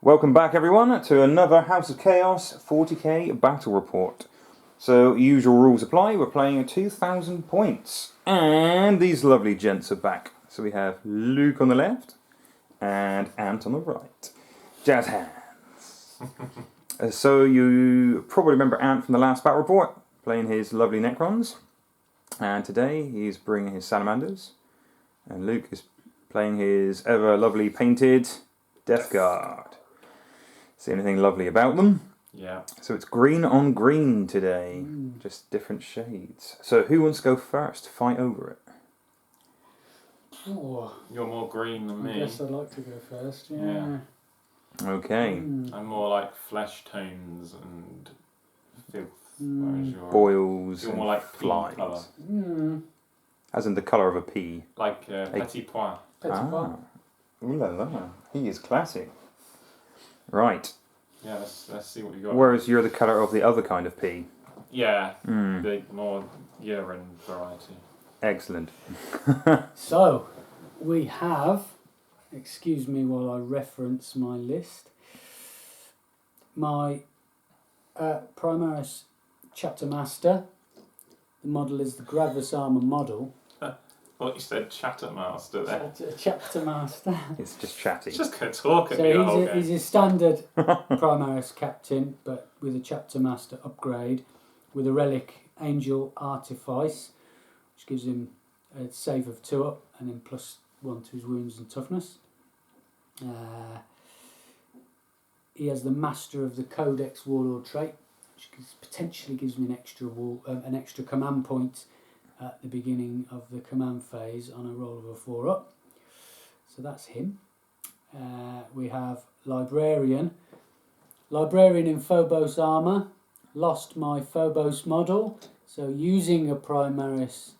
Welcome back everyone to another House of Chaos 40K battle report. So usual rules apply, we're playing at 2,000 points. And these lovely gents are back. So we have Luke on the left and Ant on the right. Jazz hands. So you probably remember Ant from the last battle report, playing his lovely Necrons. And today he's bringing his Salamanders. And Luke is playing his ever lovely painted Death Guard. See anything lovely about them? Yeah. So it's green on green today, just different shades. So who wants to go first? Fight over it. Oh, You're more green than me. I guess I'd like to go first. Yeah. Okay. I'm more like flesh tones and filth. Whereas Boils you're and more like flies. pea colour. As in the colour of a pea. Like petit pois. Petit pois. Ooh la la. He is classy. Right. Yeah, let's see what you got. Whereas you're the colour of the other kind of pea. Yeah, the more urine variety. Excellent. So, we have, excuse me while I reference my list, my Primaris Chapter Master. The model is the Gravis Armour model. Well, you said Chattermaster there. Chapter Master. It's just chatty. Just go talk at me the whole So game. he's a standard Primaris Captain, but with a Chapter Master upgrade, with a Relic Angel Artifice, which gives him a save of 2 up, and then +1 to his wounds and toughness. He has the Master of the Codex Warlord trait, which potentially gives me an extra command point at the beginning of the command phase on a roll of a 4 up. So that's him. We have Librarian in Phobos armour. Lost my Phobos model, so using a Primaris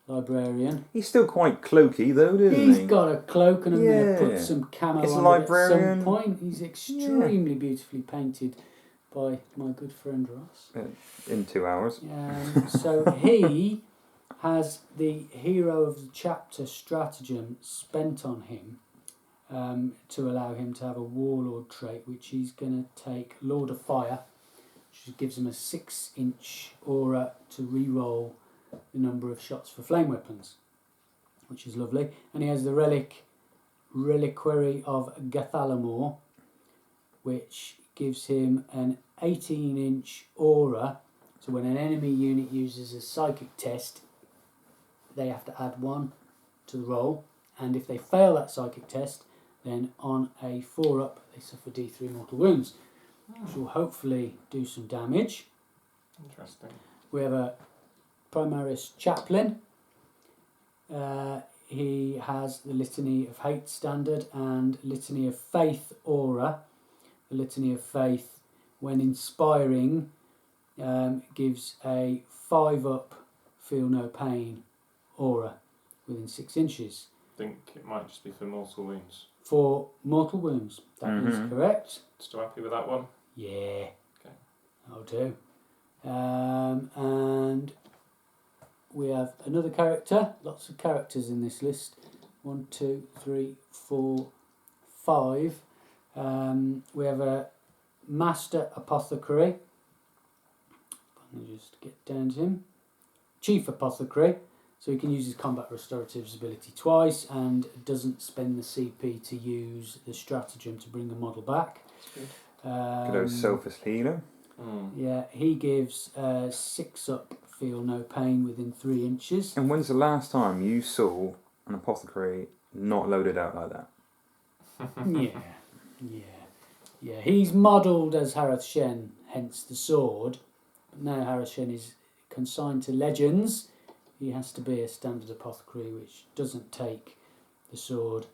Librarian. He's still quite cloaky though, isn't he? He's got a cloak, and I'm going to put some camo It's a on it librarian. at some point. He's extremely beautifully painted by my good friend Ross. In 2 hours. So he has the Hero of the Chapter stratagem spent on him to allow him to have a Warlord trait, which he's going to take Lord of Fire, which gives him a 6-inch aura to re-roll the number of shots for flame weapons, which is lovely. And he has the Reliquary of Gathalamor, which gives him an 18-inch aura, so when an enemy unit uses a psychic test, they have to add 1 to the roll, and if they fail that psychic test, then on a 4 up they suffer D3 mortal wounds, which will hopefully do some damage. Interesting. We have a Primaris Chaplain. He has the Litany of Hate standard and Litany of Faith aura. The Litany of Faith, when inspiring, gives a 5 up feel no pain aura within 6 inches. I think it might just be for mortal wounds. For mortal wounds, that is correct. Still happy with that one? Yeah. Okay. I'll do. And we have another character. Lots of characters in this list. 1, 2, 3, 4, 5. We have a Master Apothecary. Let me just get down to him. Chief Apothecary. So he can use his combat restoratives ability twice and doesn't spend the CP to use the stratagem to bring the model back. Good old Sophist Healer. Yeah, he gives 6 up feel no pain within 3 inches. And when's the last time you saw an apothecary not loaded out like that? Yeah. He's modelled as Harath Shen, hence the sword. But now Harath Shen is consigned to legends. He has to be a standard apothecary, which doesn't take the sword.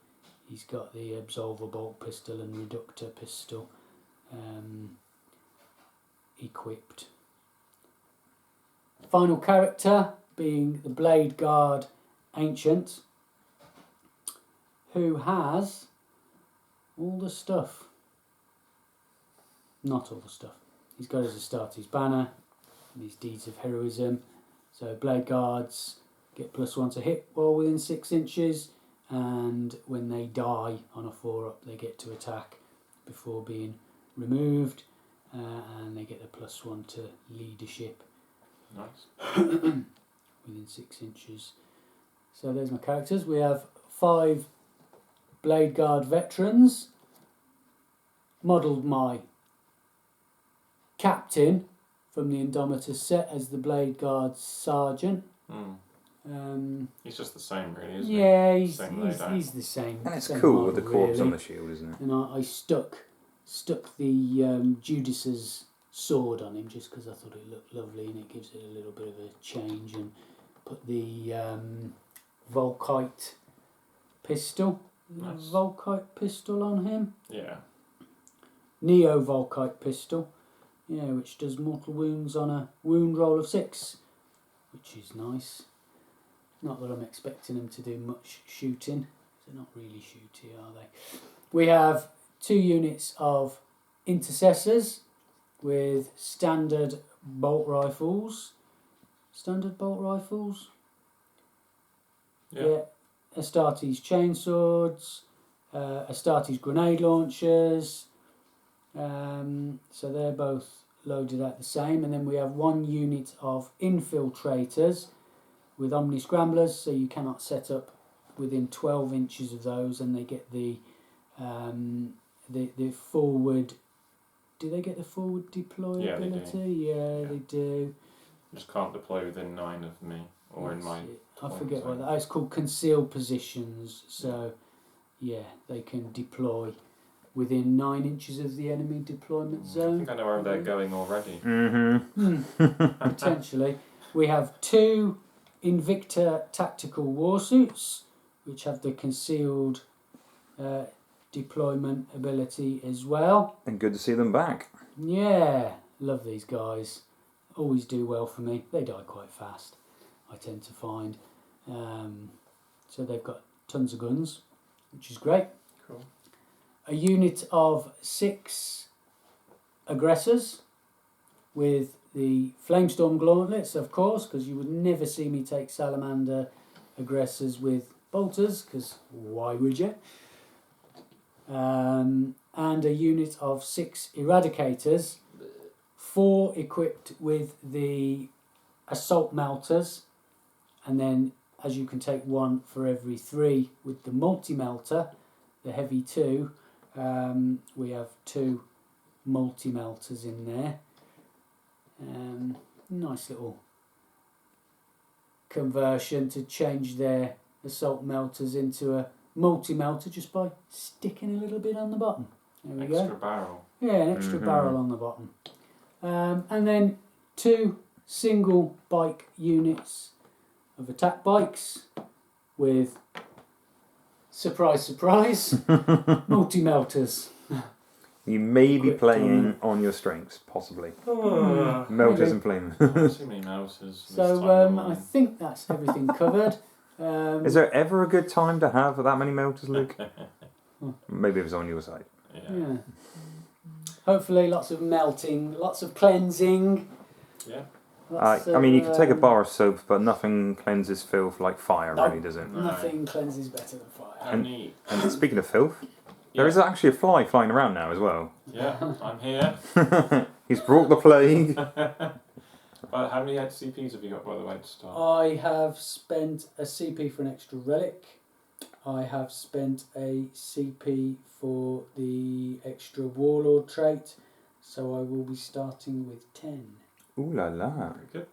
He's got the Absolver bolt pistol and Reductor pistol equipped. Final character being the Blade Guard Ancient, who has all the stuff. Not all the stuff. He's got his Astartes banner, these deeds of heroism. So Blade Guards get +1 to hit while within 6 inches, and when they die on a 4 up, they get to attack before being removed, and they get the +1 to leadership Nice. within 6 inches. So there's my characters. We have 5 Blade Guard veterans. Modelled my captain from the Indomitus set as the Blade Guard sergeant. He's just the same, really, isn't Yeah, he? he's the same. And it's same cool with the model, corpse on really. the shield, isn't it? And I stuck the Judas's sword on him just because I thought it looked lovely and it gives it a little bit of a change, and put the Volkite pistol. Nice. Volkite pistol on him. Yeah. Neo Volkite pistol. Yeah, which does mortal wounds on a wound roll of 6, which is nice. Not that I'm expecting them to do much shooting. They're not really shooty, are they? We have 2 units of intercessors with standard bolt rifles. Standard bolt rifles? Yeah. Astartes chainswords, Astartes grenade launchers. So they're both loaded at the same. And then we have 1 unit of infiltrators with Omni Scramblers, so you cannot set up within 12 inches of those, and they get the forward. Do they get the forward deployability? Yeah, they do. You just can't deploy within 9 of me, or in my... I forget what that. It's called concealed positions. So, yeah, they can deploy within 9 inches of the enemy deployment I zone. think I know where they're going already. Potentially. We have 2 Invicta tactical warsuits, which have the concealed deployment ability as well. And good to see them back. Yeah, love these guys. Always do well for me. They die quite fast, I tend to find. So they've got tons of guns, which is great. Cool. A unit of 6 aggressors with the Flamestorm gauntlets, of course, because you would never see me take Salamander aggressors with bolters, because why would you? And a unit of 6 eradicators, 4 equipped with the assault melters, and then as you can take 1 for every 3 with the multi-melter, the heavy 2, we have 2 multi-melters in there. Nice little conversion to change their assault melters into a multi-melter just by sticking a little bit on the bottom. There we Extra go. barrel. Yeah, an extra barrel on the bottom. And then 2 single bike units of attack bikes with, surprise, surprise, multi-melters. You may be Equipped playing on your strengths, possibly. Melters and flamers. Too many melters. So I think that's everything covered. Is there ever a good time to have that many melters, Luke? Maybe it was on your side. Yeah. Hopefully lots of melting, lots of cleansing. Yeah. I mean, you can take a bar of soap, but nothing cleanses filth like fire, really, does it? Nothing cleanses better than fire. And speaking of filth, there is actually a fly flying around now as well. Yeah, I'm here. He's brought the plague. But how many CPs have you got, by the way, to start? I have spent a CP for an extra relic. I have spent a CP for the extra warlord trait. So I will be starting with 10. Ooh la la. Very good.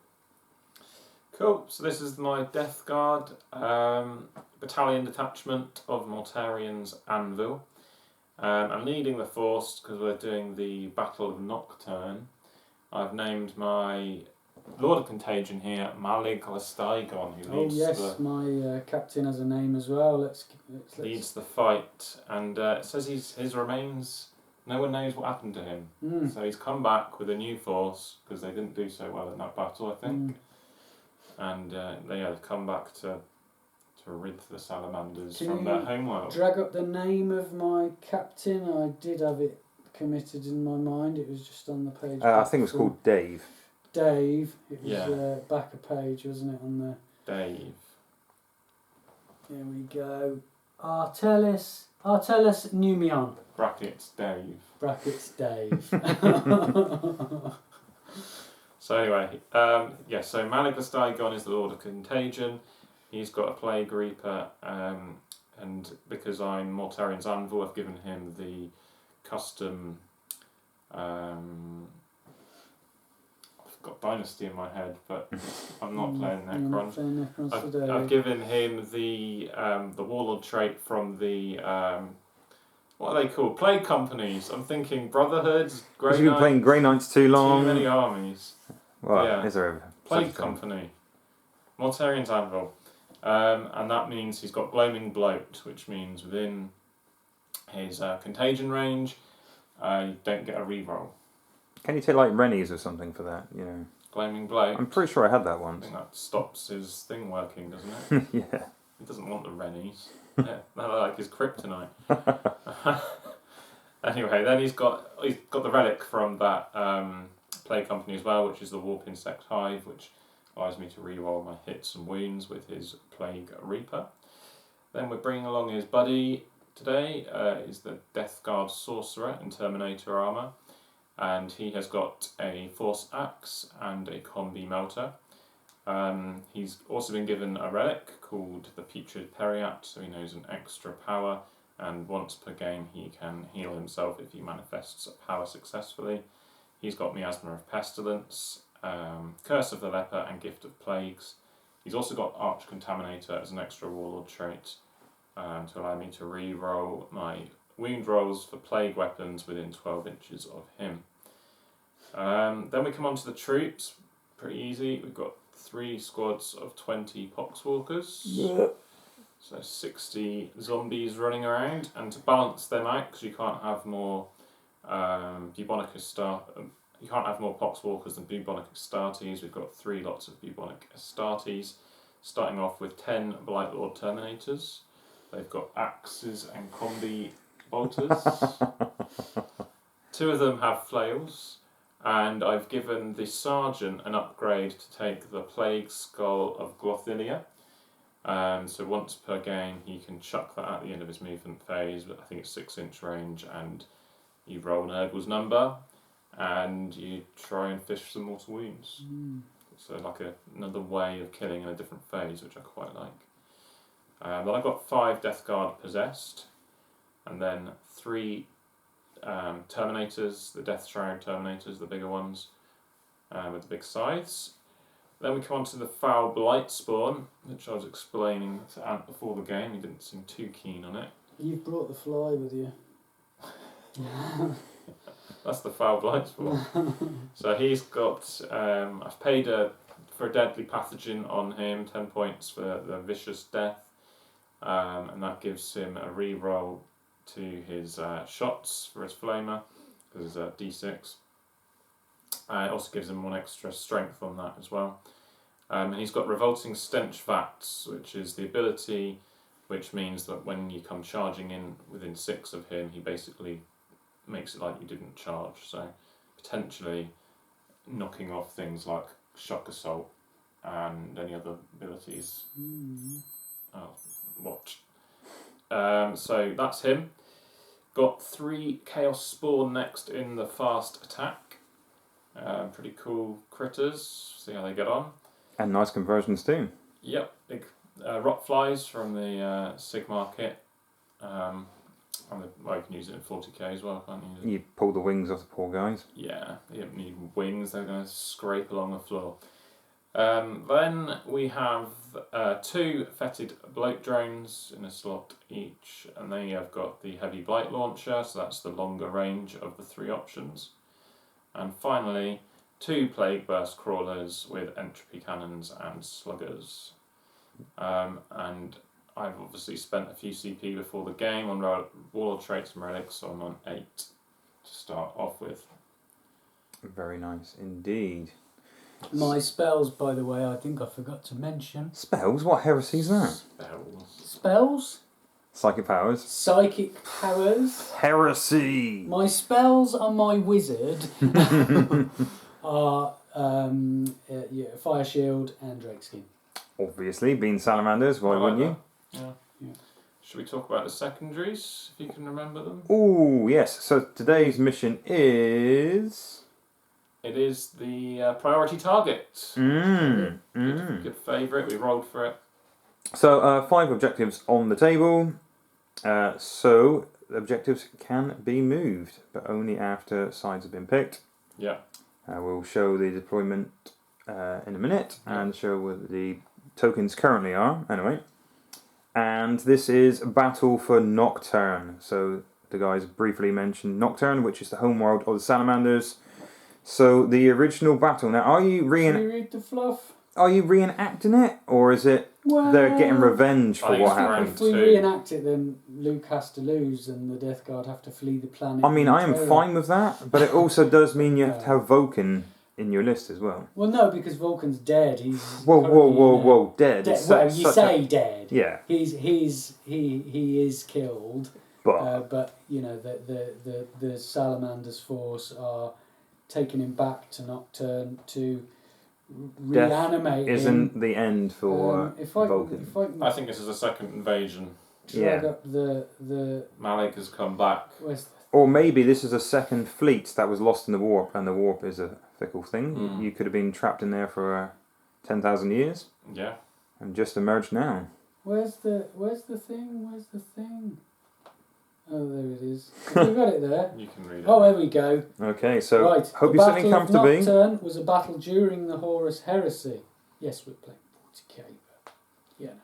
Cool, so this is my Death Guard battalion detachment of Mortarians Anvil. I'm leading the force because we're doing the Battle of Nocturne. I've named my Lord of Contagion here, Malig Lestaigon, who leads my captain has a name as well. Let's leads the fight, and it says his remains. No one knows what happened to him. So he's come back with a new force because they didn't do so well in that battle, I think. And they've come back to rid the Salamanders from their homeworld. Drag up the name of my captain. I did have it committed in my mind. It was just on the page. I think it was called Dave. Dave. It was back a page, wasn't it? On the Dave. There we go. Artellus Numion. Brackets Dave. Brackets Dave. So anyway, so Mallegus Dagon is the Lord of Contagion. He's got a Plague Reaper, and because I'm Mortarian's Anvil, I've given him the custom. I've got Dynasty in my head, but I'm not playing Necron. I've given him the Warlord trait from the what are they called? Plague Companies. I'm thinking Brotherhoods, Grey Knights. You've been playing Grey Knights too long. Too many armies. Well, Yeah. is there Plague Company. Mortarian's Anvil. And that means he's got Gloaming Bloat, which means within his contagion range, you don't get a reroll. Can you take like Rennies or something for that? You know, Gloaming Bloat. I'm pretty sure I had that I once. think that stops his thing working, doesn't it? Yeah. He doesn't want the Rennies. Yeah, they're like his kryptonite. Anyway, then he's got the relic from that Plague Company as well, which is the Warp Insect Hive, which allows me to reroll my hits and wounds with his Plague Reaper. Then we're bringing along his buddy today, is the Death Guard Sorcerer in Terminator armour, and he has got a Force Axe and a Combi Melter. He's also been given a relic called the Putrid Periat, so he knows an extra power, and once per game he can heal himself if he manifests a power successfully. He's got Miasma of Pestilence, Curse of the Leper, and Gift of Plagues. He's also got Arch Contaminator as an extra Warlord trait to allow me to re-roll my wound rolls for plague weapons within 12 inches of him. Then we come on to the troops. Pretty easy. We've got 3 squads of 20 Poxwalkers. Yeah. So 60 zombies running around, and to balance them out, because you can't have more Bubonicus you can't have more Poxwalkers than Bubonic Astartes. We've got 3 lots of Bubonic Astartes, starting off with 10 Blightlord Terminators. They've got axes and combi bolters. 2 of them have flails, and I've given the Sergeant an upgrade to take the Plague Skull of Glothilia. So once per game he can chuck that at the end of his movement phase, but I think it's 6-inch range, and you roll an Urgle's number and you try and fish some mortal wounds. So like another way of killing in a different phase, which I quite like. Then I've got 5 Death Guard Possessed, and then 3 Terminators, the Death Shroud Terminators, the bigger ones, with the big scythes. Then we come on to the Foul Blight Spawn, which I was explaining to Ant before the game. He didn't seem too keen on it. You've brought the fly with you. That's the Foul Blight Spawn. So he's got, I've paid for a Deadly Pathogen on him, 10 points for the Vicious Death, and that gives him a reroll to his shots for his Flamer, because it's D6. It also gives him 1 extra strength on that as well. And he's got Revolting Stench Vats, which is the ability which means that when you come charging in within 6 of him, he basically makes it like you didn't charge. So potentially knocking off things like Shock Assault and any other abilities. I'll watch. So that's him. Got 3 Chaos Spawn next in the fast attack. Pretty cool critters. See how they get on. And nice conversions too. Yep, big rock flies from the Sigmar kit. Well, you can use it in 40k as well, can't you? You pull the wings off the poor guys. Yeah, they don't need wings, they're going to scrape along the floor. Then we have 2 Fetid Bloat Drones in a slot each, and they have got the Heavy Blight Launcher, so that's the longer range of the 3 options. And finally, 2 Plague Burst Crawlers with Entropy Cannons and Sluggers. And I've obviously spent a few CP before the game on Warlord traits and relics, so I'm on 8 to start off with. Very nice indeed. My spells, by the way, I think I forgot to mention. Spells? What heresy is that? Spells? Psychic powers. Psychic powers. Heresy! My spells on my wizard are Fire Shield and Drake Skin. Obviously, being Salamanders, why wouldn't you? Yeah. Should we talk about the secondaries, if you can remember them? Oh, yes. So today's mission is... It is the priority target. Good favourite, we rolled for it. So 5 objectives on the table. So the objectives can be moved, but only after sides have been picked. Yeah. We'll show the deployment in a minute and show what the tokens currently are, anyway. And this is Battle for Nocturne. So the guys briefly mentioned Nocturne, which is the homeworld of the Salamanders. So the original battle. Now, are you Should we read the fluff? Are you reenacting it, or is it they're getting revenge for what happened? If we reenact it, then Luke has to lose, and the Death Guard have to flee the planet. I mean, I am fine with that, but it also does mean you have to have Vulcan in your list as well. Well, no, because Vulcan's dead. He's whoa, dead. Well, you say dead. Yeah. He is killed. But you know the Salamanders force are taking him back to Nocturne to reanimate him. Isn't the end for Vulcan. I think this is a second invasion. Drag up the Malik has come back. Or maybe this is a second fleet that was lost in the warp, and the warp is a fickle thing. You could have been trapped in there for 10,000 years. Yeah. And just emerged now. Where's the thing? Oh, there it is. Have you got it there? You can read it. Oh, there we go. Okay, so right. hope you're sitting comfortably. The Battle of Nocturne was a battle during the Horus Heresy. Yes, we're playing 40k, but yeah. No.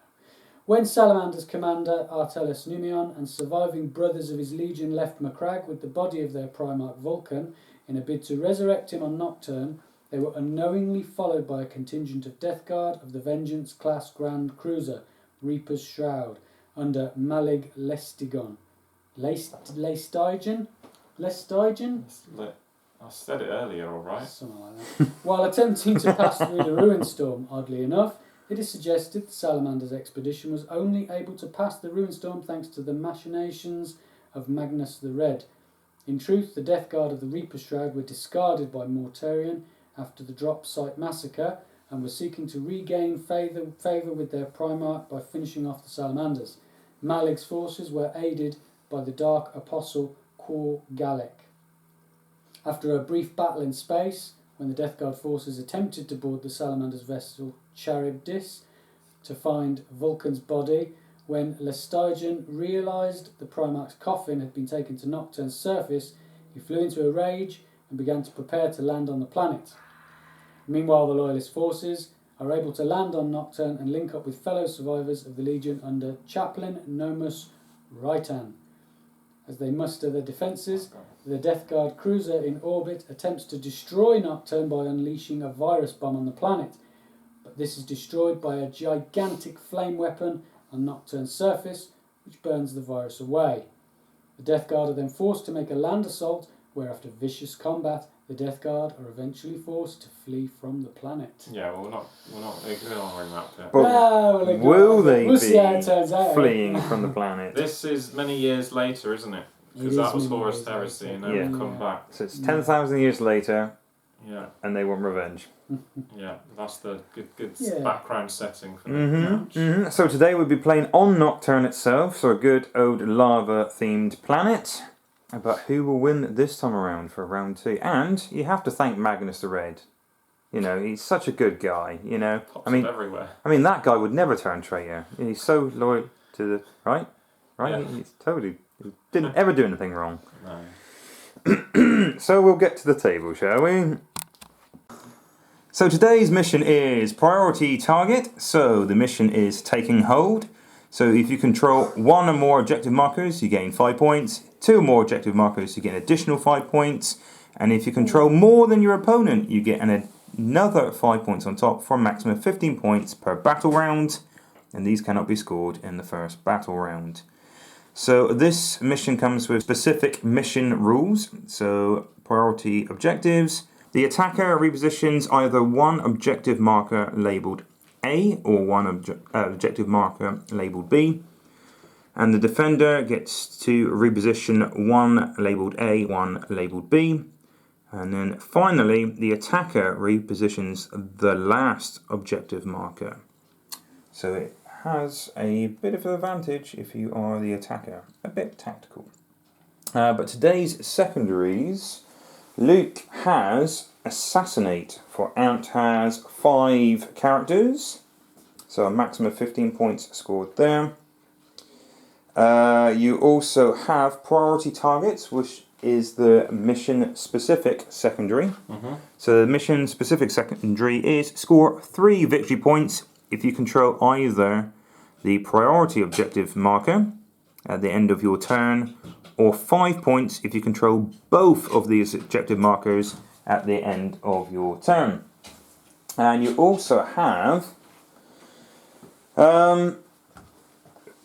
When Salamander's commander Artellus Numion and surviving brothers of his legion left Macragge with the body of their Primarch Vulcan in a bid to resurrect him on Nocturne, they were unknowingly followed by a contingent of Death Guard of the Vengeance class Grand Cruiser, Reaper's Shroud, under Malig Lestigon. Lestigen? I said it earlier, alright. Something like that. While attempting to pass through the ruin storm, oddly enough, it is suggested the Salamander's expedition was only able to pass the ruin storm thanks to the machinations of Magnus the Red. In truth, the Death Guard of the Reaper Shroud were discarded by Mortarion after the Drop Site massacre and were seeking to regain favour with their Primarch by finishing off the Salamanders. Malig's forces were aided by the Dark Apostle Cor Gallic. After a brief battle in space, when the Death Guard forces attempted to board the Salamander's vessel Charybdis to find Vulcan's body, when Lestigen realised the Primarch's coffin had been taken to Nocturne's surface, he flew into a rage and began to prepare to land on the planet. Meanwhile, the Loyalist forces are able to land on Nocturne and link up with fellow survivors of the Legion under Chaplain Nomus Raitan. As they muster their defences, the Death Guard cruiser in orbit attempts to destroy Nocturne by unleashing a virus bomb on the planet, but this is destroyed by a gigantic flame weapon on Nocturne's surface, which burns the virus away. The Death Guard are then forced to make a land assault, where after vicious combat, the Death Guard are eventually forced to flee from the planet. Yeah, well, we're not ignoring that bit. But will they we'll see how be it turns out. fleeing from the planet? This is many years later, isn't it? Because that was Horus Heresy, and then we've come back. So it's 10,000 years later, yeah, and they want revenge. Yeah, that's the good background setting for the match. So today we'll be playing on Nocturne itself, so a good old lava-themed planet. But who will win this time around for round 2? And you have to thank Magnus the Red. You know, he's such a good guy, you know. Pops up everywhere. I mean, that guy would never turn traitor. He's so loyal to the... Right? Yeah. He's totally... He didn't ever do anything wrong. No. So we'll get to the table, shall we? So today's mission is priority target. So the mission is taking hold. So if you control 1 or more objective markers, you gain 5 points. 2 or more objective markers, you get an additional 5 points. And if you control more than your opponent, you get another 5 points on top for a maximum of 15 points per battle round. And these cannot be scored in the first battle round. So this mission comes with specific mission rules. So priority objectives. The attacker repositions either one objective marker labelled A or one objective marker labelled B. And the defender gets to reposition one labelled A, one labelled B. And then finally, the attacker repositions the last objective marker. So it has a bit of an advantage if you are the attacker. A bit tactical. But today's secondaries, Luke has Assassinate. For Ant has 5 characters. So a maximum of 15 points scored there. You also have Priority Targets, which is the mission-specific secondary. So the mission-specific secondary is score 3 victory points if you control either the priority objective marker at the end of your turn, or 5 points if you control both of these objective markers at the end of your turn. And you also have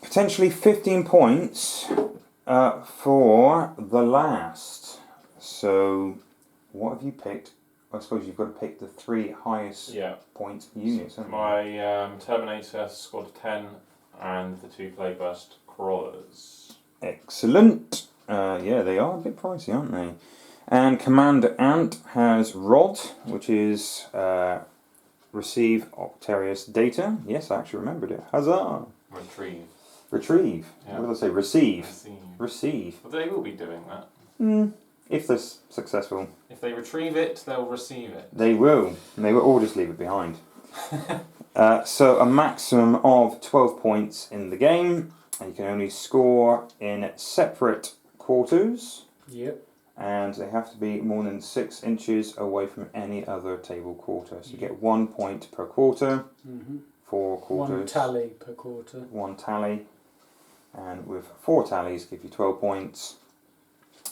potentially 15 points for the last. So what have you picked? I suppose you've got to pick the 3 highest point units. My Terminator scored 10 and the 2 Plagueburst Crawlers. Excellent. Yeah, they are a bit pricey, aren't they? And Commander Ant has Rod, which is receive Octarius data. Yes, I actually remembered it. Huzzah! Retrieve. Yeah. What did I say? Receive. Well, they will be doing that. If they're successful. If they retrieve it, they'll receive it. They will. They will all just leave it behind. So a maximum of 12 points in the game. And you can only score in separate quarters. Yep. And they have to be more than 6 inches away from any other table quarter. So you get 1 point per quarter. 4 quarters. 1 tally per quarter. 1 tally. And with 4 tallies give you 12 points.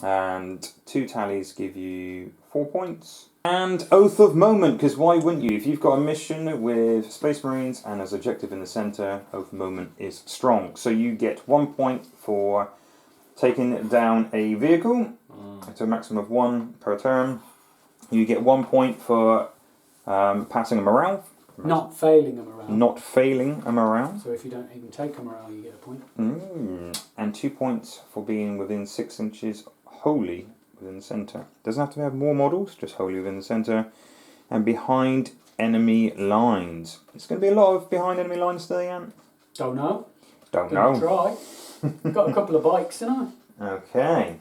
And 2 tallies give you 4 points. And Oath of Moment, because why wouldn't you? If you've got a mission with Space Marines and as objective in the centre, Oath of Moment is strong. So you get 1 point for taking down a vehicle. It's a maximum of 1 per turn. You get 1 point for passing a morale. Not failing a morale. Not failing a morale. So if you don't even take a morale, you get a point. And 2 points for being within 6 inches wholly within the centre. Doesn't have to have more models, just wholly within the centre. And behind enemy lines. It's going to be a lot of behind enemy lines today, Ant? Don't know. Don't know. Try. Got a couple of bikes, haven't I? Okay.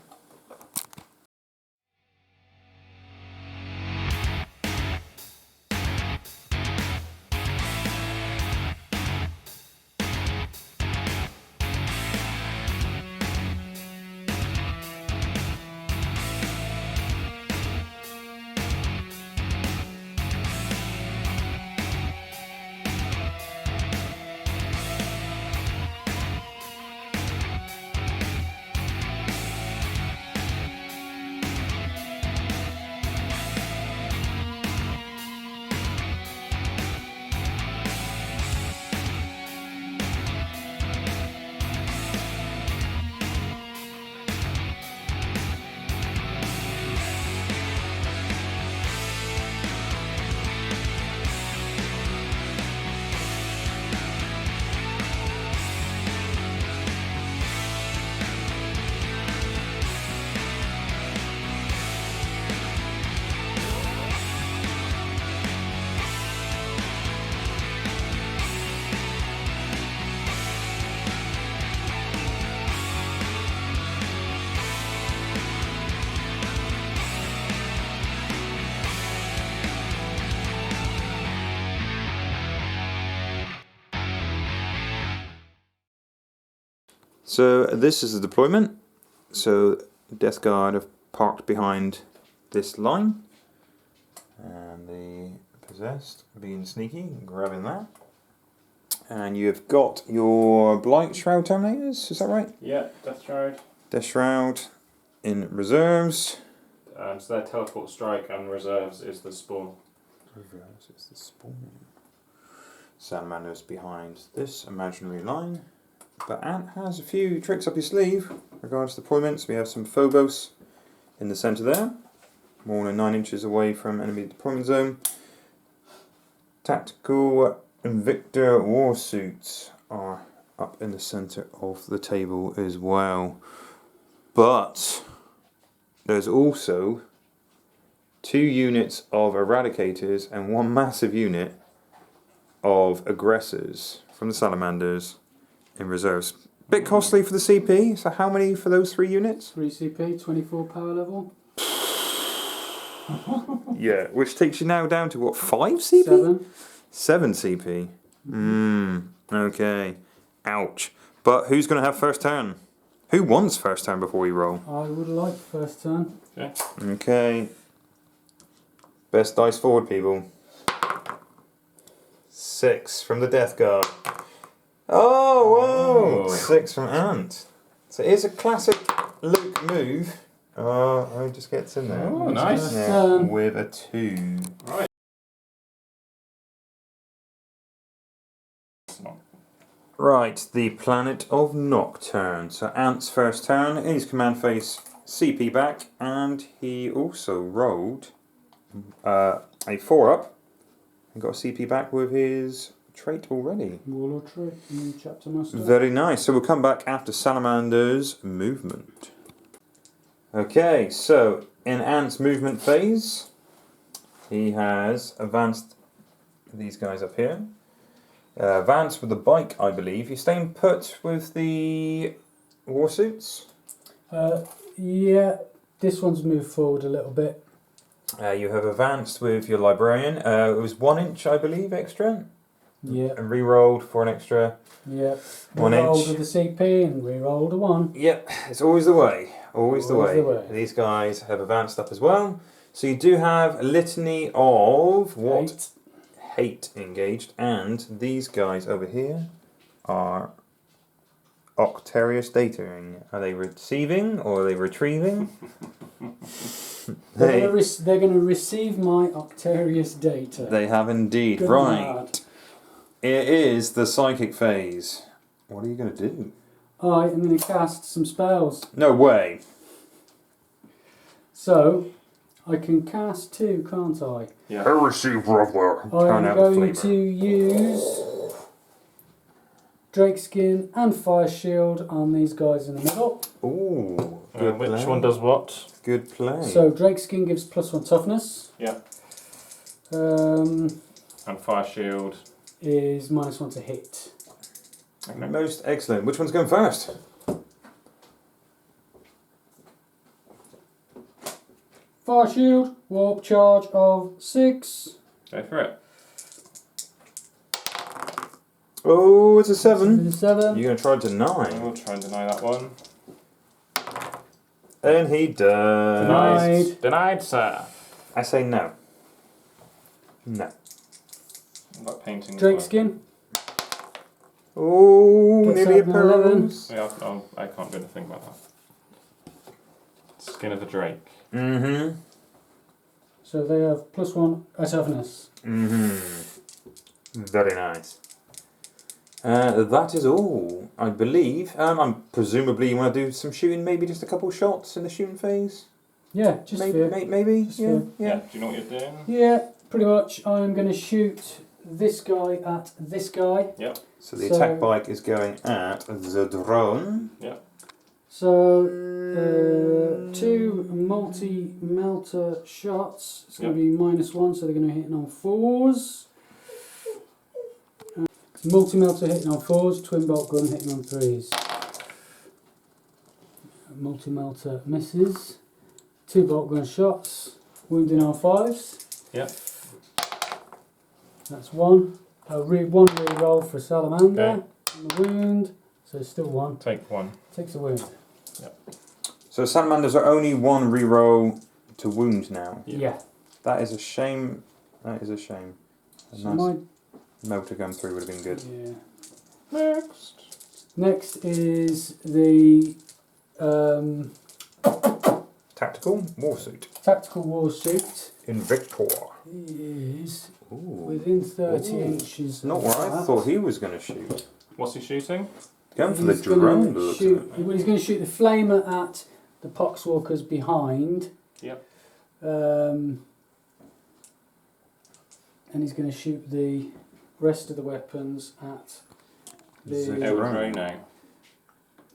So this is the deployment. So Death Guard have parked behind this line. And the Possessed being sneaky and grabbing that. And you've got your Blight Shroud Terminators, is that right? Yeah, Death Shroud. Death Shroud in reserves. So their Teleport Strike and reserves is the spawn. Reverse is the spawn. Salamanders behind this imaginary line. But Ant has a few tricks up his sleeve regards to deployments. We have some Phobos in the centre there, more than 9 inches away from enemy deployment zone. Tactical Invictor Warsuits are up in the centre of the table as well. But there's also 2 units of Eradicators and 1 massive unit of Aggressors from the Salamanders in reserves. Bit costly for the CP, so how many for those 3 units? 3 CP, 24 power level. Yeah, which takes you now down to what, 5 CP? 7. 7 CP. Okay. Ouch. But who's going to have first turn? Who wants first turn before we roll? I would like first turn. Okay. Okay. Best dice forward, people. 6 from the Death Guard. Oh, whoa! 6 from Ant. So here's a classic Luke move. Oh, it just gets in there. Oh, nice. Yeah, with a 2. Right. Right, the planet of Nocturne. So Ant's first turn, in his command phase, CP back, and he also rolled a 4-up and got a CP back with his trait already. Warlord trait in chapter master. Very nice. So we'll come back after Salamander's movement. Okay, so in Ant's movement phase, he has advanced these guys up here. Vance with the bike, I believe. You're staying put with the warsuits? Yeah, this one's moved forward a little bit. You have advanced with your librarian. It was 1 inch, I believe, extra. Yeah. And re-rolled for an extra. Yeah. 1 Rolled inch. with the CP and re-rolled a 1. Yep, it's always the way. Always the Always way. the way. These guys have advanced up as well. So you do have a litany of what? Hate engaged, and these guys over here are Octarius dataing. Are they receiving or are they retrieving? They're going to receive my Octarius data. They have indeed. Good Right. lad. It is the psychic phase. What are you going to do? I am going to cast some spells. No way. So, I can cast 2, can't I? Yeah. Heresy, brother. I'm going to use Drake Skin and Fire Shield on these guys in the middle. Ooh. Good Which play. one does what? Good play. So Drake Skin gives +1 toughness. Yeah. And And fire shield. is -1 to hit. Okay. Most excellent. Which one's going first? Fire Shield, warp charge of 6. Go for it. Oh, it's a 7. 7. You're going to try to I 9. will try and deny that one. And he does. Denied. Denied, sir. I say no. No. What about painting? Drake as well? Skin. Oh, Gets nearly a up to 11. pose. Yeah, I can't do anything about that. Skin of the Drake. Mm-hmm. So they have +1 toughness. Mm-hmm. Very nice. That is all, I believe. Presumably you want to do some shooting, maybe just a couple shots in the shooting phase? Yeah, just Maybe? fear. Maybe? Just Yeah, fear. yeah. Do you know what you're doing? Yeah, pretty much. I'm going to shoot this guy at this guy. Yep. So the attack bike is going at the drone. Yep. So, 2 multi-melter shots. It's going to be -1, so they're going to hit on 4s. Multi-melter hitting on 4s, twin bolt gun hitting on 3s. Multi-melter misses. 2 bolt gun shots, wounding on 5s. Yep. That's 1. One re-roll for Salamander. Okay. On the wound, so it's still 1. Take 1. Takes a wound. So salamanders are only 1 reroll to wound now. Yeah. That is a shame. That is a shame. A So nice melter gun through would have been good. yeah. Next is the Tactical warsuit. tactical war suit. In Victor. Is Ooh. within 30 Ooh. inches. Not of what I that. thought he was going to shoot. What's he shooting? Going for the He's gonna drone. looks shoot- like. well, he's going to shoot the flamer at the poxwalkers behind. Yep. And he's going to shoot the rest of the weapons at The the, drone. now.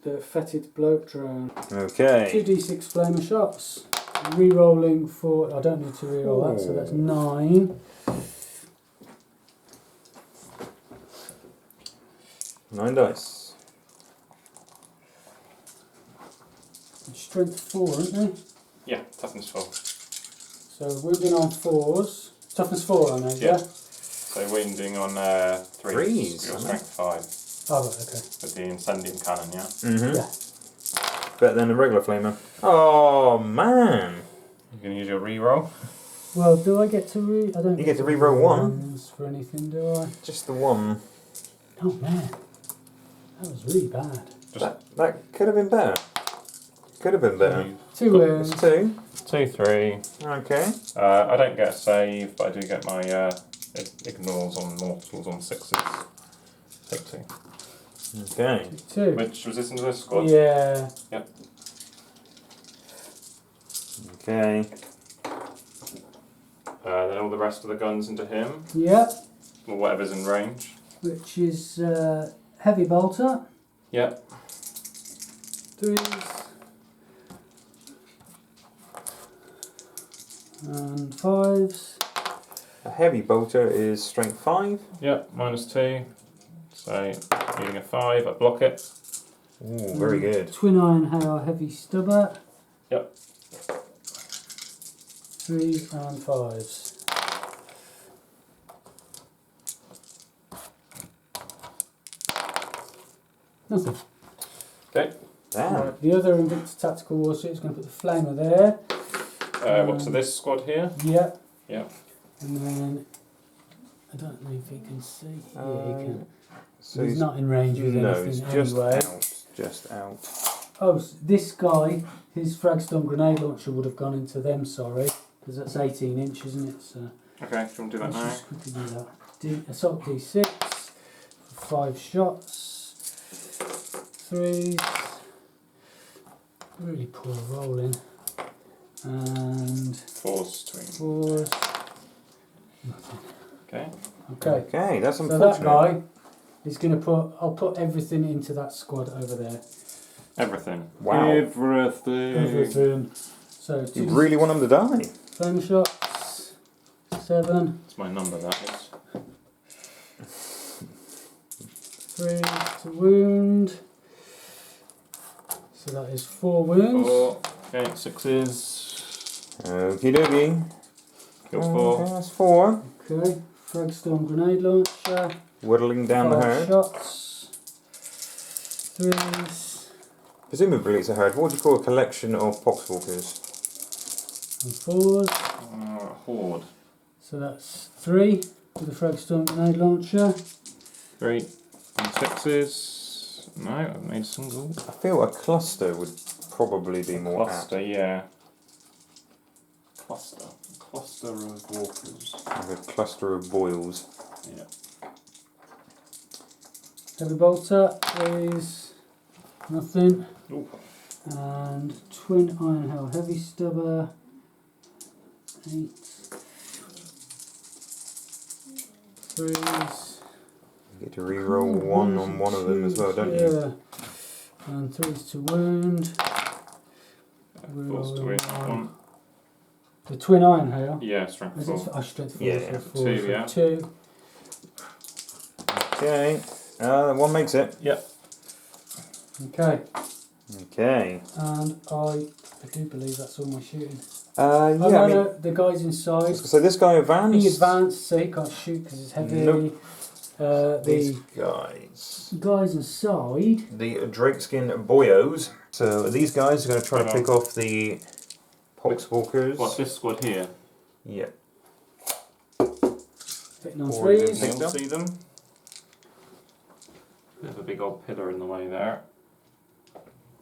the fetid bloke drone. Okay. 2d6 flamer shots. Re-rolling for... I don't need to re-roll that, so that's 9. 9 dice. Strength 4, aren't they? Yeah, toughness 4. So wounding on 4s. Toughness 4 on those, yeah? So wounding on 3s. Threes, Your I strength 5. Oh, right, okay. With the incendium cannon, yeah? Mm-hmm. Yeah. Better than a regular flamer. Oh, man. You can use your reroll. Well, do I get to I don't You get to reroll one. ones for anything, do I? Just the one. Oh, man. That was really bad. That could have been better. Could have been better. 2 wounds. It's 2. 2, 3. Okay. I don't get a save, but I do get my ignores on mortals on 6s. Take 2. Okay. 2. Which resistance to this squad? Yeah. Yep. Okay. Then all the rest of the guns into him, Yep. or whatever's in range. Which is heavy bolter. Yep. 3s. And 5s. A heavy bolter is strength 5. Yep, -2. So, needing a 5, I block it. Ooh, very good. Twin iron hail heavy stubber. Yep. 3s and 5s. Nothing. Okay. Damn. Right, the other Invictus Tactical Warsuit is going to put the flamer there. What's this squad here? Yep. Yep. And then I don't know if he can see. Yeah, he can. So he's not in range with no, anything he's just anyway. out. Just out. Oh, this guy, his Fragstorm grenade launcher would have gone into them. Sorry, because that's 18 inches, isn't it? So Okay, do you want to do that let's now? just quickly do that. Assault D6, 5 shots, 3s. Really poor rolling. And 4s between. 4s. Nothing. Okay. Okay. Okay, that's So unfortunate. that guy is going to put. I'll put everything into that squad over there. Everything. Wow. Everything. So You 2 really want him to die? flame shots. 7. That's my number, that is. 3 to wound. So that is 4 wounds. 4. Okay, 6s. Okie dokie. Kills Okay, 4. that's 4. Okay. Fragstorm grenade launcher. Whittling down the 5 herd. shots. 3s. Presumably it's a herd. What do you call a collection of poxwalkers? And 4s. Horde. So that's 3 with the Fragstorm grenade launcher. 3. And 6s. No, I've made a single. I feel a cluster would probably be more Cluster, yeah. Cluster. Cluster of walkers. apt. Like a cluster of boils. Yeah. Heavy bolter is nothing. Ooh. And twin iron hail heavy stubber. 8. 3s. You get to reroll 1 on one of them as well, don't you? Yeah. And 3s to wound. 4s to win. 1. The twin iron hail. Yeah, strength Is 4. it? I strength 4. Yeah, so yeah. 4 2, so yeah. 2. Okay. One makes it. Yep. Okay. Okay. And I do believe that's all my shooting. Yeah, Oh, no, I mean, no, the guys inside. so this guy advanced. He advanced, so he can't shoot because it's heavy. Nope. These The guys. guys inside. The drakeskin boyos. So these guys are going to try to Hang on. pick off the poxwalkers. What, this squad here? Yeah. Hitting on Or is it 3s. Picked You'll up. see them. There's a big old pillar in the way there.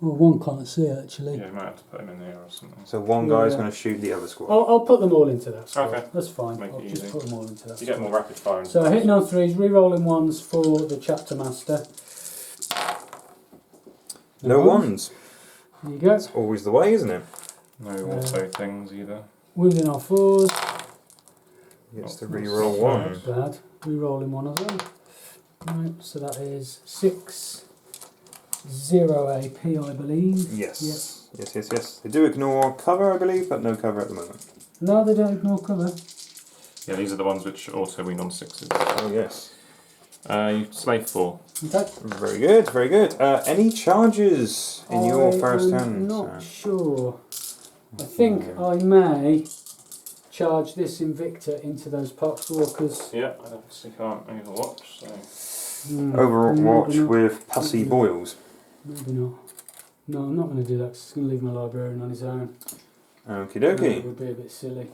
Well, one can't see actually. Yeah, you might have to put him in there or something. So one guy's Yeah. going to shoot the other squad. I'll put them all into that squad. Okay. That's fine. Make I'll it just easy. put them all into that You get squad. more rapid fire. and So stuff. hitting on 3s, re-rolling 1s for the chapter master. No ones. There you go. It's always the way, isn't it? No auto things either. Wounding on 4s. Gets to Oh, re-roll that's one. nice. Bad. Re-rolling 1 of them. Right, so that is 6. 0 AP, I believe. Yes. Yes. They do ignore cover, I believe, but no cover at the moment. No, they don't ignore cover. Yeah, these are the ones which auto win on 6s. Oh, yes. You slay 4. Okay. Very good, very good. Any charges in your first I'm hand? not sure. I think I may charge this Invicta into those Poxwalkers. Yeah, I obviously can't overwatch, so... Overwatch maybe not. with Pussy Boils. Maybe not. No, I'm not going to do that because he's going to leave my librarian on his own. Okie That dokie. would be a bit silly.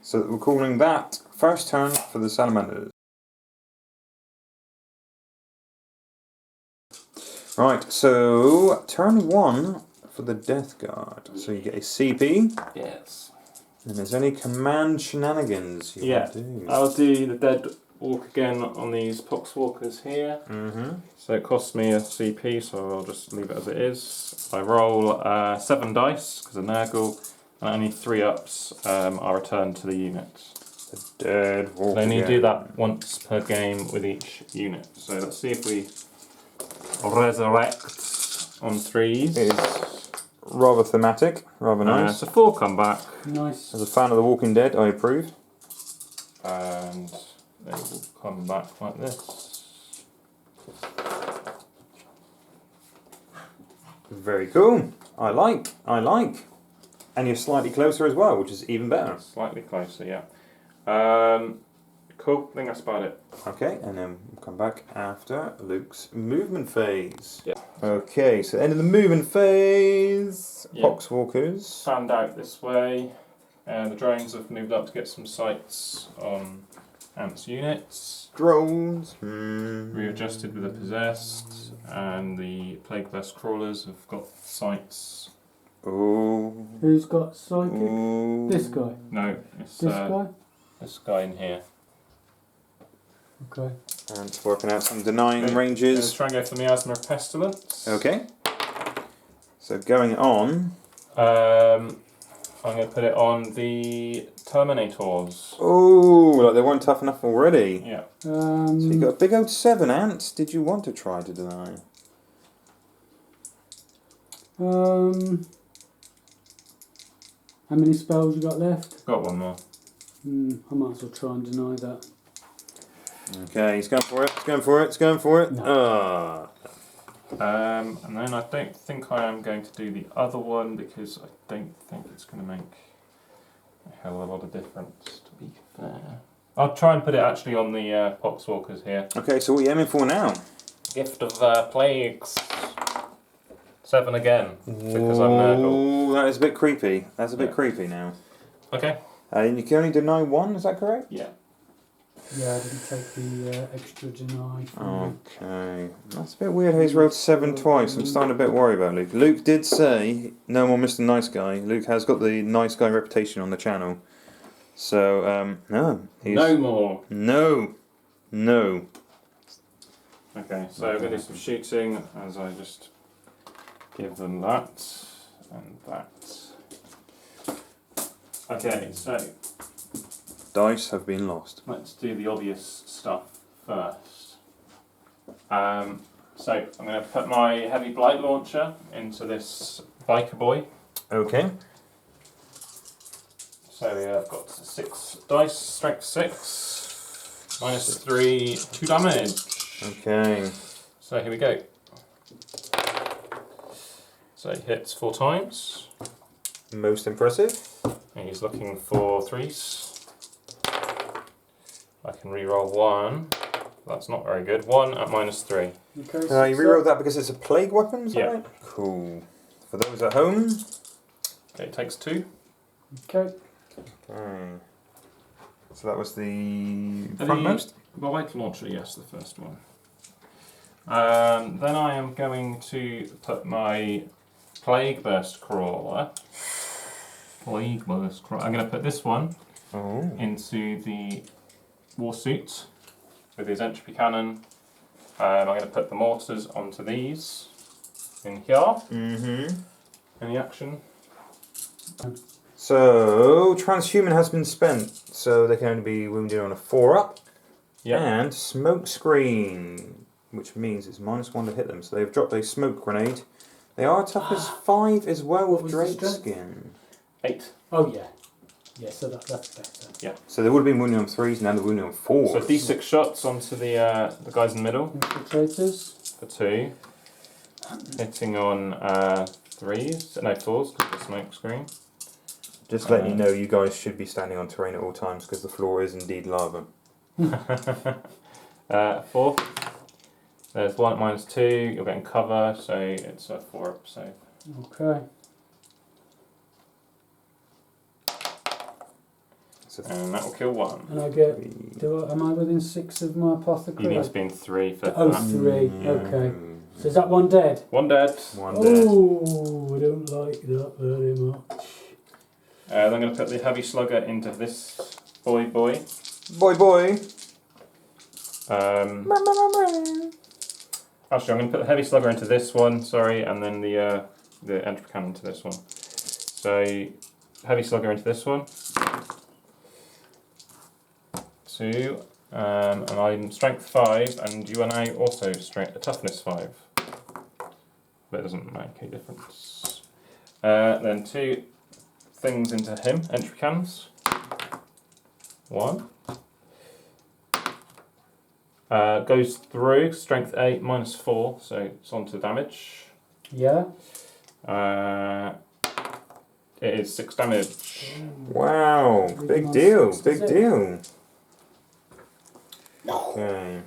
So we're calling that first turn for the Salamanders. Right, so turn 1 for the Death Guard. So you get a CP, Yes. and there's any command shenanigans you want to do. I'll do the Dead Walk again on these Poxwalkers here. So it costs me a CP, so I'll just leave it as it is. I roll 7 dice, because of Nurgle, and only 3 ups are returned to the unit. The Dead Walk I only again. do that once per game with each unit. So let's see if we resurrect on 3s. It is rather thematic, rather nice. So 4 come back, Nice. As a fan of The Walking Dead, I approve. and they will come back like this. Very cool. I like. And you're slightly closer as well, which is even better. Slightly closer, yeah. Cool, I think that's about it. Okay, and then we'll come back after Luke's movement phase. Yeah. Okay, so end of the movement phase. Yeah. Poxwalkers. Fanned out this way, and the drones have moved up to get some sights on Ant's units. Drones. Readjusted with the possessed, and the plague burst crawlers have got sights. Ooh. Who's got psychic? Ooh. This guy. No, it's This guy. in here. Okay. And it's working out some denying Okay. ranges. Let's try and go for Miasma of Pestilence. Okay. So going on. I'm going to put it on the Terminators. Oh, like they weren't tough enough already. Yeah. So you got a big old 7 ants. Did you want to try to deny? How many spells you got left? Got one more. I might as well try and deny that. Okay, he's going for it. He's going for it. He's going for it. No. And then I don't think I am going to do the other one because I don't think it's going to make a hell of a lot of difference, to be fair. I'll try and put it actually on the Poxwalkers here. Okay, so what are you aiming for now? Gift of Plagues. 7 again, because I'm Nurgle. Oh, that is a bit creepy. That's a bit Yeah. creepy now. Okay. And you can only deny 1, is that correct? Yeah. Yeah, I didn't take the extra deny. Okay. That's a bit weird how he's rolled 7 twice. I'm starting to a bit worry about Luke. Luke did say, no more Mr. Nice Guy. Luke has got the nice guy reputation on the channel. So, no. No more. No. No. Okay, so I'm going to do some shooting as I just give them that and that. Okay, so Dice have been lost. let's do the obvious stuff first. So I'm going to put my heavy blight launcher into this biker boy. Okay. So I've got 6 dice, strength 6, minus 3, 2 damage. Okay. So here we go. So he hits 4 times, Most impressive. and he's looking for 3s. I can reroll 1. That's not very good. 1 at minus 3. Okay, You rerolled that because it's a plague weapon, is that Yeah. right? Cool. For those at home. Okay, it takes 2. Okay. Okay. So that was the frontmost? Well, light launcher, yes, the first one. Then I am going to put my Plague Burst Crawler. I'm going to put this one into the Warsuit with his entropy cannon. I'm going to put the mortars onto these in here. Mm-hmm. Any action? So, Transhuman has been spent, so they can only be wounded on a 4-up. Yeah. And Smoke Screen, which means it's -1 to hit them. So they've dropped a smoke grenade. They are toughness 5 as well What with was the Drake strength? Skin. 8. Oh yeah. Yeah, so that's better. So they would have been wounded on 3s, now they're wounded on 4s. So D6 shots onto the guys in the middle. Infiltrators. For 2. Hitting on 3s, no 4s because of the smoke screen. Just letting you know, you guys should be standing on terrain at all times because the floor is indeed lava. 4. There's 1 at -2, you're getting cover, so it's a 4-up save. Okay. And that will kill 1. And I get. Am I within 6 of my apothecary? You need to be in 3 for Oh, that. 3. Okay. So is that one dead? 1 dead. 1 dead. Oh, I don't like that very much. I'm going to put the heavy slugger into this boy. Boy. Actually, I'm going to put the heavy slugger into this one, sorry, and then the entry cannon into this one. So, heavy slugger into this one. 2, and I'm strength 5, and you are now also toughness 5. But it doesn't make a difference. Then 2 things into him, entry cannons. 1. Goes through, strength 8, -4, so it's on to damage. Yeah. It is 6 damage. Wow, big deal, big deal. Okay.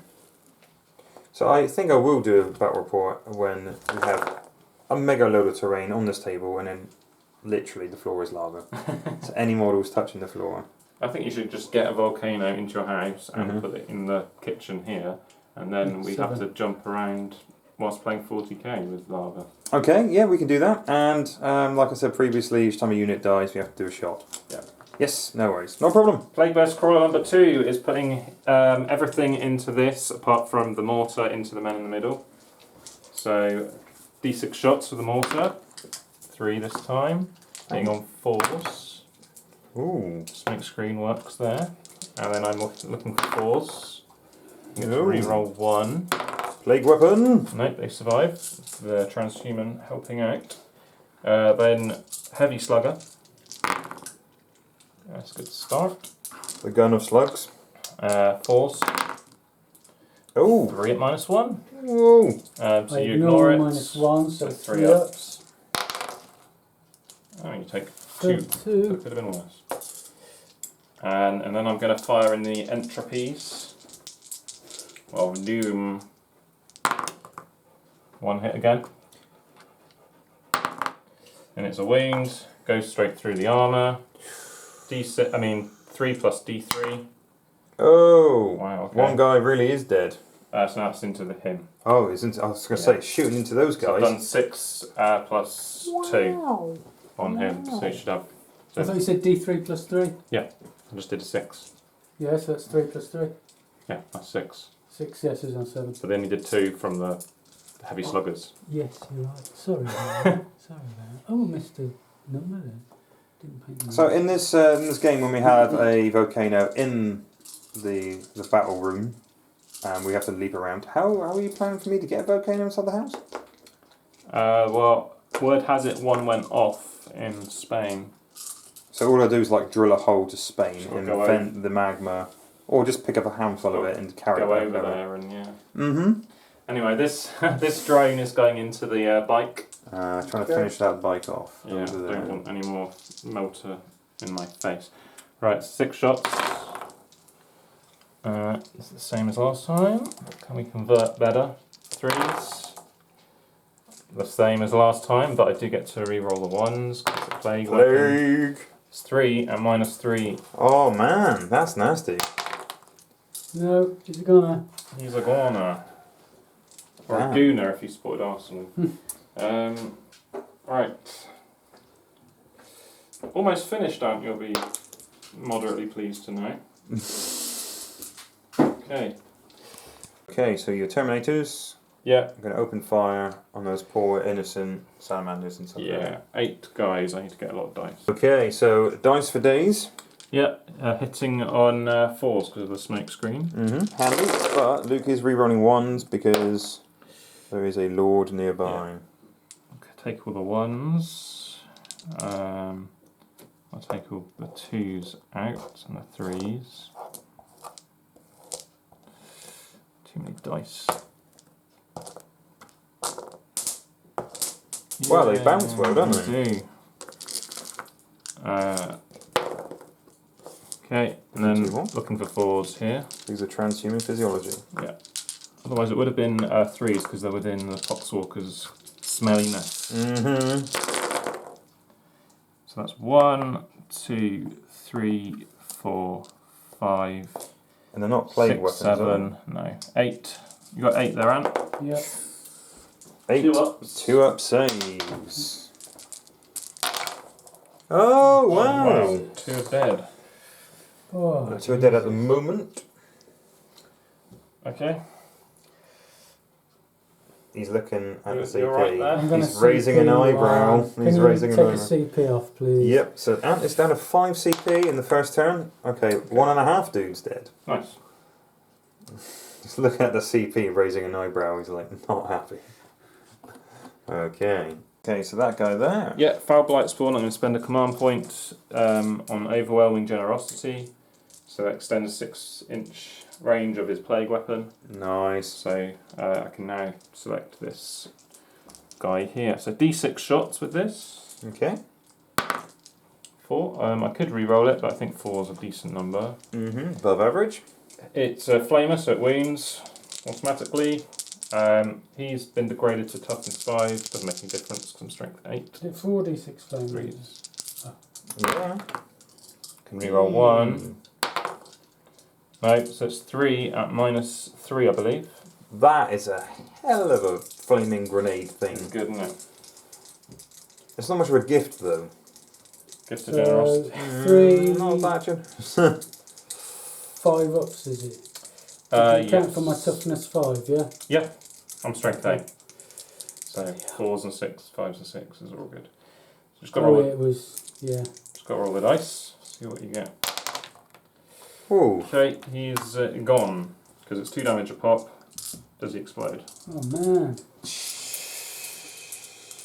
So I think I will do a battle report when we have a mega load of terrain on this table and then literally the floor is lava. So any models touching the floor. I think you should just get a volcano into your house and put it in the kitchen here, and then we have to jump around whilst playing 40k with lava. Okay, yeah, we can do that. And like I said previously, each time a unit dies, we have to do a shot. Yeah. Yes, no worries, no problem. Plague Burst Crawler number 2 is putting everything into this, apart from the mortar, into the men in the middle. So D6 shots with the mortar, 3 this time, hitting on 4s. Ooh. Smoke screen works there. And then I'm looking for 4s. You get to Ooh. re-roll 1. Plague weapon. Nope, they survive. The transhuman helping out. Then heavy slugger. That's a good start. The gun of slugs. 4s. Oh. 3 at -1. Whoa. So you ignore it. -1, so 3 ups. ups. Oh, you take 2. Two. Could have been worse. And then I'm going to fire in the entropies of doom. 1 hit again. And it's a wound. Goes straight through the armour. 3 plus D3. Oh. Wow, okay. One guy really is dead. So now it's into him. Oh, he's into, I was going to say, shooting into those So I've guys. done 6 plus 2 on him, so you should have. I thought you said D3 plus 3. I just did a 6. Yeah, so that's 3 plus 3. Yeah, that's 6. 6 yeses on 7. So then you did 2 from the heavy sluggers. Yes, you're right. Sorry about that. Sorry about that. Oh, Mr. Number then. Didn't paint the So numbers. in this game, when we have a volcano in the battle room, we have to leap around. How are you planning for me to get a volcano inside the house? Well, word has it 1 went off in Spain. So all I do is like drill a hole to Spain Sure, and go vent the magma, or just pick up a handful of it and carry Go it over back there and yeah. Mm-hmm. Anyway, this this drone is going into the bike. Trying to finish that bike off. Yeah, Over there. don't want any more melter in my face. Right, 6 shots. It's the same as last time. Can we convert better? 3s. The same as last time, but I do get to re-roll the 1s. 'Cause it's a plague weapon. It's 3 and -3. Oh man, that's nasty. No, she's a gunner. He's a goner. Or Wow. a gooner if you supported Arsenal. Right. Almost finished, aren't you? You'll be moderately pleased to know. Okay. Okay, so your Terminators. Yeah. I'm going to open fire on those poor innocent salamanders and stuff. Yeah. 8 guys. I need to get a lot of dice. Okay, so dice for days. Yeah. Hitting on 4s because of the smoke screen. Mm-hmm. Handy, but Luke is rerolling 1s because there is a lord nearby. Okay, take all the 1s. I'll take all the 2s out and the 3s. Too many dice. Well, they bounce well, don't they? do. Okay, and then 2, 1. looking for 4s here. These are transhuman physiology. Yeah. Otherwise it would have been 3s because they're within the Foxwalker's smelliness. Mm-hmm. So that's 1, 2, 3, 4, 5, And they're not plague 6, weapons. 7, no, 8. You got 8 there, Ant? Yep. 8. 2 ups. 2 up saves. Oh, wow. 2 are dead. Oh, 2 are dead at the moment. Okay. He's looking at the You're right CP. there. I'm gonna He's raising an CP, eyebrow. Can He's you raising an take eyebrow. a CP off, please? Yep, so Ant is down to 5 CP in the first turn. Okay, 1.5 dudes dead. Nice. Just looking at the CP raising an eyebrow, he's like, not happy. Okay. Okay, so that guy there. Yeah, Foul Blight Spawn, I'm going to spend a command point on Overwhelming Generosity. So that extends 6-inch range of his plague weapon. Nice. So I can now select this guy here. So D6 shots with this. Okay. 4. I could re-roll it, but I think 4 is a decent number. Mm-hmm. Above average. It's a flamer, so it wounds automatically. He's been degraded to toughness 5. Doesn't make any difference because I'm strength 8. Is it 4d6 flame? 3s. Yeah. Can re-roll 1. No, so it's 3 at -3, I believe. That is a hell of a flaming grenade thing. Good, isn't it? It's not much of a gift, though. Gift of generosity. 3, Not that generous. 5 ups, is it? Did you count Yes. for my toughness 5, yeah? Yeah, I'm strength 8. So 4s and 6, 5s and 6s are all good. So just got to roll. it was, yeah. Just got to roll the dice. See what you get. Ooh. Okay, he's gone because it's 2 damage a pop. Does he explode? Oh man.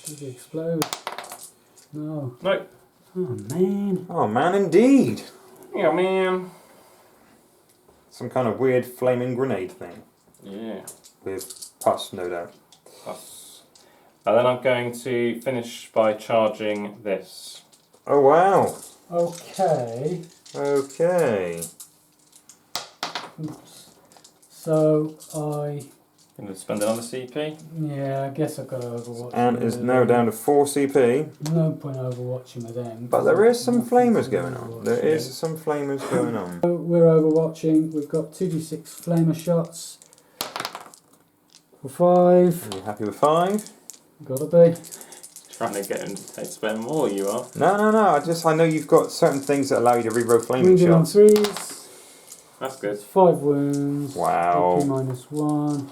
Did it explode? No. No. Oh man. Oh, man, indeed. Yeah, man. Some kind of weird flaming grenade thing. Yeah. With pus, no doubt. Plus. And then I'm going to finish by charging this. Oh, wow. Okay. Okay. Oops. So I, Going to spend another CP. yeah, I guess I've got to overwatch. And him is with now them. down to 4 CP. No point overwatching with them. But there is some Nothing flamers to going on. overwatch. There is some flamers going on. So we're overwatching. We've got 2d6 flamer shots. For 5. Are you happy with 5? Gotta be. Trying to get him to spend more, you are. No. I know you've got certain things that allow you to reroll flaming Wounded on shots. 3s. That's good. It's 5 wounds. Wow. AP -1.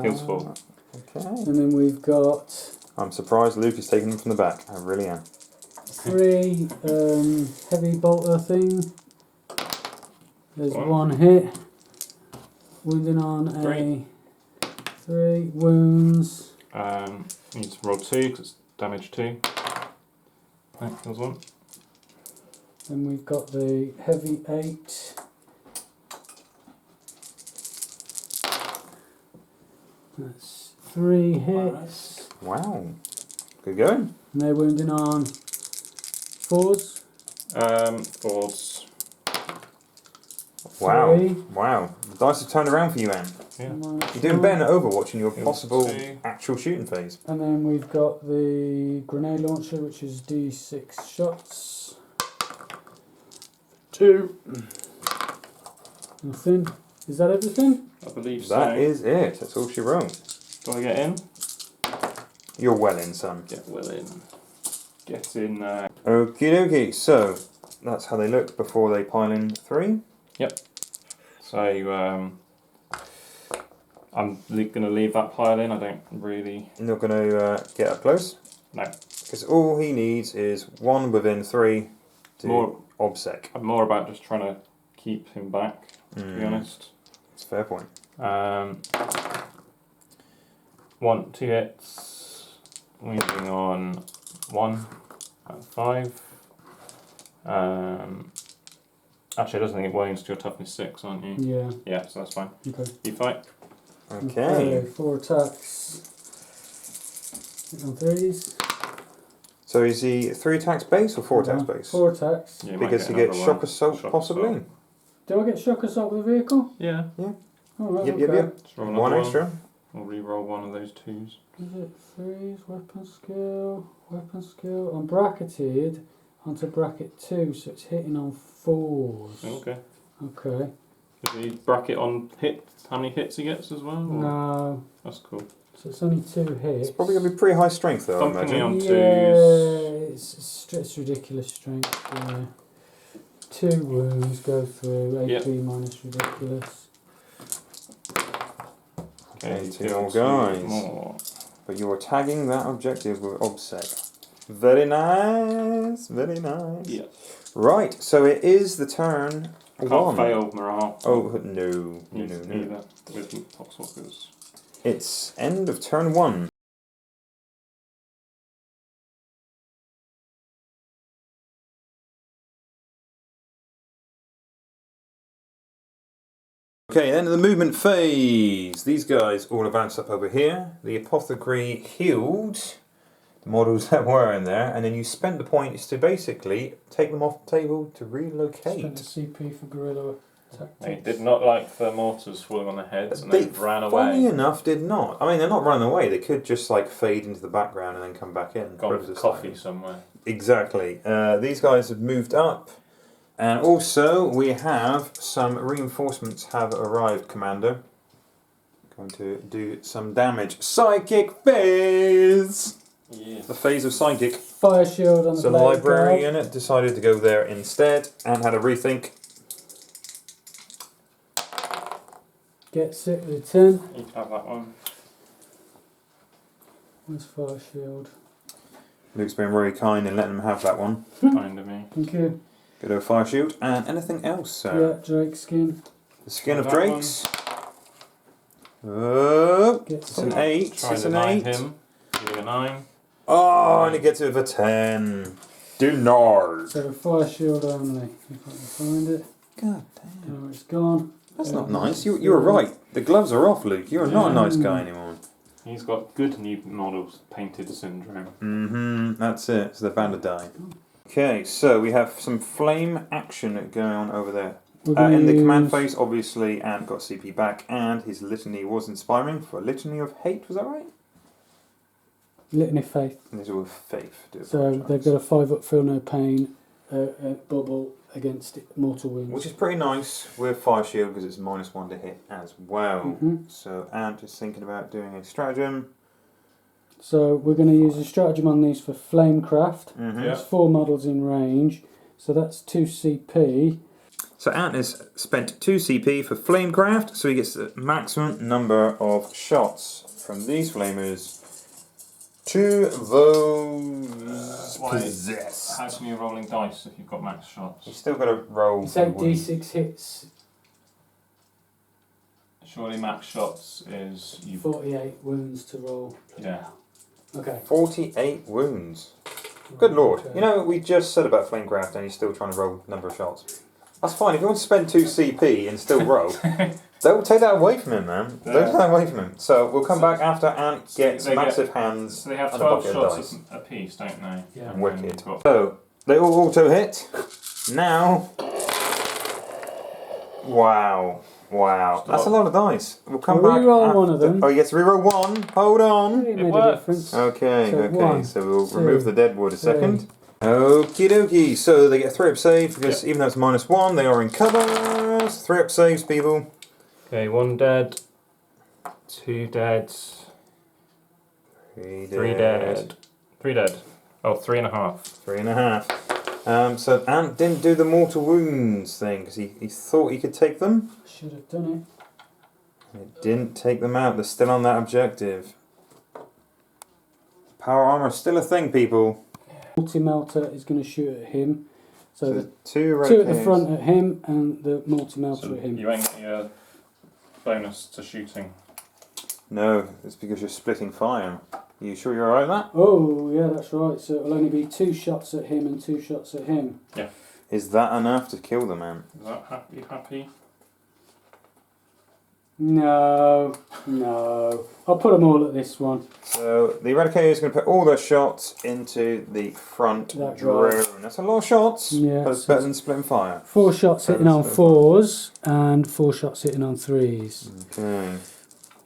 Kills 4. Okay. And then we've got I'm surprised Luke is taking them from the back. I really am. 3 heavy bolter thing. There's One. 1 hit. Wounding on a 3 wounds. Need to roll 2 because it's damage 2. Right, kills 1. Then we've got the heavy 8. That's 3 hits. Wow. Good going. And they're wounding on 4s. 4s. Wow. 3. Wow. The dice have turned around for you, Anne. Yeah. minus You're doing 1. better than Overwatch in your Kills possible 2. actual shooting phase. And then we've got the grenade launcher, which is D6 shots. 2. Nothing. Is that everything? I believe so. That is it. That's all she wrote. Do I get in? You're well in, son. Get well in. Get in. Okie dokie. So, that's how they look before they pile in 3. So I'm going to leave that pile in. I don't really. You're not going to get up close? No. Because all he needs is 1 within 3 to More- obsec. I'm more about just trying to keep him back, to be honest. That's a fair point. 1, 2 hits. Moving on 1. That's 5. Actually, it doesn't get wounds to your toughness 6, aren't you? Yeah. Yeah, so that's fine. Okay. You fight. Okay. 4 attacks. On these. So is he 3 attacks base or 4 attacks base? 4 attacks. Yeah, you might Because get you get another shock one. assault, Shock possibly. assault. Do I get shock assault with a vehicle? Yeah. Oh, right, Yep, okay. yep, yep. Just roll another One one. extra. We'll re-roll one of those 2s. Is it 3s? Weapon skill. Weapon skill. I'm bracketed onto bracket 2, so it's hitting on 4s. Okay. Okay. Does he bracket on hits? How many hits he gets as well? Or? No. That's cool. So it's only 2 hits. It's probably going to be pretty high strength though, I Thumping me imagine. on Yeah, 2s. it's ridiculous strength. Yeah. 2 wounds go through. AP Yep. minus ridiculous. Okay, you 2 kill more 2 guys. more. But you're tagging that objective with OBSEC. Very nice, very nice. Yeah. Right, so it is the turn Can't 1. fail morale. Oh, no. Needs to be that with poxwalkers. It's end of turn 1. Okay, end of the movement phase. These guys all advance up over here. The apothecary healed the models that were in there, and then you spent the points to basically take them off the table to relocate. Spent a CP for guerrilla They tactics. did not like the mortars falling on their heads, and They, they ran funny away. enough, did not. I mean, they're not running away. They could just like fade into the background and then come back in. Gone for Predator coffee style. somewhere. Exactly. These guys have moved up. And also, we have some reinforcements have arrived, Commander. Going to do some damage. Psychic phase! Yes. The phase of psychic. Fire shield on the So the blade librarian guard. decided to go there instead and had a rethink. Gets it with a 10. You can have that one. Where's fire shield? Luke's been very kind in letting him have that one. Kind of me. Thank you. Go to a fire shield. And anything else, sir? Yeah, Drake skin. The skin of That drakes. Oh, Gets it's an it. 8. Try It's to an deny 8. him. Give a 9. Oh, and it gets it with a 10. Denied. So fire shield only. If I can find it. God damn. Oh, it's gone. That's not nice. You were right. The gloves are off, Luke. You're not a nice guy anymore. He's got good new models painted syndrome. Mm-hmm. That's it. So they're bound to die. Okay, so we have some flame action going on over there. We're gonna In the command use phase, obviously, Ant got CP back, and his litany was inspiring for a litany of hate. Was that right? Litany of Faith. And these are with faith. Do So apologise. they've got a 5-up feel no pain bubble against mortal wounds. Which is pretty nice with fire shield because it's -1 to hit as well. Mhm. So Ant is thinking about doing a stratagem. So we're going to use a stratagem on these for Flamecraft. Mm-hmm. Yeah. There's 4 models in range. So that's 2 CP. So Ant has spent 2 CP for Flamecraft, so he gets the maximum number of shots from these flamers to those Why? possessed. How come you're rolling dice if you've got max shots? He's still got to roll. It's for 8d6 hits, Surely max shots is you. 48 wounds to roll. Yeah. Okay. 48 wounds. Good lord. Okay. You know, we just said about Flamecraft and he's still trying to roll number of shots. That's fine. If you want to spend 2 CP and still roll, don't take that away from him, man. Yeah. Don't take that away from him. So we'll come back after Ant gets they massive hands So they have and a 12 bucket of shots dice. a piece, don't they? Yeah. And Wicked. then you've got- So, they all auto hit. Now. Wow. Wow. That's a lot of dice. We'll come We'll back. re-roll after- one of them. Oh, you get to reroll 1. Hold on. It made a works. difference. Okay, So okay. 1, So we'll 2, remove the dead wood a 3. second. Okie dokie. So they get 3 up saves because even though it's -1, they are in cover. 3 up saves, people. Okay, 1 dead. 2 dead. 3 3 dead. 3 dead. Oh, 3.5. 3.5. So Ant didn't do the mortal wounds thing because he thought he could take them. Should have done It didn't take them out. They're still on that objective. Power armor is still a thing, people. it. Multi-melter is going to shoot at him. So the 2 red 2 at the pins. front at him and the multi-melter So at him. you ain't got your bonus to shooting. No, it's because you're splitting fire. You sure you're alright with that? Oh, yeah, that's right. So it'll only be 2 shots at him and 2 shots at him. Yeah. Is that enough to kill the man? Is that happy? No. I'll put them all at this one. So the Eradicator is going to put all their shots into the front That's drone. right. That's a lot of shots, Yeah, but it's so better than splitting fire. 4 shots hitting on 4s and 4 shots hitting on 3s. Okay.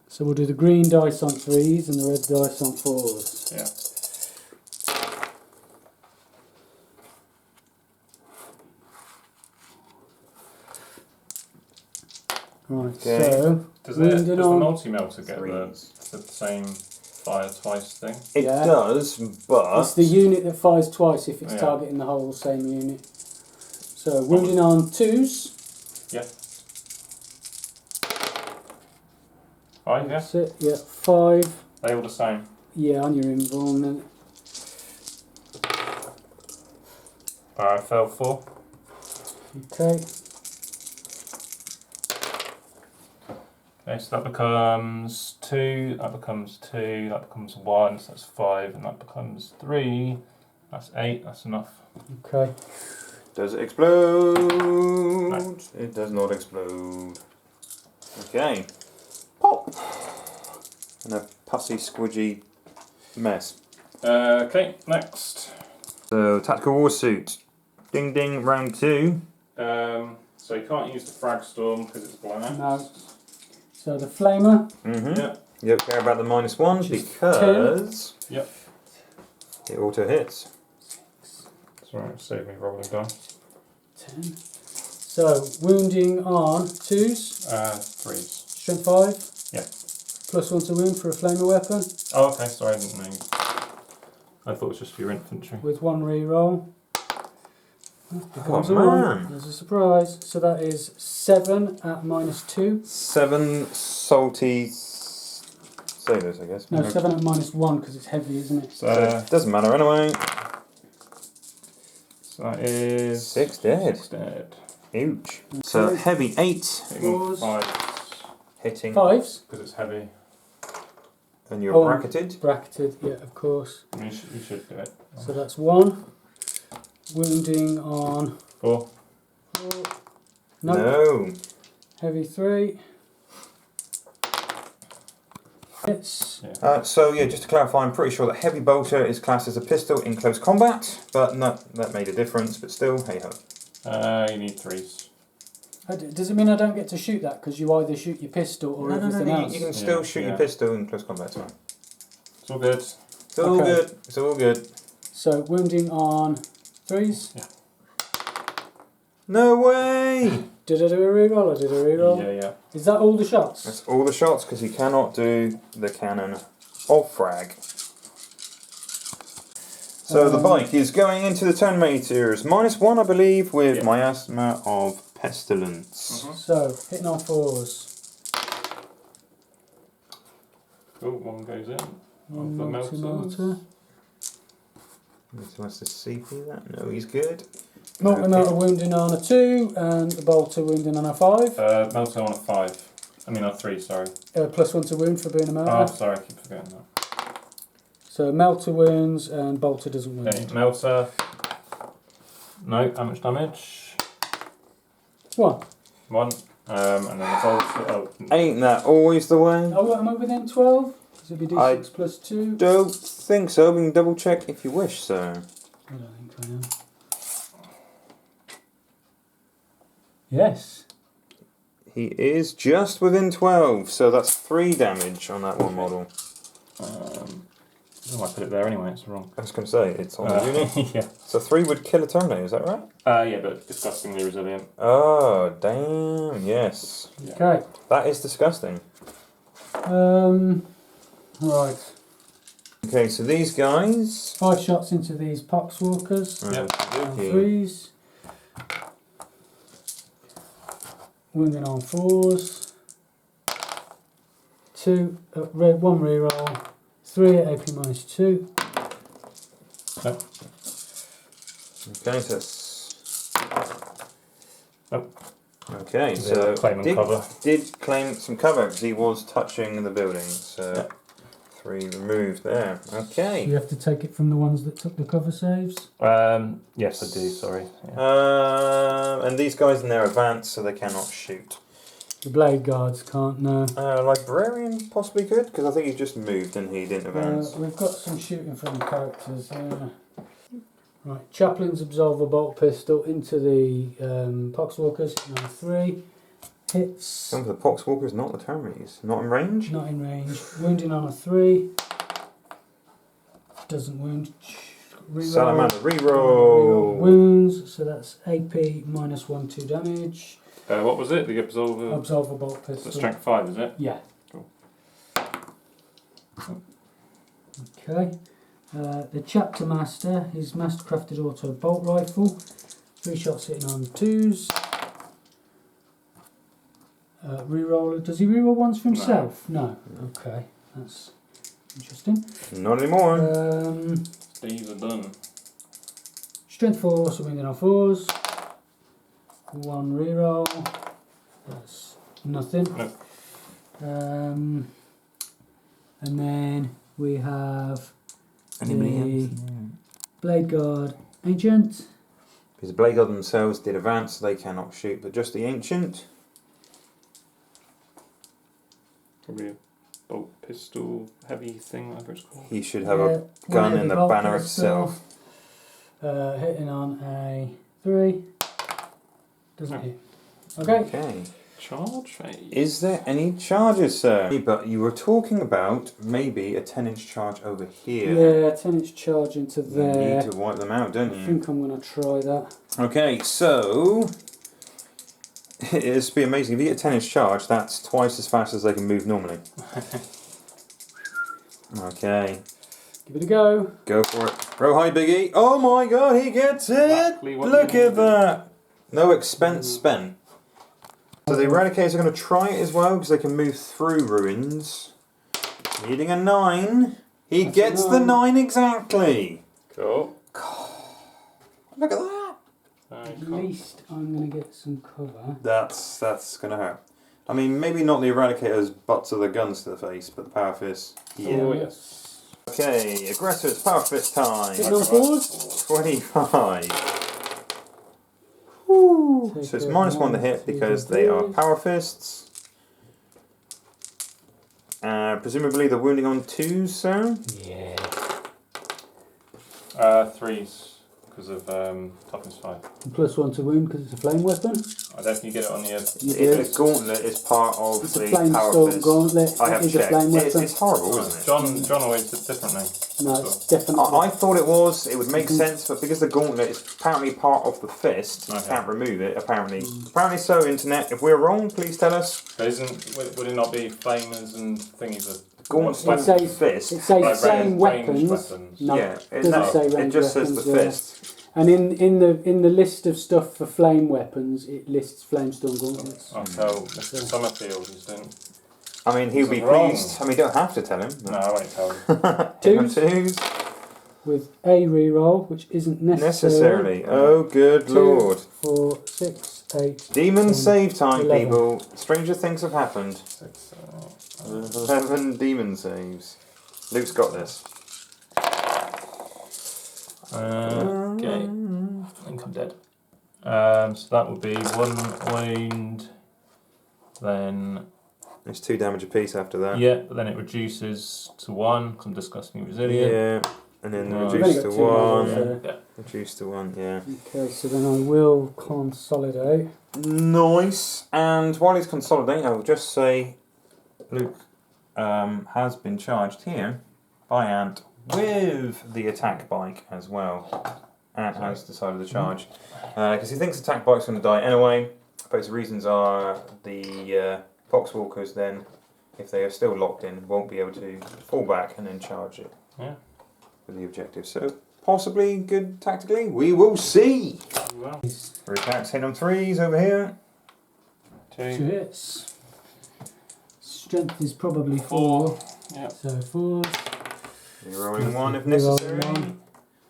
So we'll do the green dice on 3s and the red dice on 4s. Yeah. Right, Okay. so Does wounding the on multi-melter get threes. the same fire twice thing? It Yeah. does, but it's the unit that fires twice if it's Yeah. targeting the whole same unit. So wounding on 2s. Yeah. 5, yeah? That's it. Yeah, 5. They all the same. Yeah, on your invuln then. Alright, fell 4. Okay. Okay, so that becomes 2, that becomes 2, that becomes 1, so that's 5, and that becomes 3, that's 8, that's enough. Okay. does it explode? No. It does not explode. Okay. Pop! And a pussy squidgy mess. Okay, next. So, tactical war suit. Ding ding, round 2. So you can't use the frag storm because it's blown out. No. So the flamer. Mm-hmm. Yeah. You don't care about the -1 Which is because 10. Yep. it auto hits. Sorry, save me rolling dice. 10. So wounding on 2s. 3s. Strength 5. Yeah. +1 to wound for a flamer weapon. Oh, okay, sorry, I didn't know. I thought it was just for your infantry. With 1 reroll. Becomes Oh, a 1. man. There's a surprise. So that is 7 at -2. 7 salty sailors, I guess. No, 7 at -1 because it's heavy, isn't it? So, It doesn't matter anyway. so that is 6 dead. 6 dead. Huge. So Okay. heavy 8 Hitting on Fours. 5 hitting, 5s. because it's heavy. and you're Oh. bracketed. Bracketed, yeah, of course. You should do it. So that's 1. Wounding on 4. 4. No. No. Heavy 3. Hits. So yeah, just to clarify, I'm pretty sure that heavy bolter is classed as a pistol in close combat, but no, that made a difference. But still, hey ho. You need 3s. Does it mean I don't get to shoot that because you either shoot your pistol or everything else? You can still Yeah, shoot yeah. your pistol in close combat. It's fine. It's all good. It's all Okay. good. It's all good. So wounding on 3s. No way! Did I do a reroll or did I reroll? Yeah. Is that all the shots? That's all the shots because he cannot do the cannon of frag. So the bike is going into the Terminators. -1, I believe, with Yeah. miasma of pestilence. So hitting on 4s. Cool, 1 goes in. One the multi-melter. melters. So that's the CP that? No, he's good. Multi-melter wounding on a 2 and the bolter wounding on a 5. Melter on a 5. I mean on 3, sorry. +1 to wound for being a melter. Oh, sorry, I keep forgetting that. So melter wounds and bolter doesn't wound. Okay, melter. No, how much damage? 1. 1. And then the bolter. Oh, Ain't that always the way? Oh, am I within 12? Because it'd be D6 +2. Don't think so. We can double check if you wish, sir. I don't think I am. Yes. He is just within 12, so that's 3 damage on that one model. I might put it there anyway, it's wrong. I was going to say, it's on the unit. Yeah. So 3 would kill a Terminator, is that right? Yeah, but disgustingly resilient. Oh, damn, yes. Okay. That is disgusting. Right. Okay, so these guys... 5 shots into these poxwalkers. Yep. And 3s. Wounding on 4s. 2, 1 reroll. 3 at AP -2. Nope. Okay, so that's... Nope. Okay, Yeah, so claim and cover. did claim some cover because he was touching the building. So Yep. 3 removed there. Okay. You have to take it from the ones that took the cover saves. Yes, I do. Sorry. Yeah. And these guys in their advance, so they cannot shoot. The blade guards can't, no. Librarian possibly could, because I think he just moved and he didn't advance. We've got some shooting from the characters. Right, chaplains absolve a bolt pistol into the poxwalkers. Number 3 hits. Some of the poxwalkers, not the armies. Not in range? Not in range. Wounding on a 3. Doesn't wound. Reroll. Salamander, Reroll reroll. wounds, so that's AP minus 1, 2 damage. What was it? The absolver. Absolve a bolt pistol. The strength 5, is it? Yeah. Cool. Okay. The chapter master, his mastercrafted auto bolt rifle. 3 shots hitting on 2s. Reroll. Does he reroll ones for himself? No. Okay, that's interesting. Not anymore. These are done. Strength 4, so winging on 4s. 1 reroll. That's nothing. No. And then we have Anybody else? Blade Guard Ancient. Because the Blade Guard themselves did advance, so they cannot shoot, but just the Ancient. Probably a bolt pistol heavy thing, whatever it's called. He should have a gun in the banner itself. Hitting on a 3. Doesn't hit. Okay. Okay. Charge phase. Is there any charges, sir? But you were talking about maybe a 10-inch charge over here. Yeah, 10-inch charge into You there. need to wipe them out, don't I you? think I'm going to try that. Okay, so it'd be amazing. If you get a 10-inch charge, that's twice as fast as they can move normally. Okay, Give it a go. go for it. Row high, Biggie. Oh my god, he gets it! Exactly what Look you at wanted. that! No expense spent. So the Eradicators are going to try it as well, because they can move through ruins. Needing a 9. He That's gets a the 9. 9 exactly! Cool. Look at that! At least I'm going to get some cover. That's going to hurt. I mean, maybe not the Eradicators' butts of the guns to the face, but the Power Fist. Yeah. Oh, yes. Okay, Aggressors, Power Fist time. Hitting on 4s. 25. Woo. So it's Take a -1 to 1, hit 2, because they are 3. Power Fists. Presumably the wounding on 2s, sir? Yeah. 3s because of toughness 5. And +1 to wound because it's a flame weapon. I definitely get it on the The gauntlet is part of It's a the flame Power storm Fist. gauntlet. I have It is a checked. flame weapon. It's horrible, isn't it? John always did differently. No, it's definitely. I thought it was. It would make sense, but because the gauntlet is apparently part of the fist, you Okay. can't remove it. Apparently, apparently so. Internet, if we're wrong, please tell us. But would it not be flamers and thingies? Gauntlet It says- fist. It says Like flame ranged weapons. weapons. No, yeah, it doesn't say it ranged just says weapons, the yeah. fist. And in the list of stuff for flame weapons, it lists flame storm gauntlets. I'll tell Mr. Summerfield he's doing. I mean, he'll be Wrong. pleased. I mean, you don't have to tell him. No, I won't tell him. Hit on 2s. 2s. With a reroll, which isn't necessary. Oh, good 2, lord. 4, 6, 8. Demon 10, save time, 11. people. Stranger things have happened. 6, 11 demon saves. Luke's got this. Okay. I think I'm dead. So that would be 1 wound. Then It's 2 damage apiece after that. yeah, but then it reduces to 1 because I'm disgustingly resilient. Yeah. And then Right. reduce You've to only got 2 1. levels, Yeah. Reduce to 1, yeah. Okay, so then I will consolidate. Nice. And while he's consolidating, I will just say Luke has been charged here by Ant with the attack bike as well. Ant has decided to charge because he thinks attack bike's going to die anyway. But his reasons are the Foxwalkers then, if they are still locked in, won't be able to fall back and then charge it. Yeah. With the objective. So possibly good tactically. We will see. Well, Attacks hit on 3s over here. 2 2. hits. Strength is probably 4. Yeah. So 4. You're rolling 1 if Reroll necessary. 1.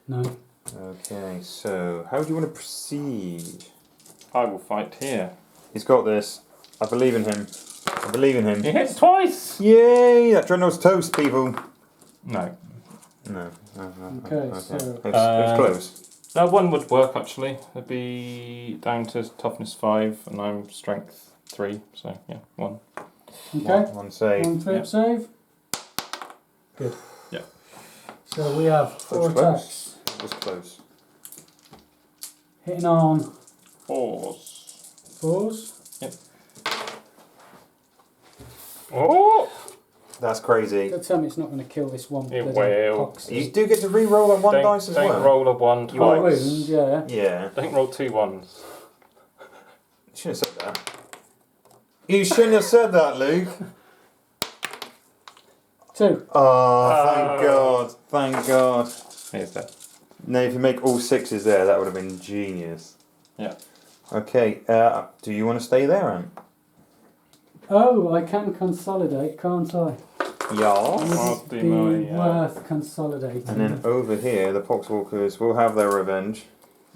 No. Okay, so how do you want to proceed? I will fight here. He's got this. I believe in him. I believe in him. He hits twice! Yay! That Dreadnought's toast, people. No. No. Okay, Okay. so It was close. No, one would work actually. It'd be down to toughness 5 and I'm strength 3, so yeah, 1. okay. One save. One trip Yeah. save. Good. Yeah. So we have 4 That's close. attacks. It was close. Hitting on 4s. 4s. Oh! That's crazy. Don't tell me it's not going to kill this one. It bloody will. pox. You do get to re-roll on one dice as Don't well. roll a 1 You One twice. wound, yeah. Yeah. Don't roll 2 1s. You shouldn't have said that. You shouldn't have said that, Luke. 2. Oh, thank God. Thank God. Here's that. Now, if you make all 6s there, that would have been genius. Yeah. Okay, do you want to stay there, Ant? Oh, I can consolidate, can't I? Yeah. I'll Would do it be my, worth consolidating? And then over here, the Poxwalkers will have their revenge.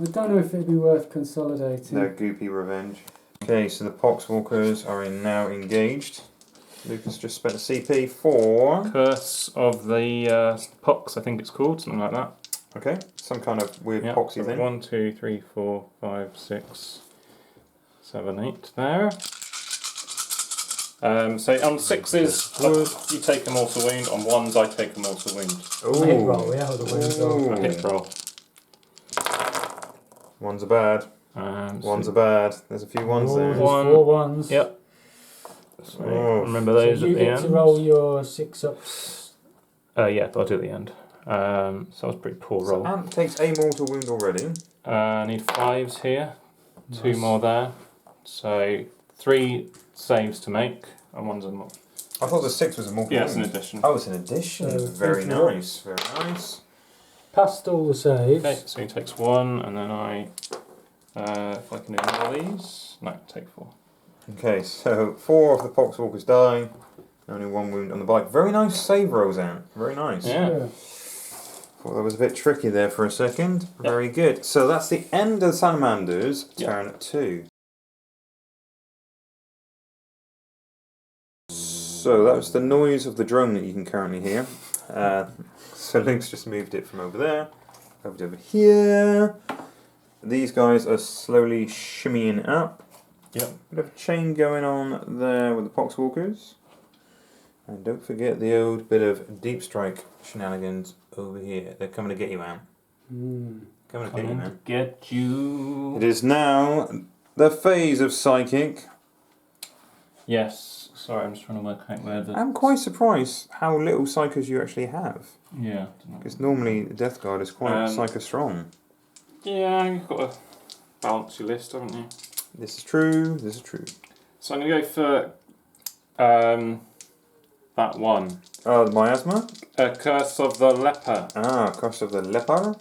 I don't know if it'd be worth consolidating. Their goopy revenge. Okay, so the Poxwalkers are now engaged. Lucas just spent a CP for... Curse of the Pox, I think it's called, something like that. Okay, some kind of weird Yeah, poxy so thing. 1, 2, 3, 4, 5, 6, 7, 8 there. So on 6s, you take a mortal wound. On 1s, I take a mortal wound. A hit roll, yeah, with a wound roll. A hit roll. Ones are bad. Ones are bad. There's a few ones Oh, there. there's One. 4 ones. Yep. So Oh. remember So those you at the get end. to roll your 6-ups. Yeah, but I'll do it at the end. So that was a pretty poor So roll. Ant takes a mortal wound already. I need 5s here. 2 Nice. more there. So 3 saves to make, and 1's a mortal. I thought the 6 was a mortal Yeah, it's an wound. addition. Oh, it's an addition. So Very take it. nice. Very nice. Passed all the saves. Okay, so he takes 1, and then I, if I can ignore these, no, take 4. Okay, so 4 of the Poxwalkers die. Only 1 wound on the bike. Very nice save rolls, Ant. Very nice. Yeah. Thought that was a bit tricky there for a second. Very good. So that's the end of the Salamanders. Turn 2. So that was the noise of the drone that you can currently hear. So Luke's just moved it from over there over to over here. These guys are slowly shimmying up. Yep. Bit of a chain going on there with the Poxwalkers. And don't forget the old bit of deep strike shenanigans over here. They're coming to get you, Ant. Coming to get you, man. Get you. It is now the phase of psychic. Yes. Sorry, I'm just trying to work out where the. I'm quite surprised how little psychos you actually have. Yeah. Because normally the Death Guard is quite psycho strong. Yeah, you've got to balance your list, haven't you? This is true. This is true. So I'm going to go for that one. Oh, the miasma. Curse of the Leper. Ah, Curse of the Leper.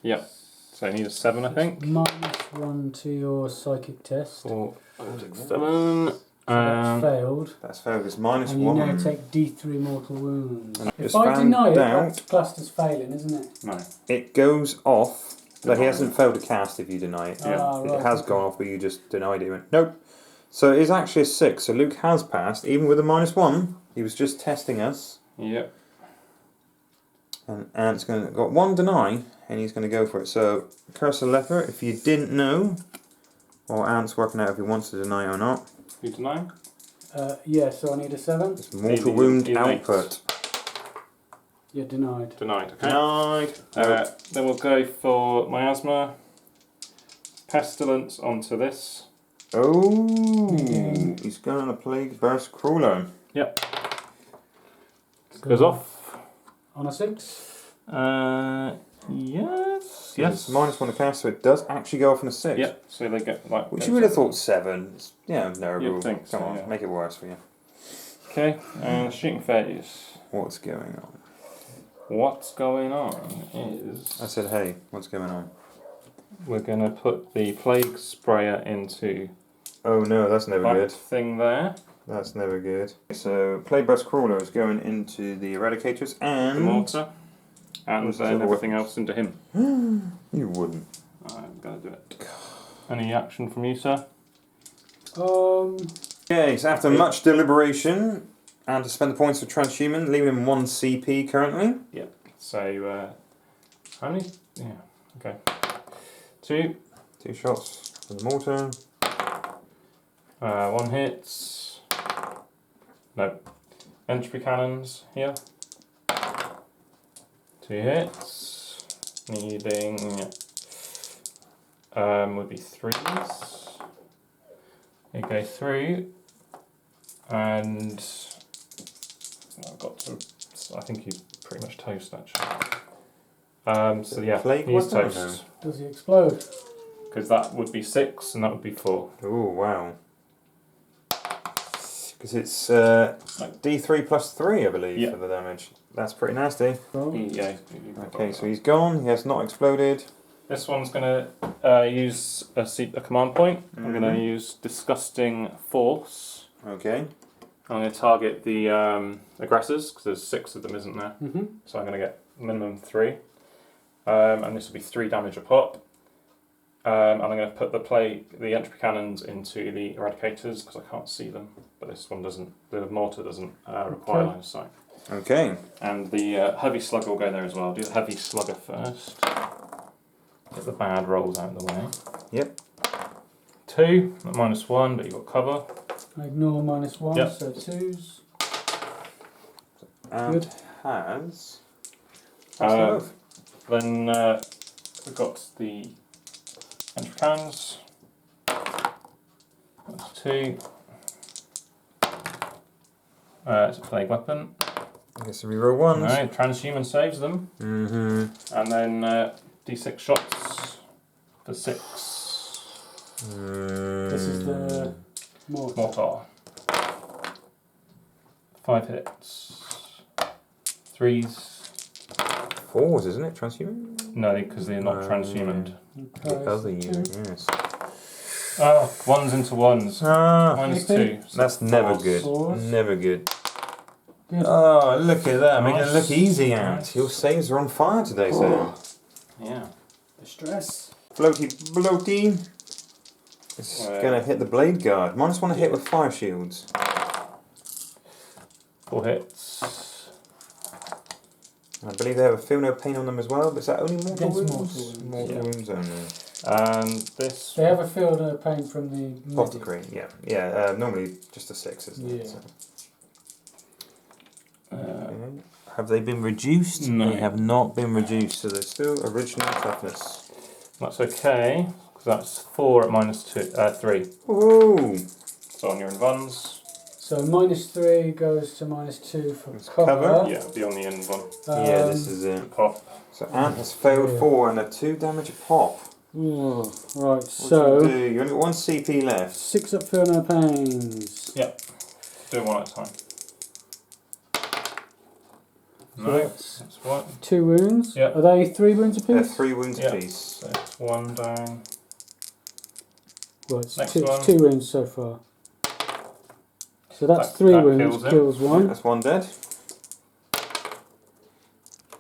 Yep. So I need a 7, I think. -1 to your psychic test. 4, Oh, 6, 7. So that's failed. That's failed. It's -1. And you now take D3 mortal wounds. And If it's I deny it, found that's classed as failing, isn't it? No. It goes off. Like he hasn't failed to cast if you deny it. Ah, It right, has okay. gone off, but you just denied it. You went, nope. So it is actually a 6. So Luke has passed, even with a -1. He was just testing us. Yep. And Ant's got 1 deny, and he's going to go for it. So Curse of the Leper, if you didn't know, or Ant's working out if he wants to deny it or not. You deny? Yeah, so I need a 7. It's mortal Eight. wound Eight. output. You're denied. Denied, okay. Denied. Then we'll go for miasma. Pestilence onto this. Oh, he's going to Plague Burst Crawler. Yep. So Goes off. On a 6. Yes. Yes. Yes. It's -1 to cast, so it does actually go off on a 6. Yep. So they get like. Which you would have thought 7. It's, no, You'd rule. think so, Come on, yeah. make it worse for you. Okay. Shooting phase. What's going on? What's going on is I said, hey, what's going on? we're going to put the plague sprayer into Oh no, that's never that good. thing there. That's never good. So, Plague Burst Crawler is going into the Eradicators and... The mortar. And What's the then other everything weapons? else into him. You wouldn't. I'm going to do it. Any action from you, sir? Okay, so after much deliberation, And to spend the points for transhuman, leaving him 1 CP currently. So, how many? Yeah, okay. 2. 2 shots for the mortar. 1 hits. No. Entry cannons here. 2 hits. Needing would be 3s. They go through, and I've got to. I think he's pretty much toast actually. So yeah, Plague he's weapon? toast Does he explode? because that would be 6 and that would be 4. Oh wow. Because it's D3 plus 3, I believe, for the damage. That's pretty nasty. Yeah. Okay, so he's gone. He has not exploded. This one's going to use a command point. I'm going to use Disgusting Force. Okay. I'm going to target the aggressors, because there's 6 of them, isn't there? So I'm going to get minimum 3. And this will be 3 damage a pop. And I'm going to put the entry cannons into the eradicators, because I can't see them. But this one doesn't, the mortar doesn't require line of sight. Okay. And the heavy slugger will go there as well. Do the heavy slugger first. Get the bad rolls out of the way. Yep. 2 at -1, but you've got cover. Ignore -1, Yep. so 2s. And Good. has. Then we've got the entry cannons. That's 2. It's a plague weapon. I guess we roll 1s. No, transhuman saves them. And then D6 shots for 6. This is the Mortar. 5 hits. 3s. 4s, isn't it? Transhuman? No, because they're not transhuman. The other unit, yes. 1s into 1s. -2. So That's never 4s. good. 4s. Never good. Good. Oh, look at that. Making it Nice. look easy out. Nice. Your saves are on fire today, Sam. Yeah. Distress. Floaty, bloaty. It's going to hit the blade guard. -1 to hit with fire shields. 4 hits. I believe they have a feel no pain on them as well, but is that only mortal Against wounds? mortal wounds. Mortal Yeah. wounds only. And this. They have a field of pain from the medic. Apothecary, yeah. Yeah, normally just a 6, isn't it? Yeah. So. Uh, Have they been reduced? No. They have not been reduced, so they're still original toughness. That's okay, because that's 4 at -3. Ooh! So on your ones. So -3 goes to -2 for It's cover. cover. Yeah, be on the end one. Yeah, this is it. Pop. So Ant has failed 4 and a 2 damage a pop. Right, What so do you do? You only got 1 CP left. 6 up, feel no pains. Yep. Do 1 at a time. So No, that's that's what. 2 wounds. Yep. Are they 3 wounds They're apiece? 3 wounds Yeah. apiece. So it's 1 down. Well, it's Next 2, one. 2 wounds so far. So that's That- 3 that wounds, kills him. kills 1. That's 1 dead.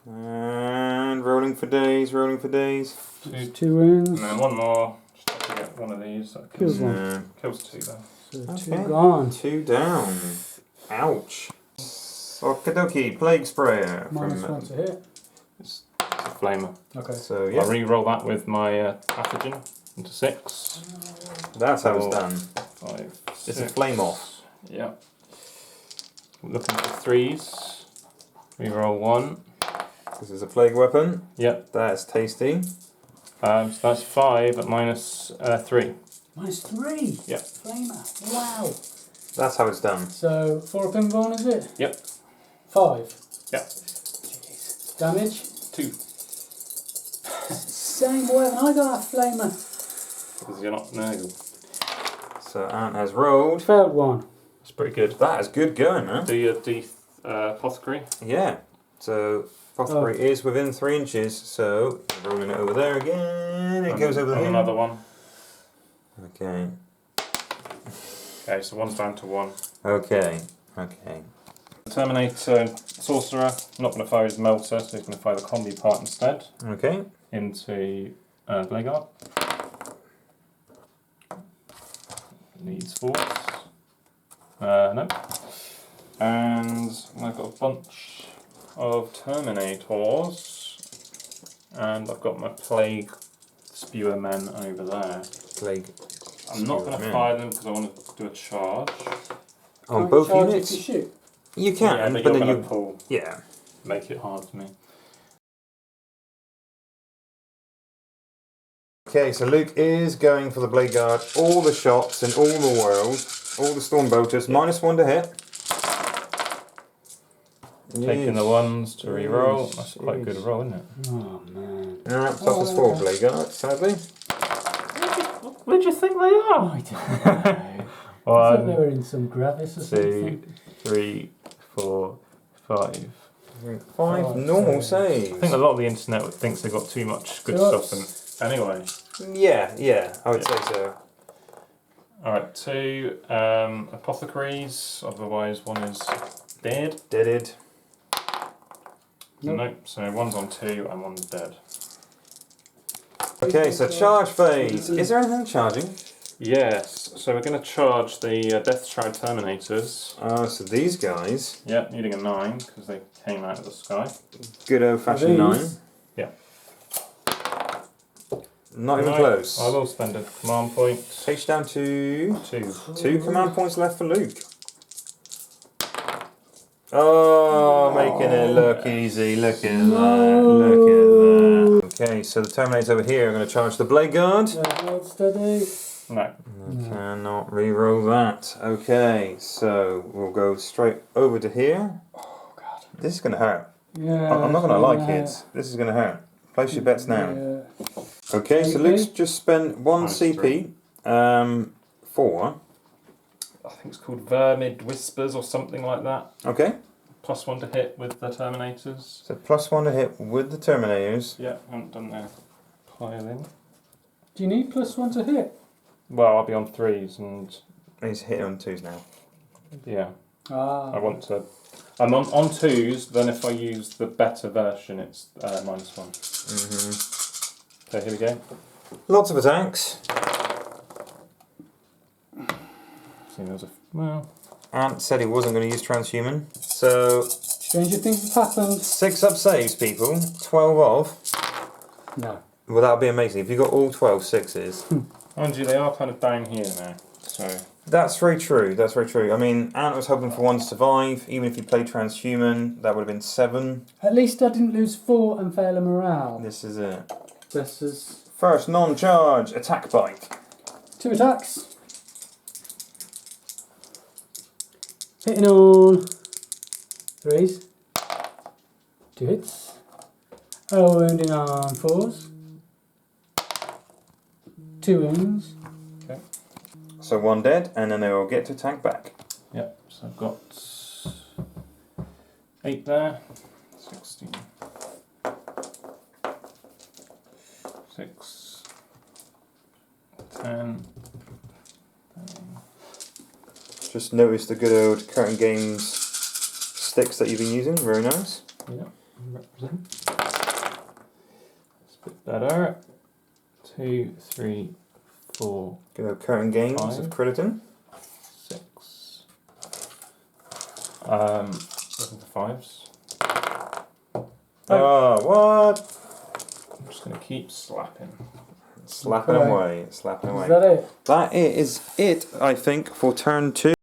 And rolling for days, rolling for days. 2. 2 wounds. And then 1 more. Just have to get one of these. That Kills kills, one. kills 2 though. So Okay. 2 gone. 2 down. Ouch. Okidoki, Plague Sprayer. -1 to hit. It's a flamer. Okay. So, I'll yeah, re-roll that with my pathogen into 6. that's how it's done. 5. It's a flame off. Yeah. Looking for 3s. Re-roll 1. This is a plague weapon. Yep. That's tasty. So that's 5 at -3. -3. Yep. Flamer. Wow. That's how it's done. So 4 up invuln, is it? Yep. 5. Yep. Jeez. Damage. 2. Same weapon. I got a flamer. Because you're not Nurgle. So Ant has rolled. Failed 1. It's pretty good. That is good going, man. Do your apothecary. Yeah. So Apothecary is within 3 inches, so rolling it over there again. It goes over and here. another one. Okay. Okay, so 1's down to 1. Okay. Okay. Terminator Sorcerer, not going to fire his melter, so he's going to fire the combi part instead Okay. into Bladeguard. Needs force. No. And bunch of Terminators, and I've got my Plague Spewer men over there. Plague. I'm not going to fire them because I want to do a charge. On Can't both charge units? if you shoot. You can, Yeah, but but you're then going you... to pull. Yeah. Make it hard for me. Okay, so Luke is going for the Blade Guard. All the shots in all the world. All the Stormbolters. -1 to hit. Taking the ones to re-roll. That's quite a good Yes. roll, isn't it? Oh man. Alright, plus it's 4 Blade Guard, sadly. Where do you think they are? I don't know. I thought they were in some Gravis or 2, something. 3, 4, 5. 5 Oh, normal sorry. I think a saves. lot of the internet thinks they've got too much good So stuff. And anyway, Yeah, I would say so. alright, 2 apothecaries. Otherwise, one is dead. Deaded. Nope. So one's on 2 and one's dead. Okay, so charge phase. Is there anything charging? Yes. So we're going to charge the Death Shroud Terminators. So these guys. Yep, needing a 9 because they came out of the sky. Good old fashioned 9. Yeah. Not even No, close. I will spend a command point. Page down to 2. 2 command points left for Luke. Oh, making it look easy. Look at that. Look at that. Okay, so the Terminators over here are going to charge the Blade Guard. Hold steady. No. I cannot re-roll that. Okay, so we'll go straight over to here. Oh god. This is going to hurt. Yeah. I'm not going to lie, kids. This is going to hurt. Place your bets now. Yeah. Okay, so CP? Luke's just spent 1 Minus CP for. I think it's called Vermid Whispers or something like that. Okay, +1 to hit with the Terminators. so +1 to hit with the Terminators. Yeah, I haven't done their piling. Do you need +1 to hit? Well, I'll be on 3s and He's hitting on 2s now. yeah, Ah. I want to. I'm on 2s, then if I use the better version, it's -1. So here we go. Lots of attacks. See, there's a. Well, Ant said he wasn't going to use transhuman. So Stranger things have happened. 6 up saves, people. 12 of. No. Well, that would be amazing. If you got all 12 6s. mind you, they are kind of down here now. So. That's very true. That's very true. I mean, Ant was hoping for 1 to survive. Even if he played transhuman, that would have been 7. At least I didn't lose 4 and fail a morale. This is it. This is First non-charge attack bite. 2 attacks. Hitting on 3s. 2 hits. Oh, wounding on 4s. 2 wounds. So 1 dead, and then they will get to attack back. Yep. So I've got 8 there. 16. 6. 10. Just noticed the good old Curtain Games sticks that you've been using. Very nice. Yeah, represent. It's a bit better. 2, 3, 4, Good old Curtain Games 5. of Crediton. 6. Looking for 5s. Oh, what? I'm just going to keep slapping. Slapping Okay. away, slapping away. Is that it? That is it, I think, for turn 2.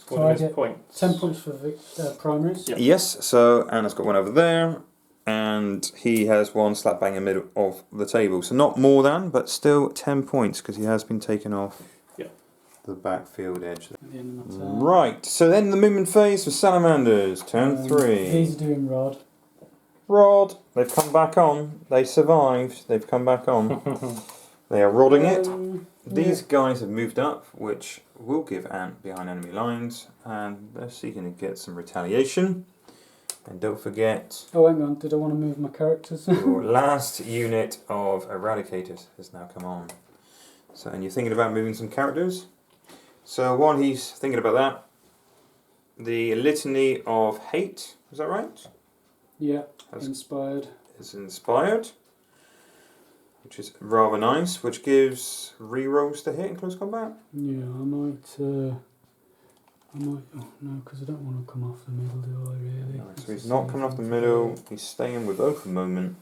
What So are I his get points? 10 points for primaries. Yep. Yes, so Anna's got 1 over there, and he has 1 slap bang in the middle of the table. So not more than, but still 10 points, because he has been taken off the backfield edge. At the end of my turn. Right, so then the movement phase for Salamanders, turn 3. He's doing Rod. Rod, they've come back on. They survived. They've come back on. They are rodding it. These guys have moved up, which will give Ant behind enemy lines, and they're seeking to get some retaliation. And don't forget, Oh, hang on. Did I want to move my characters? your last unit of Eradicators has now come on. So, and you're thinking about moving some characters. So while he's thinking about that, the Litany of Hate, is that right? Yeah. That's Inspired. is inspired. which is rather nice, which gives rerolls to hit in close combat. Yeah, I might. Oh no, because I don't want to come off the middle, do I? Really? No, so he's not coming off the middle. He's staying with both the moment,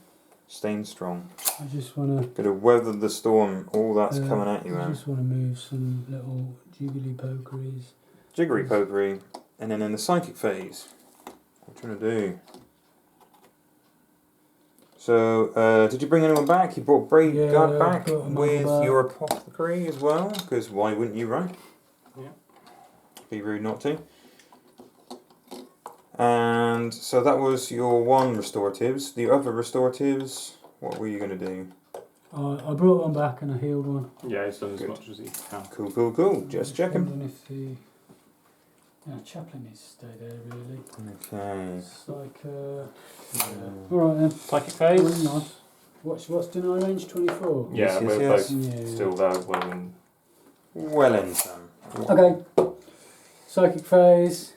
staying strong. I just want to. Gonna weather the storm. All that's coming at you, I man. just want to move some little jiggly pokeries. Jiggery pokery, and then in the psychic phase, what you gonna do? So, did you bring anyone back? You brought Brave Guard back with your apothecary as well, because why wouldn't you, right? Yeah. Be rude not to. And so that was your one restoratives. The other restoratives, what were you going to do? I brought one back and I healed one. Yeah, he's done as much as he can. Cool. Just checking. Wondering if the chaplain needs to stay there, really. Okay. It's like, alright then. Psychic phase. Nice. What's deny range? 24? Yeah, Yes, we're yes. both still there. Well in, Sam. Okay. Psychic phase.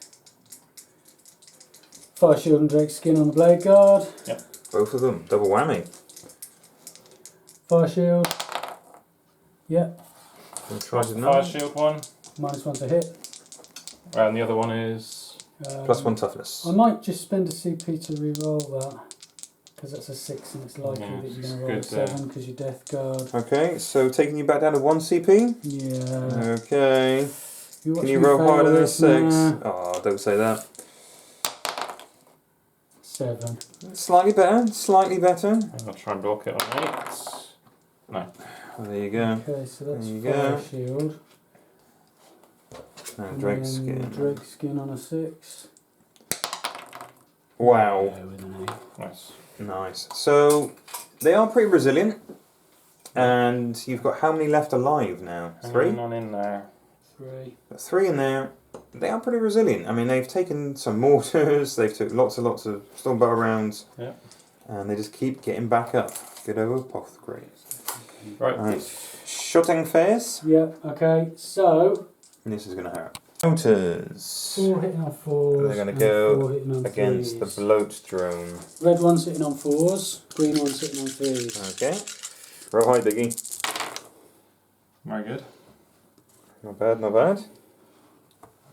Fire shield and Drake skin on the blade guard. Both of them. Double whammy. Fire shield. Yep. Fire shield one. -1 to hit. And the other one is... +1 toughness. I might just spend a CP to re-roll that. Because that's a 6 and it's likely that you're going to roll a 7 because you're death guard. Okay, so taking you back down to 1 CP. Yeah. Okay. Can you roll harder than a 6? Nah. Oh, don't say that. 7. Slightly better. I'll try and block it on 8. No. Oh, there you go. Okay, so that's There you fire go. shield. And Drake skin. Drake skin on a 6. Wow. Yeah, with an 8. Nice. Nice. So, they are pretty resilient. And you've got how many left alive now? 3? None in there. 3. 3 in there. They are pretty resilient. I mean, they've taken some mortars, they've took lots and lots of storm battle rounds. Yeah. And they just keep getting back up. Good old apothecary. Right. Shooting face. Yeah, okay, so This is going to hurt. Motors. 4 hitting on 4s. They're going to and go 4 hitting on against the 3s. bloat drone. Red one's hitting on 4s, green one's hitting on 3s. Okay. Roll high, Biggie. Very good. Not bad. There's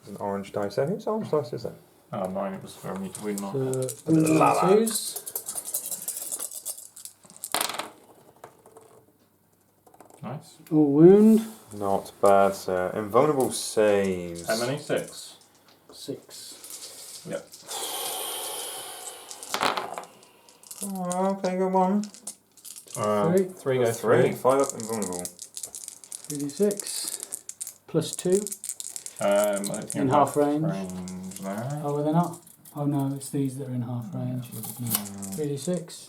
an orange dice there. Whose orange dice is that? Oh, mine, it was for me to win. So, Not. La la. 2s. Nice. All wound. Not bad, sir. Invulnerable saves. How many? 6. 6. Yep. Oh, okay, go on. 3 go 3. 5 up invulnerable. 3d6. Plus 2. I don't think In I'm half range. there. Oh, are they not? Oh no, it's these that are in half range. 3d6.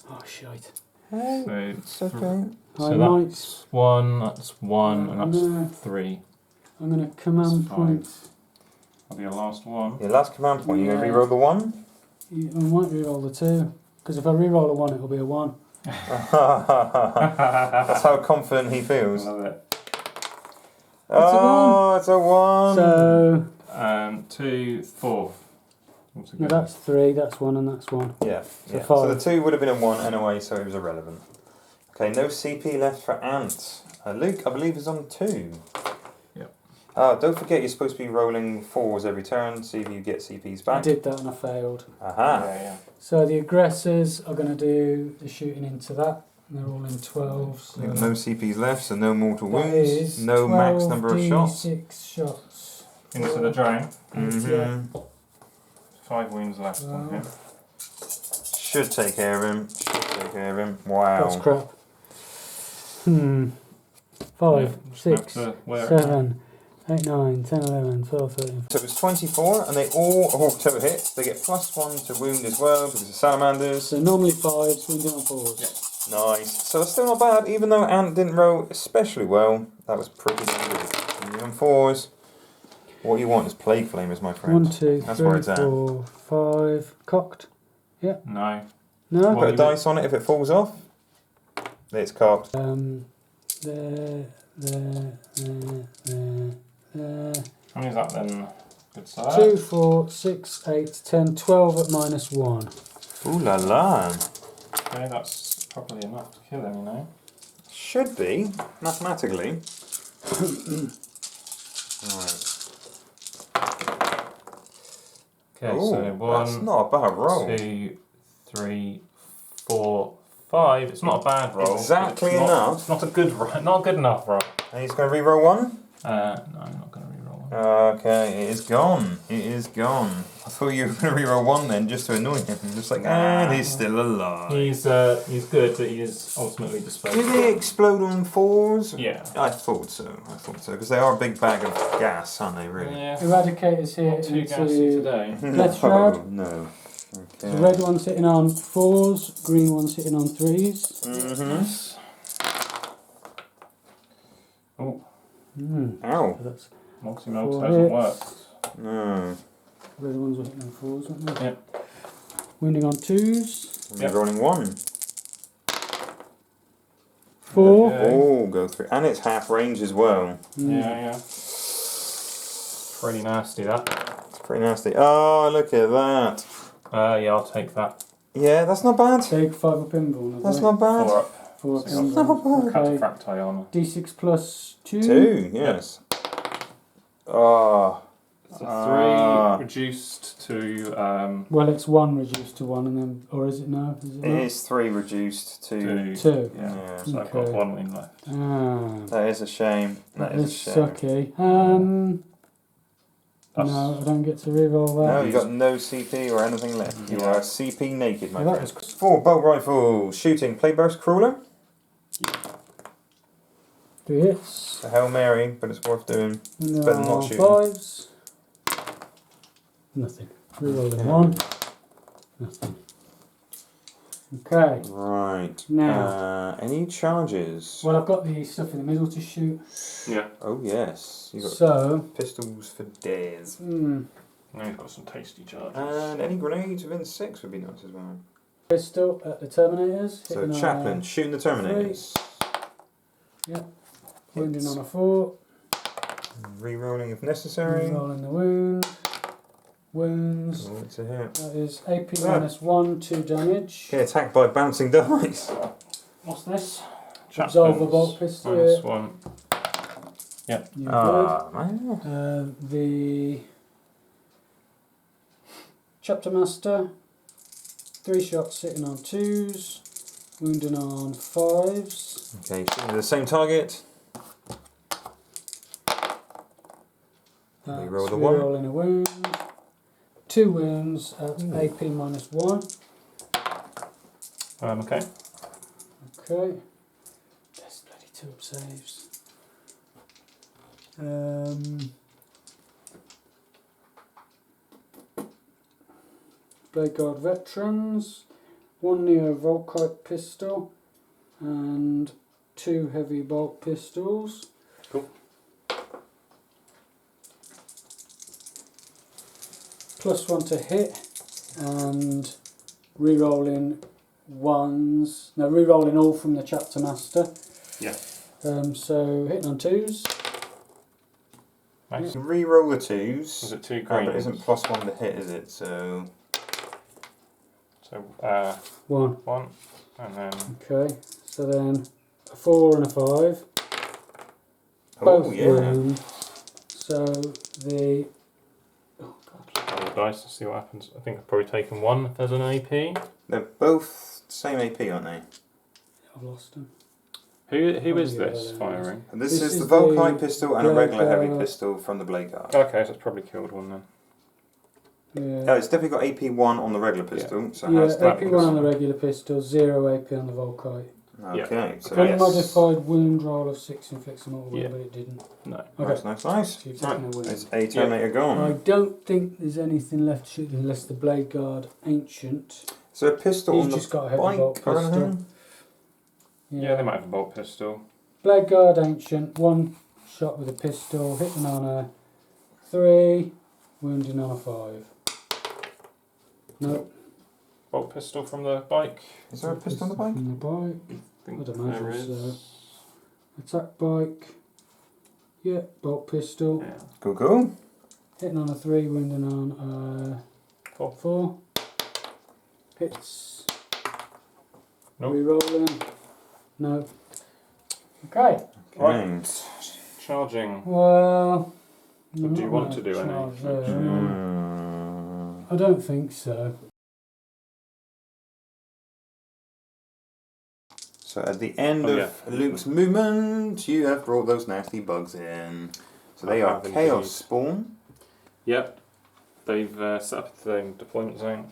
Oh, shite. So, It's okay. I so might. that's 1, that's 1, and No. that's 3. I'm going to command That's point. That'll be your last one. Your last command point, you're going to Yeah. reroll the 1? Yeah, I might reroll the 2. Because if I reroll a 1, it'll be a 1. That's how confident he feels. Love it. Oh, it's a 1. So, 2, 4. no, that's 3, that's 1, and that's 1. Yeah. So yeah. So 5. the 2 would have been a 1 anyway, so it was irrelevant. Okay, no CP left for Ant. Luke, I believe, is on 2. Yep. Don't forget you're supposed to be rolling 4s every turn, see if you get CPs I back. did that and I failed. Aha. Yeah. So the aggressors are going to do the shooting into that. And they're all in 12. So No CPs left, so no mortal that wounds, is no max number of shots. 6 shots. Into the drain. Mm-hmm. 5 wounds left on him. Should take care of him. Wow. That's crap. 5, 6, 7, 8, 9, 10, 11, 12, 13. So it was 24, and they all auto hit. They get +1 to wound as well because of salamanders. So normally 5s, wounding on 4s. Yeah. Nice. So it's still not bad, even though Ant didn't roll especially well. That was pretty damn good. Wounding on 4s. What you want is plague flamers, my friend. 1, 2, That's where 3, it's at. 4, 5. Cocked. No. No? Put a dice on it if it falls off. It's cocked. There. How many is that then? Good start. 2, 4, 6, 8, 10, 12 at -1. Ooh la la. Okay, that's probably enough to kill him, you know. Should be, mathematically. Right. Okay, Ooh, so that's 1, not a bad roll. 2, 3, 4, 5. It's not a bad roll. Exactly it's not, enough. It's not a good roll. Not a good enough roll. And he's going to re-roll one? No, I'm not going to re-roll one. Okay, it is gone. It is gone. I thought you were going to re-roll one then, just to annoy him. Just like, and he's still alive. He's good, but he is ultimately disposed. Do they explode on 4s? Yeah. I thought so. Because they are a big bag of gas, aren't they, really? Yeah. Eradicators here Not too gassy into today. Death Shroud. No. The Okay. red one's hitting on 4s, green one's hitting on 3s. Mm-hmm. Oh, Ow. That's multi-melt 4 hasn't hits. worked. No. Red ones are hitting on 4s, aren't they? Yep. Wounding on 2s. We're rolling 1. 4. Okay. Oh, go through. And it's half range as well. Yeah. Pretty nasty, that. It's pretty nasty. Oh, look at that. Yeah, I'll take that. Yeah, that's not bad. Take 5 up inborn. That's not bad. 4 up. 4 up So inborn. Okay. Counterfracti armor. D6 plus 2. 2, yes. Oh. So 3 reduced to. Well, it's 1 reduced to 1, and then, or is it no? Is it It not? is 3 reduced to... 2. Yeah. Yeah. So I've got Okay. 1 win left. Ah, That is a shame. That is a it's shame. sucky. That's- No, I don't get to reroll that. No, you got no CP or anything left. You are CP naked, my Well, friend. that was 4 bolt rifle shooting playburst crawler. 3 hits. It's a Hail Mary, but it's worth doing. No, better not shooting. 5s. Nothing. Rerolling Okay. 1. Nothing. Okay. Right. Now. Any charges? Well, I've got the stuff in the middle to shoot. Yeah. Oh yes. You got So, pistols for days. Now you've got some tasty charges. And any grenades within 6 would be nice as well. pistol at the Terminators. So hitting on chaplain shooting the Terminators. wounding on a 4. Re-rolling if necessary. Rolling the wound. Wounds. Oh, it's a hit. That is AP minus 1, 2 damage. Get attacked by bouncing dice. What's this? Chaplains, Absolve a bolt pistol. minus Yeah. 1. You're Man. the Chapter Master. 3 shots hitting on 2s. Wounding on 5s. Okay, shooting at the same target. That's Reroll the 1. rerolling a wound. 2 wounds at AP minus 1. Okay. Okay. There's bloody 2 up saves. Blade Guard Veterans. 1 Neo Volkite pistol. And 2 heavy bolt pistols. Cool. +1 to hit, and re-rolling 1s. No, re-rolling all from the Chapter Master. Yeah. So hitting on 2s. Nice. Re-roll the 2s. Was it 2 But green? it isn't +1 to hit, is it? So 1. 1. And then. Okay. So then a 4 and a 5. oh Both yeah. wound. So the Roll the dice to see what happens. I think I've probably taken 1 if there's an AP. They're both same AP, aren't they? I've lost them. Who is Yeah, this yeah, firing? And this This is the is Volkite the pistol and a Blade regular heavy Guard. pistol from the Blade Guard. Okay, so it's probably killed 1 then. Yeah. Oh, it's definitely got AP1 on the regular pistol, so it Yeah, has that. AP1 on the regular pistol, 0 AP on the Volkite. Okay, so Okay. yes. Unmodified wound roll of 6 inflicts mortal wound, Yeah. but it didn't. No. Nice, nice, nice. So you've Right, taken a wound. there's a Terminator gone. I don't think there's anything left to shoot unless the Blade Guard Ancient. So a pistol He's on the just got a heavy bolt bike or pistol. anything? Yeah, they might have a bolt pistol. Blade Guard Ancient, 1 shot with a pistol, hitting on a 3, wounding on a 5. Nope. Bolt pistol from the bike. Is there a pistol on the bike? From the bike. I think I'd imagine there is. so. Attack bike. Yeah, bolt pistol. Yeah. Cool, cool. Hitting on a 3, wounding on a 4. Hits. Nope. Rerolling. No. Okay. Right. Charging. Well. Do you want to do any? I don't think so. So at the end of Luke's movement, you have brought those nasty bugs in. So they are Chaos Spawn. Yep. They've set up the deployment zone.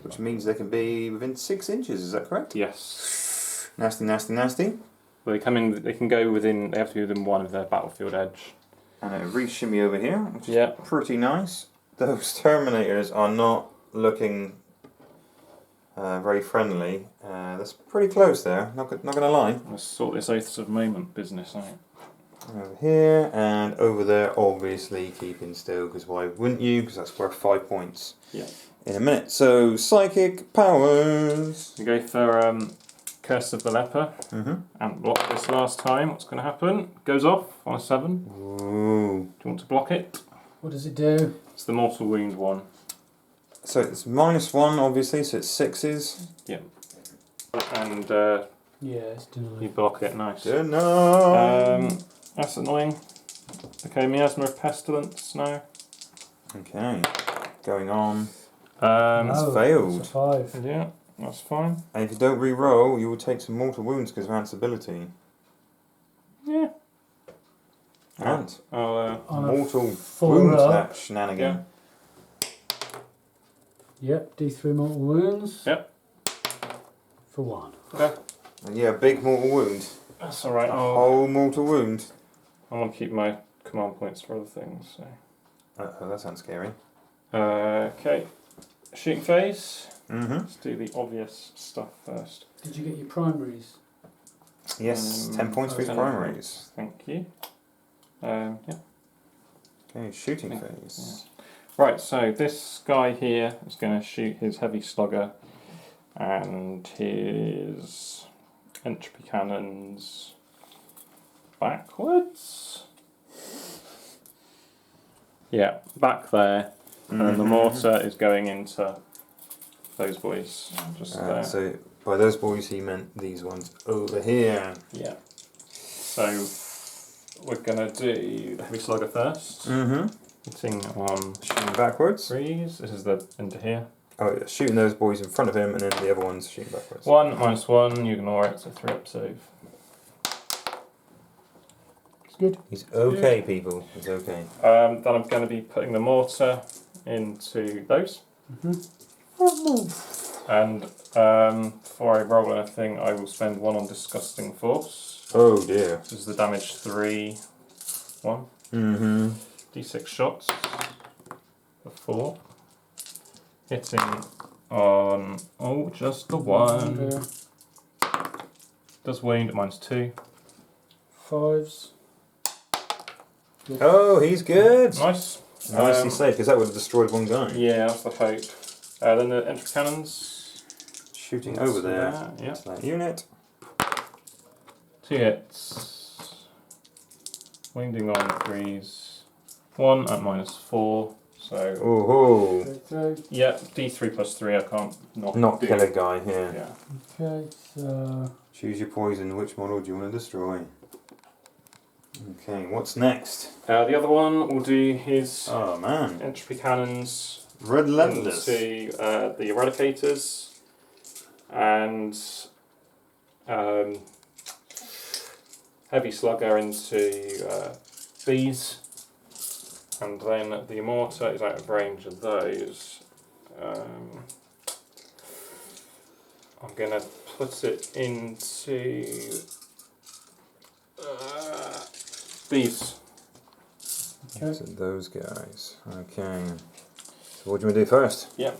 Which means they can be within 6 inches, is that correct? Yes. Nasty, nasty, nasty. Well, they come in. They can go within. They have to be within 1 of their battlefield edge. And a re-shimmy over here, which is pretty nice. Those Terminators are not looking very friendly. That's pretty close there, not going to lie. Let's sort this Oaths of Moment business out. Over here and over there, obviously keeping still, because why wouldn't you? Because that's worth 5 points in a minute. So, Psychic Powers. We go for Curse of the Leper and block this last time. What's going to happen? Goes off on a 7. Ooh. Do you want to block it? What does it do? It's the Mortal Wound one. So it's -1, obviously, so it's 6s. Yeah. And it's denied. you block it, nice. No. That's annoying. Okay, Miasma of Pestilence now. Okay, going on. It's failed. It's a 5. Yeah, that's fine. And if you don't re-roll, you will take some mortal wounds because of Ant's ability. Yeah. Ant. Mortal wound that shenanigan. Yep, D3 mortal wounds. Yep. For 1. Okay. And yeah, big mortal wound. That's alright. A whole mortal wound. I want to keep my command points for other things. So. Oh, that sounds scary. Okay. Shooting phase. Let's do the obvious stuff first. Did you get your primaries? Yes, 10 points for his primaries. Thank you. Yeah. Okay, shooting phase. Yeah. Right, so this guy here is going to shoot his heavy slugger and his entropy cannons backwards. Yeah, back there. And the mortar is going into those boys. Just there. So by those boys he meant these ones over here. Yeah. So we're going to do the heavy slugger first. Hitting on shooting backwards. 3s. This is the into here. Oh, yeah, shooting those boys in front of him and then the other ones shooting backwards. 1 -1, you ignore it, so 3 up save. It's good. He's okay, people. He's okay. Then I'm going to be putting the mortar into those. And before I roll anything, I will spend 1 on Disgusting Force. Oh dear. This is the damage 3, 1. D6 shots for 4. Hitting on, just the 1. Does wound at -2. 5s. Good. Oh, he's good. Nice. Nicely saved, because that would have destroyed one guy. Yeah, that's the hope. Then the entry cannons. Shooting over there. Yeah. To that unit. 2 hits. Wounding on 3s. 1 at -4. So. Oh. Yeah, D3 +3. I can't not kill a guy here. Yeah. Okay, so. Choose your poison. Which model do you want to destroy? Okay, what's next? The other one will do his entropy cannons relentless into the Eradicators and heavy slugger into these, and then the mortar is out of range of those. I'm going to put it into these. Okay. So those guys. Okay. So what do you want to do first? Yep.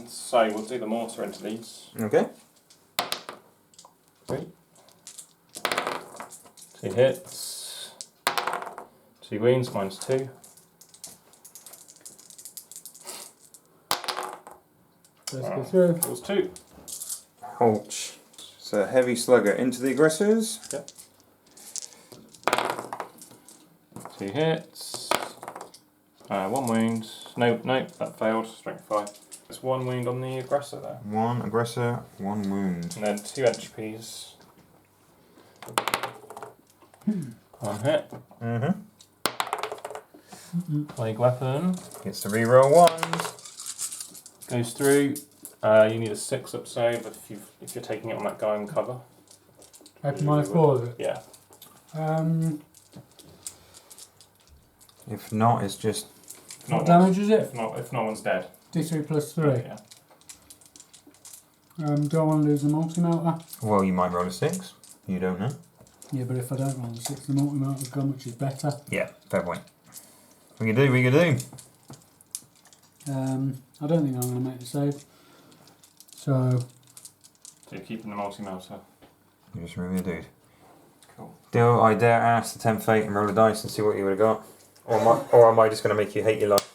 So we'll do the mortar into these. Okay. 3. 2 hits. 2 wounds, -2. Let's go through. Equals 2. Ouch. So heavy slugger into the aggressors. Yep. 2 hits. 1 wound. No, that failed. Strength 5. It's 1 wound on the aggressor there. 1 aggressor, 1 wound. And then 2 HPs. On hit. Plague weapon. Gets to reroll 1s. Goes through. You need a 6 up save if you're taking it on that guy on cover. Open -4 is it? Yeah. If not, it's just... What damage is it? If no one's dead. D3 plus 3. Yeah. Do I want to lose the multi-melter? Well, you might roll a 6. You don't know. Yeah, but if I don't roll the 6, the multi-melter's gone, which is better. Yeah, fair point. What you do, what you do? I don't think I'm going to make the save. So you're keeping the multi-melter. You just remove your dude. Cool. Do I dare ask the 10 fate and roll the dice and see what you would have got? Or am I just going to make you hate your life?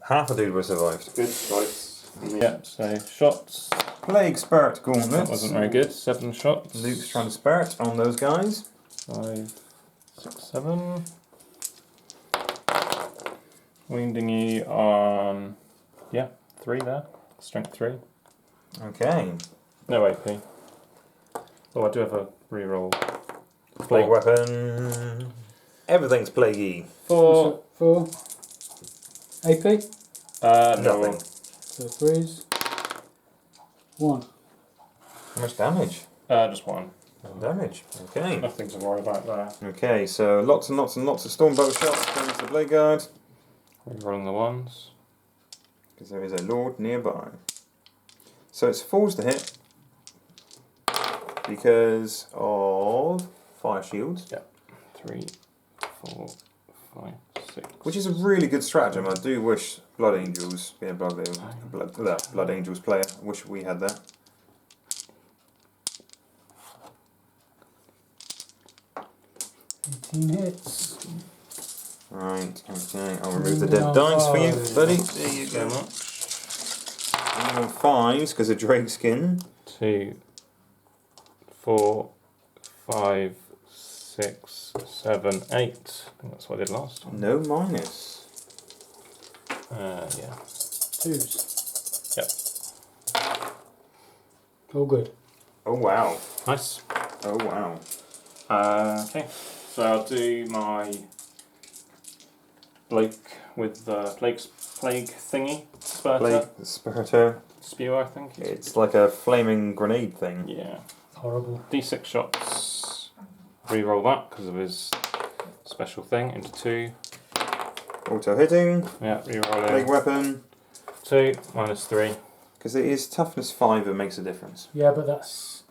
Half a dude would have survived. Good choice. Yeah, so shots. Plague Spirit Gauntlets. That wasn't very good. 7 shots. Luke's trying to spirit on those guys. 5, 6, 7. Wounding you on, 3 there. Strength 3. Okay. No AP. Oh, I do have a reroll. Plague weapon. Everything's plaguey. 4. 4. AP? Nothing. So 3s. 1. How much damage? Just 1. Damage. Okay. Nothing to worry about there. Okay, so lots and lots and lots of stormbolt shots going to the Blade Guard. Rerolling the 1s. Because there is a Lord nearby. So it's 4s to hit. Because of fire shields. Yeah. 3, 4, 5, 6. Which is a really good stratagem. I do wish Blood Angels, Blood Angels player, I wish we had that. Hits. Right, okay, I'll remove the dead dice for you, buddy. There you go. I'm on 5s because of Drake skin. 2, 4, 5, 6, 7, 8. I think that's what I did last time. No minus. Yeah. 2s. Yep. All good. Oh wow. Nice. Oh wow. Okay, so I'll do my bloke with the plague thingy. Spurter. Spurter. Spewer, I think. It's like a flaming grenade thing. Yeah. Horrible. D6 shots. Reroll that because of his special thing into 2. Auto hitting. Yeah, reroll Plague it. weapon. 2 minus 3. Because it is toughness 5 that makes a difference. Yeah, but that's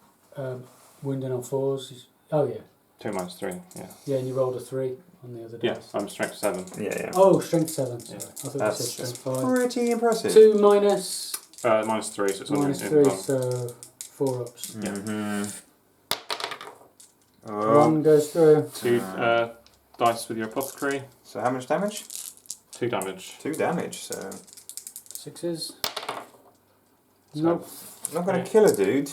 wounding on 4s. Oh yeah. 2 minus 3. Yeah. Yeah, and you rolled a 3 on the other Yeah, dice. I'm strength 7. Yeah. Oh, strength 7. Sorry. Yeah. I thought you That's said strength 5. pretty impressive. 2 minus Minus 3, so it's minus 100 3, in one. so 4 ups. Yeah. Mm-hmm. Oh. 1 goes through. 2 dice with your apothecary. So how much damage? 2 damage. 2 damage, so... 6s. So- Nope. Not going to Yeah. kill a dude.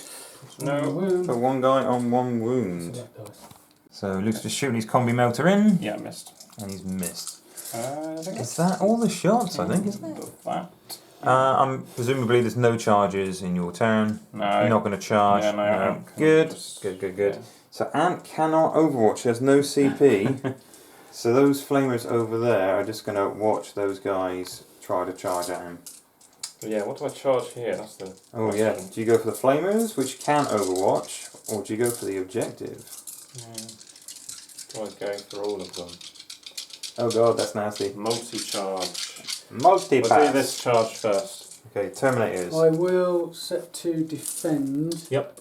No. Wound. Put 1 guy on 1 So wound. that dice. So Luke's just shooting his combi melter in. Yeah, missed. And he's missed. I think Is that all the shots, I think, isn't it? of that. Presumably there's no charges in your turn. No. You're not going to charge. Yeah, no, Ant can Good. just- Good. Yeah. So Ant cannot overwatch. There's no CP. So those flamers over there are just going to watch those guys try to charge at him. But yeah, what do I charge here? That's the Oh yeah. question. Do you go for the flamers, which can overwatch, or do you go for the objective? Yeah. Do I go for all of them? Oh god, that's nasty. Multi-charge. Multi-pass. We'll do this charge first. Okay, Terminators. I will set to defend. Yep.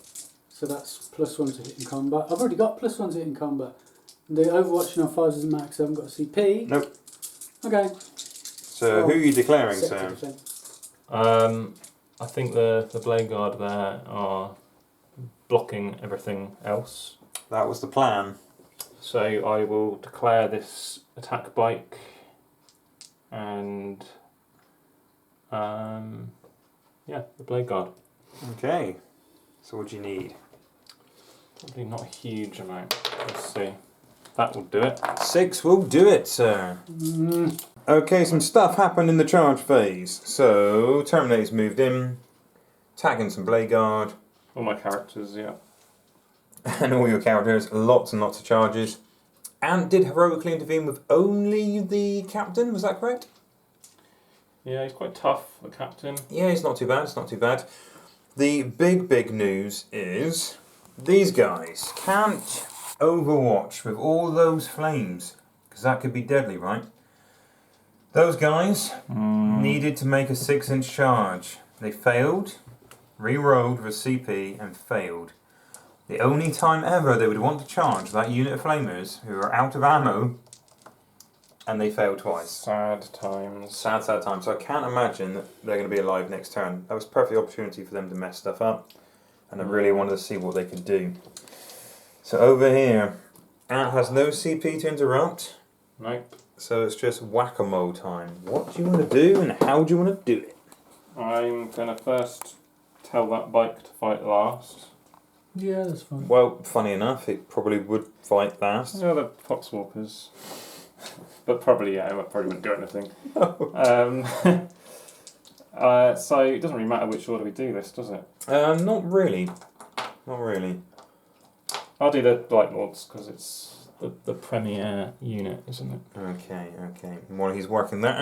So that's +1 to hit in combat. I've already got +1 to hit in combat. The overwatching on 5s is max. I haven't got a CP. Nope. Okay. So who are you declaring, Set to Sam? defend. I think the Blade Guard there are blocking everything else. That was the plan. So I will declare this attack bike and the Blade Guard. Okay. So what do you need? Probably not a huge amount. Let's see. That will do it. 6 will do it, sir. Okay, some stuff happened in the charge phase. So, Terminator's moved in, tagging some Blade Guard, All my characters, yeah. and all your characters, lots and lots of charges. Ant did heroically intervene with only the captain, was that correct? Yeah, he's quite tough, the captain. Yeah, it's not too bad, it's not too bad. The big news is these guys can't overwatch with all those flames, because that could be deadly, right? Those guys needed to make a 6-inch charge. They failed, re-rolled with CP and failed. The only time ever they would want to charge that unit of flamers who are out of ammo, and they failed twice. Sad times. Sad time. So I can't imagine that they're going to be alive next turn. That was a perfect opportunity for them to mess stuff up, and I really wanted to see what they could do. So over here, Ant has no CP to interrupt. Nope. So it's just whack-a-mole time. What do you want to do, and how do you want to do it? I'm going to first tell that bike to fight last. Yeah, that's fine. Well, funny enough, it probably would fight last. Yeah, the Foxwalkers. But probably, yeah, it probably wouldn't do anything. So it doesn't really matter which order we do this, does it? Not really. Not really. I'll do the Blight Lords because it's the premier unit, isn't it? Okay. While he's working that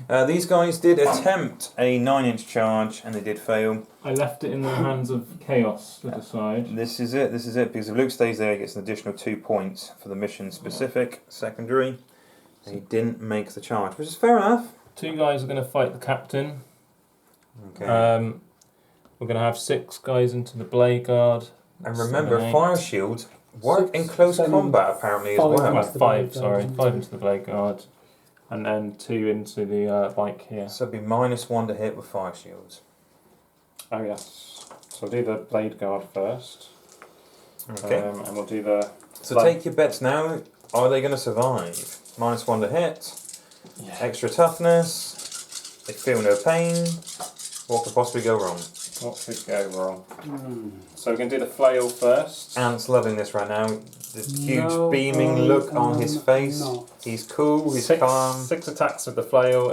out, these guys did attempt a 9-inch charge, and they did fail. I left it in the hands of Chaos to decide. This is it, because if Luke stays there, he gets an additional 2 points for the mission-specific secondary. And he didn't make the charge, which is fair enough. 2 guys are going to fight the captain. Okay. We're going to have 6 guys into the Blade Guard. And remember, 7, 8. fire shields work in close 7, combat apparently as 5 well. into the 5 Blade Guard. into the Blade Guard. And then 2 into the bike here. So it'd be -1 to hit with fire shields. Oh yes. So I'll do the Blade Guard first. Okay. And we'll do the... So take your bets now. Are they going to survive? -1 to hit. Yeah. Extra toughness. They feel no pain. What could possibly go wrong? What could go wrong? So we're going to do the flail first. Ant's loving this right now. This huge No, beaming look on his face. not. He's cool, he's 6 calm. 6 attacks with the flail,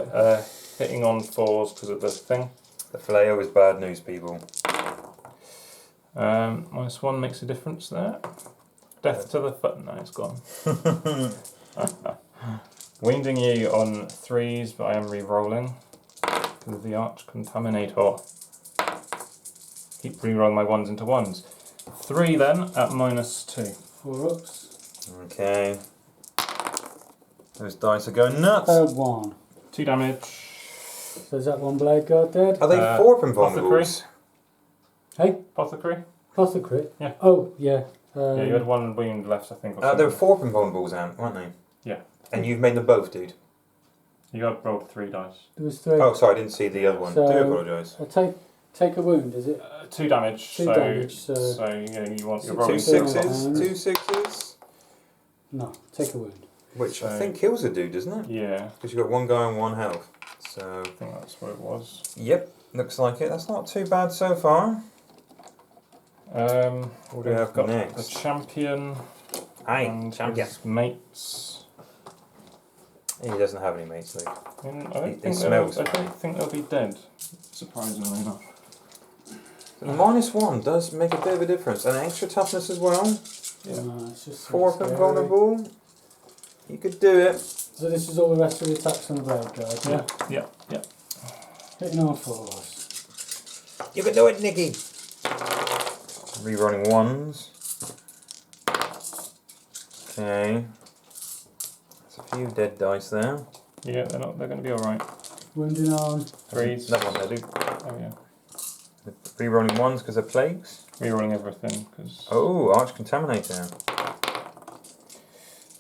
hitting on 4s because of the thing. The flail is bad news, people. -1 makes a difference there. Death to the foot. No, it's gone. Winding you on 3s, but I am re-rolling with the Arch Contaminator. Keep re-rolling my 1s into 1s. 3 then at -2. 4 ups. Okay. Those dice are going nuts. Failed 1. 2 damage. So is that 1 Blade Guard dead? Are they forp Apothecary. invulnerables? Hey? Apothecary? Plus the crit? Yeah. Oh, yeah. Yeah, you had 1 wound left, I think. Or They were something. forp invulnerables, Ant, weren't they? Yeah. And you've made them both, dude. You got rolled 3 dice. There was 3. Oh, sorry, I didn't see the other one. So- Do apologise. Take a wound, is it? 2 damage. 2 so, damage, so- yeah, you want your Two rolling 2 sixes. sixes, 2 sixes. No, take a wound. Which I So- think kills a dude, doesn't it? Yeah, Because you've got 1 guy on 1 health. So, I think that's what it was. yep, looks like it. That's not too bad so far. What do we We've have got next? the champion Aye, and champion. his mates. He doesn't have any mates, Luke. I He don't think smells I bad. don't think they'll be dead. Surprisingly enough. -1 does make a bit of a difference. And extra toughness as well. Yeah. It's just Forp scary. invulnerable. You could do it. So this is all the rest of the attacks on the Blade Guard? Yeah. Hitting on 4s. You can do it, Nicky. Rerolling 1s. Okay. There's a few dead dice there. Yeah, they're going to be alright. Wounding on. 3s. That one there, dude. Oh yeah. Rerolling 1s because they're plagues. Rerolling everything because. Oh, Arch Contaminator.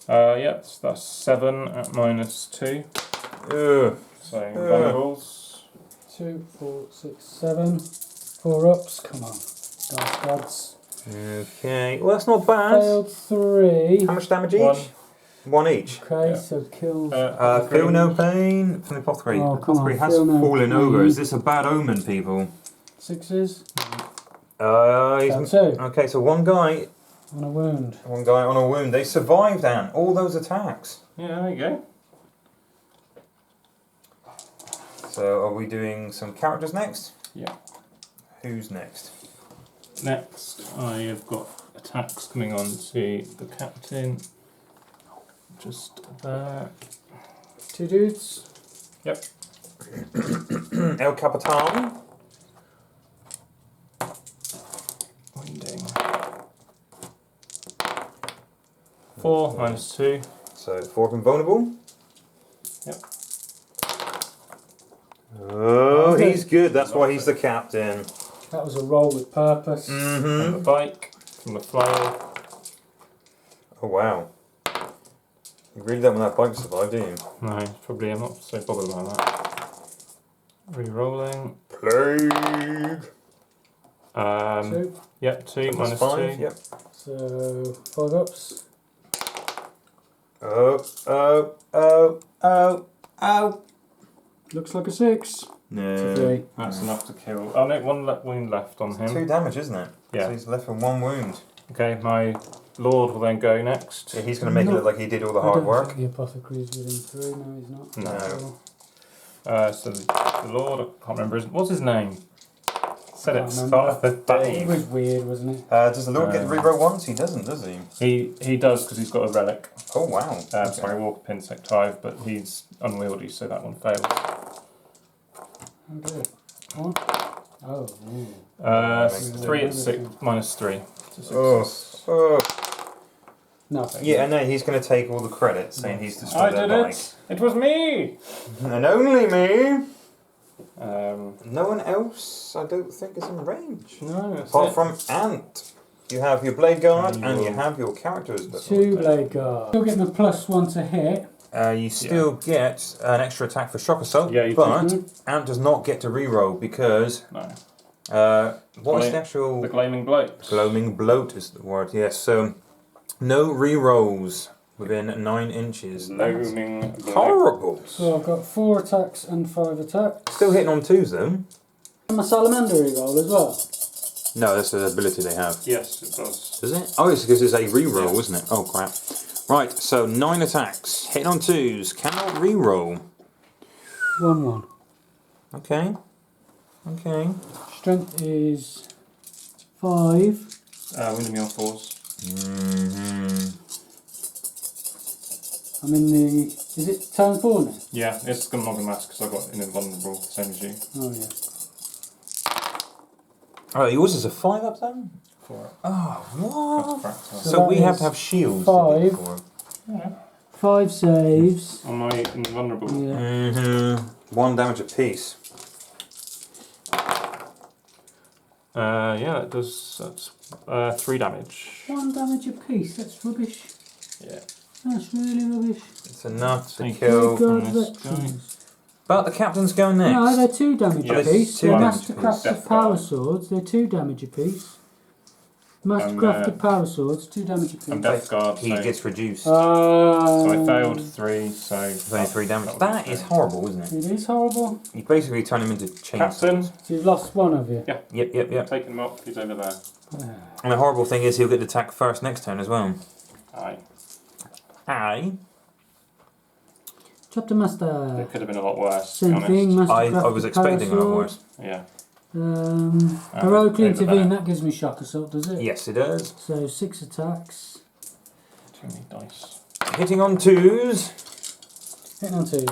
Yeah, so that's 7 at -2. Ugh. So vulnerables. 2, 4, 6, 7. 4 ups. Come on. Dice gods. Okay. Well, that's not bad. Failed 3. How much damage each? 1. 1 each. Okay, Yeah. so kills. Feel no pain from the apothecary. Oh, The come apothecary on, has feel no fallen pain. over. Is this a bad omen, people? 6s. He's, Failed 2. okay, so 1 guy On a wound. on a wound. They survived, Anne. All those attacks. Yeah, there you go. So are we doing some characters next? Yeah. Who's next? Next, I have got attacks coming on to the captain. Just there. 2 dudes. Yep. El Capitan. Winding. 4 minus 2. So 4 invulnerable. Yep. Oh, Okay. he's good. That's why he's the captain. That was a roll with purpose. And the Mm-hmm. bike from the flail. Oh wow. You really don't want that bike to survive, do you? No, probably I'm not so bothered about that. Re-rolling. Plague. 2. Yep, 2 Plus minus 5. 2. Yep. So 5 ups. Oh. Looks like a 6. No. 3. That's enough to kill. Oh no, 1 wound left on him. 2 damage, isn't it? Yeah. So he's left with 1 wound. Okay, my lord will then go next. Yeah, he's going to make it look like he did all the I hard don't work. think the apothecary's within 3. No, he's not. No. So the lord, I can't remember what's his name? Said it at the Can't start of the It day. was weird, wasn't it? Does the Lord get reroll once? He doesn't, does he? He does because he's got a relic. Oh wow. Okay. Sorry, Walker Pin Sec 5, but he's unwieldy, so that one fails. Oh dear. 1. Oh. Ooh. 3 at 6 minus 3. Oh. Oh. Nothing. Yeah, and then he's going to take all the credit, saying he's I destroyed did that bike. it! It was me! And only me. No, No one else, I don't think, is in range. that's Apart it. from Ant. You have your Blade Guard You and you will- have your characters. 2 blade guard. Still getting a +1 to hit. You still get an extra attack for Shock Assault, Yeah, you but do. Ant does not get to reroll because No. what's the The actual Gleaming Bloat. gloaming bloat is the word? Yes. So no rerolls within 9 inches. That's Gleaming Bloat. horrible. So I've got 4 attacks and 5 attacks. Still hitting on 2s though. And my salamander reroll as well. No, that's the ability they have. Yes, it does. Does it? Oh, it's because it's a reroll, Yeah. isn't it? Oh crap. Right, so 9 attacks, hitting on 2s, cannot reroll. 1-1. Okay. Okay. Strength is 5. Winding me on 4s. I'm in the. Is it turn 4 now? Yeah, it's going to not be mask because I've got an invulnerable, same as you. Oh yeah. Oh, yours is a 5 up then? 4. Oh, what? That's cracked. So So we that have is to have shields. 5. For. Yeah. 5 saves. On my invulnerable. Yeah. 1 damage apiece. Yeah, it does. That's 3 damage. 1 damage apiece. That's rubbish. Yeah. That's really rubbish. It's enough to Thank kill. Good God, this veterans. But the captain's going next. No, they're 2 damage Yes, apiece. two They're damage mastercrafted apiece. power swords. They're 2 damage apiece. Mastercrafted power swords, 2 damage apiece. I'm Death Guard, He so, gets reduced. so I failed 3, so... It's only 3 damage. would That be is three. horrible, isn't it? It is horrible. You basically turn him into chainsaws. Captain, So you've lost 1 of you. Yep. taking him up, he's over there. And the horrible thing is he'll get attacked first next turn as well. Aye. Aye. Chapter Master. It could have been a lot worse, to be Same thing, honest. I mastercrafted was power expecting a lot sword. worse. Yeah. Heroically over intervene, there. that gives me shock assault, does it? Yes, it does. So 6 attacks. Too many dice. Hitting on 2s. Hitting on 2s.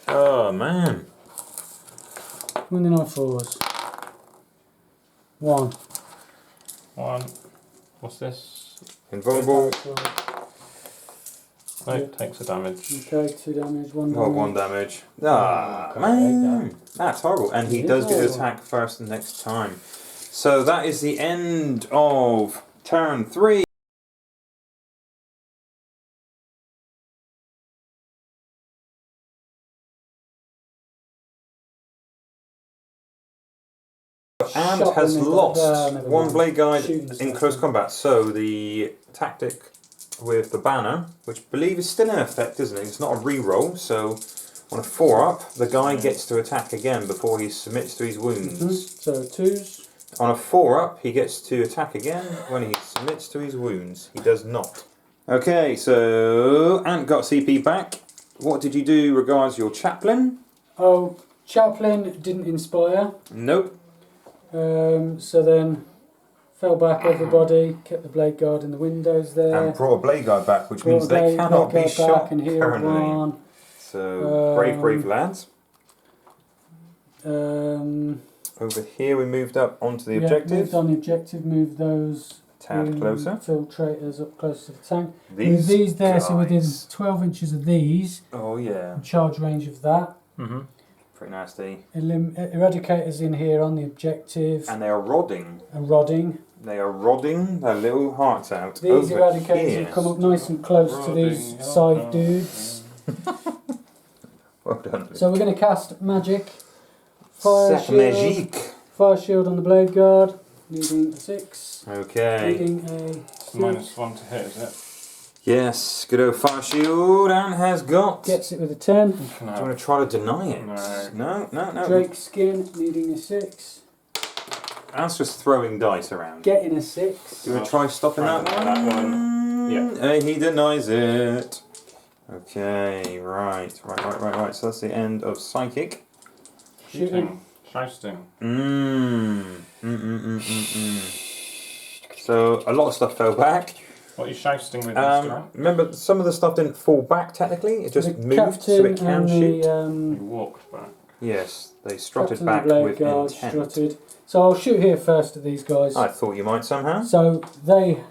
Oh, man. Wounding on 4s. 1. 1. What's this? Invulnerable. No, Yeah. takes a damage. Okay, 2 damage, 1 damage. Oh, 1 damage. Ah, can't man. take That's horrible. And he It is does get to horrible. attack first the next time. So that is the end of turn 3. And Shot has them in the- lost never 1 mind. blade guide Shooting in stuff. close combat. So the tactic with the banner, which I believe is still in effect, isn't it? It's not a reroll. So on a 4-up, the guy gets to attack again before he submits to his wounds. So 2s. On a 4-up, he gets to attack again when he submits to his wounds. He does not. Okay, so Ant got CP back. What did you do regards your chaplain? Oh, Chaplain didn't inspire. Nope. So then fell back everybody, kept the Blade Guard in the windows there. And brought a Blade Guard back, which Brought means a they Blade cannot be Guard shot back and healed currently. one. So, brave lads. Over here we moved up onto the objective. Moved on the objective, moved those Tad closer. infiltrators up close to the tank. These, These there, so within guys. 12 inches of these, Oh yeah. charge range of that. Mm-hmm. Pretty nasty. Eradicators in here on the objective. And they are rodding. And rodding. They are rodding their little hearts out. These over eradicators here. have come up nice and close to these Rodding, side dudes. Well done. So we're going to cast magic. Fire C'est shield. magique. Fire shield on the Blade Guard. Needing a 6. Okay. Needing a 6. -1 to hit, is it? Yes, good old fire shield, and has got. Gets it with a 10. Do you want to try to deny it? No. Drake Skin. Needing a 6. Anne's just throwing dice around. Getting a 6. Do you want to try stopping that one? That one. Yeah. Hey, he denies it. Okay, right. So that's the end of Psychic. Shooting. Jousting. So a lot of stuff fell back. What are you jousting with this time? Remember, some of the stuff didn't fall back technically. It just The moved so it can and shoot. You walked back. Yes, they strutted Captain back and the Blade with Guard intent. strutted. So I'll shoot here first at these guys. I thought you might somehow. So they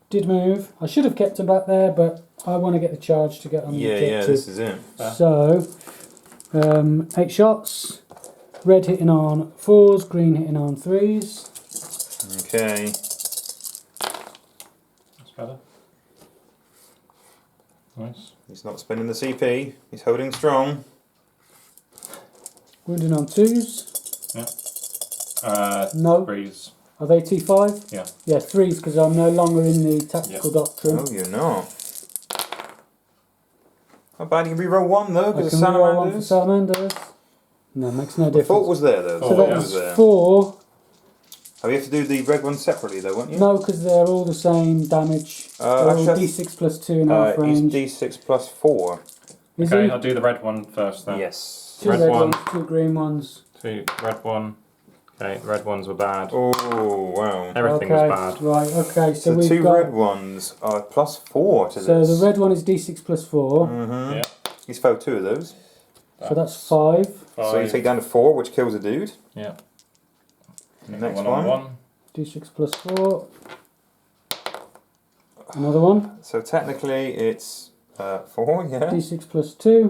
did move. I should have kept them back there, but I want to get the charge to get on the Yeah, objective. this is it. So 8 shots. Red hitting on 4s, green hitting on 3s. Okay. That's better. Nice. He's not spending the CP. He's holding strong. Wounding on 2s. No. 3s. Are they T5? Yeah. Yeah, 3s because I'm no longer in the tactical doctrine. Oh, you're not. Not bad. You can reroll 1 though, I because can of reroll 1 for Salamanders. Salamanders. No, makes no The difference. thought was there though. So The thought that was was there. 4. Oh, you have to do the red ones separately though, won't you? No, because they're all the same damage. They're all actually, D6 plus 2.5 range. He's D6 plus 4. Is Okay, he? I'll do the red one first then. Yes. 2 red red one. ones, 2 green ones. 2 red one. Okay, red ones were bad. Oh, wow. Everything Okay, was bad. right, okay, so The we've 2 got... red ones are plus 4 to So this. the red one is D6 plus 4, Yeah. He's failed 2 of those. so that's 5. So you take down to 4, which kills a dude. Yeah. Next one one. on 1. D6 plus 4. Another one. So technically it's 4, yeah. D6 plus 2.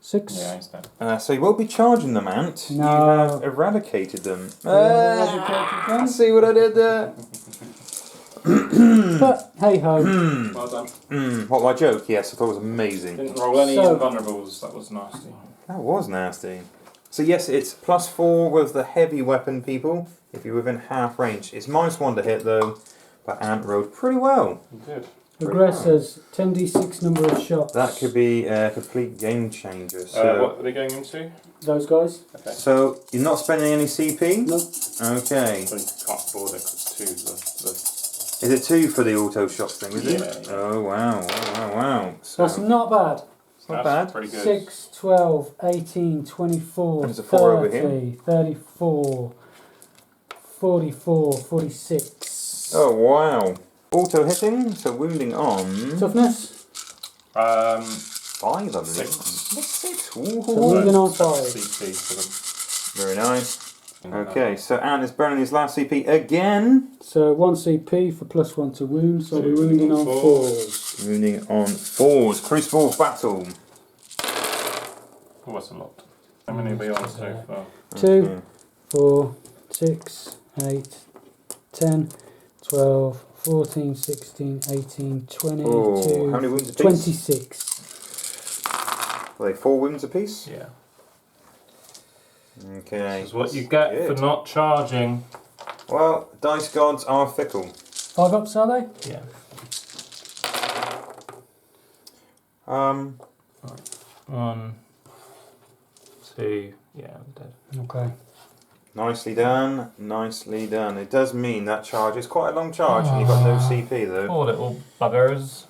6. Yeah, he's dead. So you won't be charging them, Ant. No. You have eradicated them. Eradicated them. See what I did there? But hey ho. Well done. What, my joke? Yes, I thought it was amazing. Didn't roll any So- invulnerables. That was nasty. That was nasty. So yes, it's plus 4 with the heavy weapon people, if you're within half range. It's -1 to hit though, but Ant rolled pretty well. You did. Aggressors, 10d6 number of shots. That could be a complete game changer. So, What are they going into? Those guys? Okay. so you're not spending any CP? Nope. Okay. So you can't afford it 'cause 2 Is it 2 for the auto shots thing, is it? Yeah. Oh wow. So, That's not bad. it's not That's bad. pretty good. 6, 12, 18, 24, There's a 4 over 30, 34, 44, 46. Oh wow. Auto hitting, so wounding on Toughness? 5, I believe. 6. 6. So Ooh. wounding on 5. CP for them. Very nice. Okay, so Ant is burning his last CP again. So 1 CP for +1 to wound, so we're wounding on 4s. Wounding on 4s. Crucible battle. Oh, that's a lot. How many are we on so far? 2, 4, 6, 8, 10, 12, 14, 16, 18, 20, Oh, how many wounds apiece? 26. Are they 4 wounds apiece? Yeah. Okay. This is what you get Good. for not charging. Well, dice gods are fickle. 5 ups, are they? Yeah. 1, 2. Yeah, I'm dead. Okay. Nicely done, nicely done. It does mean that charge is quite a long charge and you've got no CP though. Poor little buggers.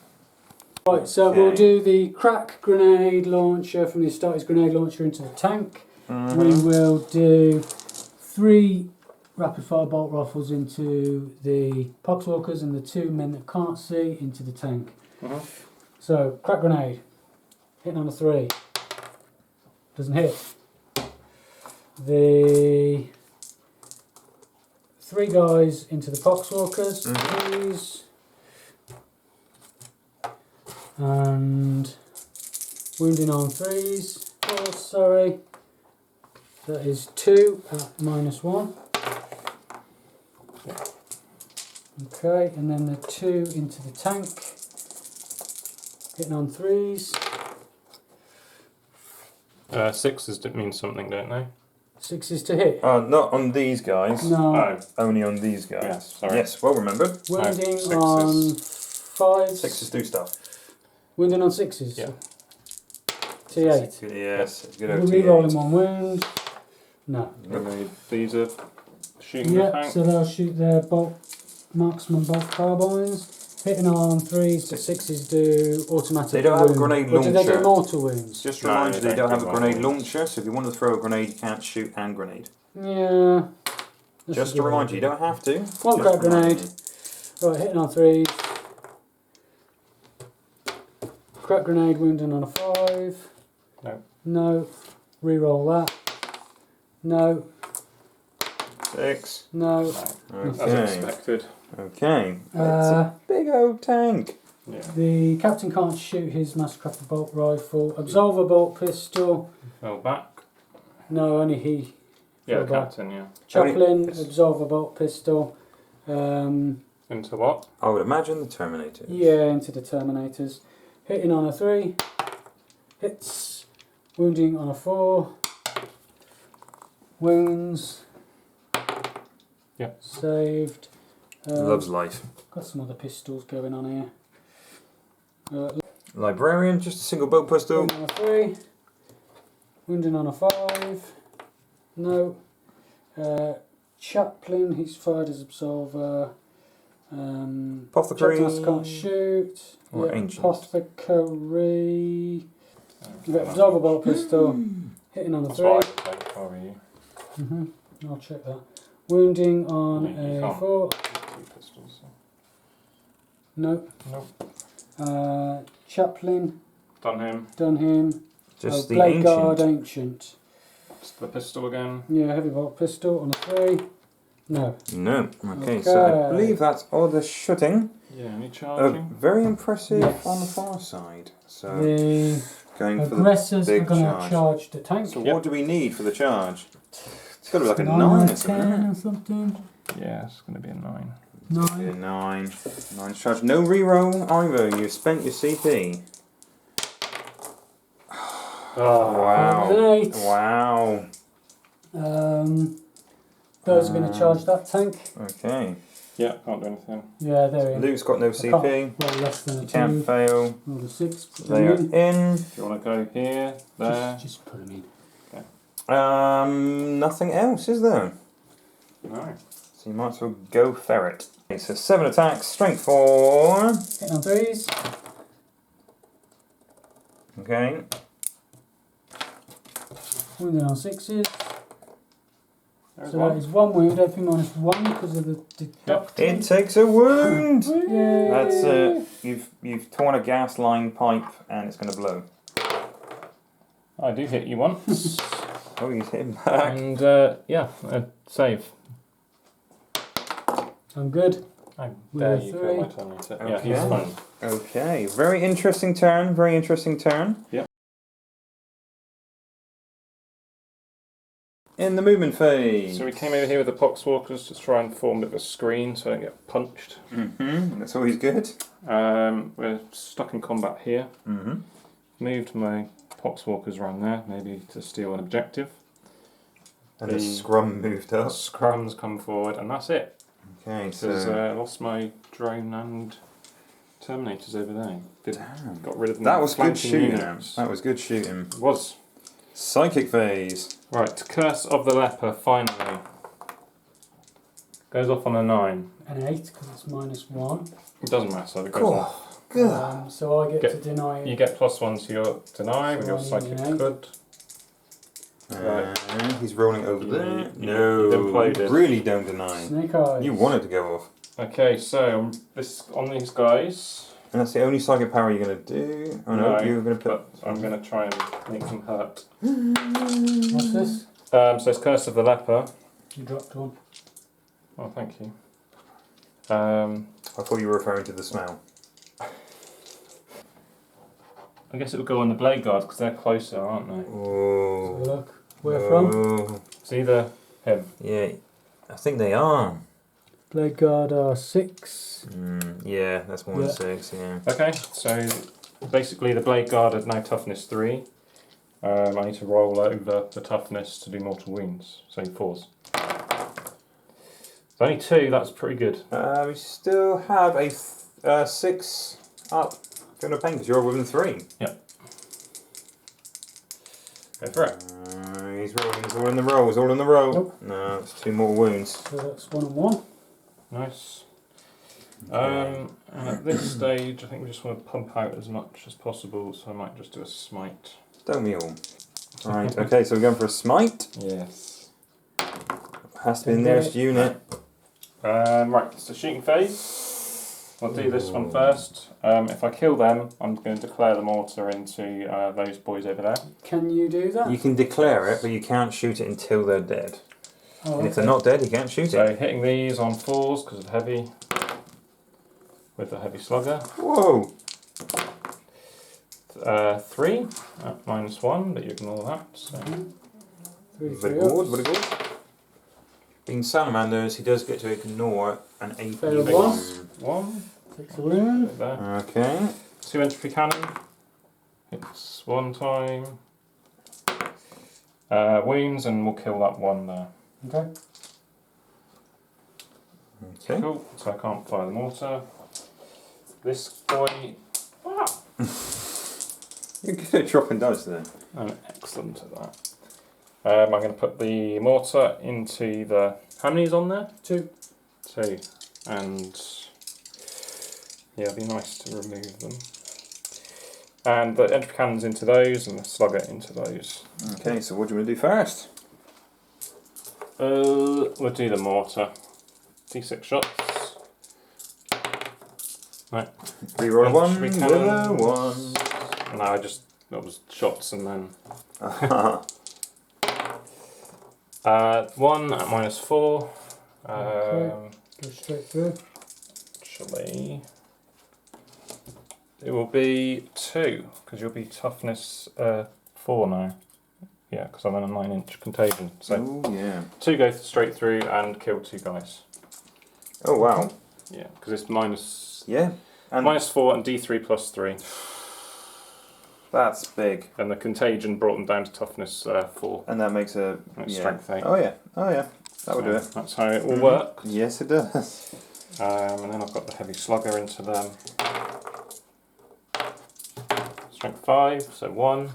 Right, so Okay. we'll do the crack grenade launcher from the Astartes grenade launcher into the tank. We will do 3 rapid fire bolt rifles into the poxwalkers and the 2 men that can't see into the tank. So, crack grenade, hitting on a 3, doesn't hit. The 3 guys into the poxwalkers, please. And wounding on 3s. Oh, sorry. That is 2 at -1. Okay, and then the 2 into the tank. Hitting on 3s. 6s mean something, don't they? 6s to hit. Not on these guys. No. Oh, Only on these guys. yeah, sorry. Yes, well remembered. Wounding 6s. on 5s. 6s do stuff. Wounding on 6s. Yeah. T8. Yes, good We're old re-rolling T8. 1 wound. No. These are shooting the Yeah, tank. so they'll shoot their marksman bolt carbines. Hitting on 3s, but 6s do automatic. They don't have a wound. grenade Or do they do launcher. mortal wounds? Just to No, remind you, they don't have a do grenade one. launcher, so if you want to throw a grenade, you can't shoot and grenade. Yeah. That's Just a to good remind you, you idea. don't have to. One Just crack remind grenade. you. Right, hitting on 3s. Crack grenade wounding on a 5. No. No. Reroll that. No. 6. No. As Okay. expected. Okay. It's a big old tank. Yeah. The captain can't shoot his mastercrafted bolt rifle. Absolver bolt pistol. Fell back. No, only he. Yeah, fell back. captain, yeah. Chaplain, Yes. Absolver bolt pistol. Into what? I would imagine the Terminator. Yeah, into the Terminators. Hitting on a 3. Hits. Wounding on a 4. Wounds. Yeah. Saved. Loves life. Got some other pistols going on here. Librarian, just a single bolt pistol. Wounding on a 3. Wounding on a 5. No. Chaplain, he's fired as Absolver. Apothecary. Chaplain can't shoot. Or Yeah, ancient. Apothecary. You've got Absolver bolt pistol. Hitting on a That's 3. what I would take for you. I'll check that. Wounding on You a can't. 4. 2 pistols. So. No. Nope. Chaplain, Done him. done him. Just the Blade Guard, ancient. ancient. Just the pistol again. Yeah, heavy bolt pistol on a 3. No. No. Okay, so I Okay. believe that's all the shooting. Yeah, any charging? Very impressive Yes. on the far side. So The going for the aggressors are big going to charge. charge the tank. So Yep. what do we need for the charge? It's got to be like a 9 9 or or something. 10 isn't or something. Yeah, it's going to be a 9. it? Yeah, 9. 9. 9 charge. No reroll either. You've spent your CP. Oh, Wow. An 8. Wow. Those are going to charge that tank. Okay. Yeah, can't do anything. Yeah, there he is. Luke's got no CP. Roll less than a You 2. can't fail. Roll a 6. Put They are them in. If you want to go here, there. Just put them in. Nothing else, is there? No. So you might as well go ferret. Okay, so 7 attacks, strength 4. Hitting on 3s. Okay. Wounding on 6s. There's So one. that is 1 wound, every -1 because of the deducting. It takes a wound! Yay. That's you've torn a gas line pipe and it's going to blow. I do hit you once. Oh, he's hit him back. And, yeah, save. I'm good. I With dare a you 3. kill my Terminator. Yeah, he's Okay. fine. Okay, very interesting turn, very interesting turn. Yep. In the movement phase. So we came over here with the Poxwalkers to try and form a bit of a screen so I don't get punched. That's always good. We're stuck in combat here. Mm-hmm. Moved my Poxwalkers around there, maybe to steal an objective. And the The- scrum moved up. Scrums come forward, and that's it. Okay, Because so I lost my drone and Terminators over there. damn. Got rid of them. That was good flanking shooting. units. That was good shooting. It was. Psychic phase. Right, Curse of the Leper, finally. Goes off on a 9. An 8 because it's -1. It doesn't matter, it goes Cool. off. God. So I get to deny You it. get +1 to your deny with your So I need psychic an 8. good. And he's rolling over You- there. you No, imploded. really don't deny. Snake eyes. You wanted to go off. Okay, so this on these guys, And that's the only psychic power you're going to do. Oh no, No, you're going to put... but I'm going to try and make them hurt. What's this? So it's Curse of the Leper. You dropped one. Oh, thank you. I thought you were referring to the smell. I guess it would go on the Blade Guards because they're closer, aren't they? Let's have a Oh. look. Where from? Oh. It's either him. Yeah, I think they are. Blade Guard are 6. Yeah, that's more than Yeah. 6, yeah. Okay, so basically the Blade Guard is now toughness 3. I need to roll over the toughness to do mortal wounds, so 4s. It's only 2, that's pretty good. We still have a 6 up. Feeling no pain because you're within 3. Go for it. He's rolling, he's all in the roll, he's all in the roll. Nope. No, it's 2 more wounds. So that's 1 and 1. Nice. And at this stage, I think we just want to pump out as much as possible, so I might just do a smite. Don't we all? Right, okay, so we're going for a smite. Yes. Has to be the nearest unit. Right, so shooting phase. I'll do this one first. If I kill them, I'm going to declare the mortar into those boys over there. Can you do that? You can declare it, but you can't shoot it until they're dead. Oh, And if they're not dead, you can't shoot So it. hitting these on 4s because of heavy, with the heavy slugger. Whoa! 3 at -1, but you ignore that. So. 3, Very good, very good. Being Salamanders, he does get to ignore an AP Fail one. 1. 6 a wound. There. Okay. 2 entropy cannon. Hits 1 time. Wounds, and we'll kill that 1 there. Okay. Okay. Cool. So I can't fire the mortar. This boy. You're good at dropping dice then. I'm excellent at that. I'm going to put the mortar into the. How many is on there? 2. 2. And. Yeah, it'd be nice to remove them. And the entropy cannons into those, and the slugger into those. Okay, so what do you want to do first? We'll do the mortar. D6 shots. Right. Reroll a 1, Entropy with a cannons. 1. No, that was shots and then. 1 at -4. Okay. Go straight through. Actually, it will be 2 because you'll be toughness 4 now. Yeah, because I'm in a 9-inch contagion. So Oh, yeah. 2 go straight through and kill 2 guys. Oh, wow. Yeah, because it's minus Yeah. And -4 and D3 +3, that's big. and the contagion brought them down to toughness 4. And that makes a... It's yeah. strength 8. Oh, yeah. Oh, yeah. That would do it. That's how it all works. Yes, it does. And then I've got the heavy slugger into them. Strength 5, so 1.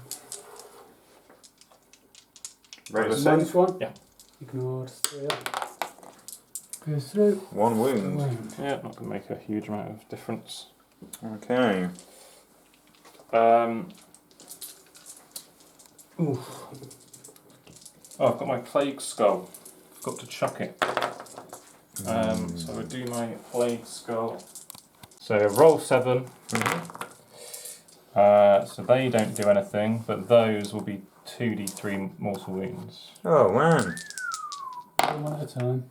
Regular Minus save. 1. Yeah. Ignored 3 up. Goes through. 1 wound. Wound. Yeah, not going to make a huge amount of difference. Okay. Oof. Oh, I've got my plague skull. Forgot to chuck it. So we'll do my plague skull. So roll 7. So they don't do anything, but those will be 2d3 mortal wounds. Oh, man. 1 at a time.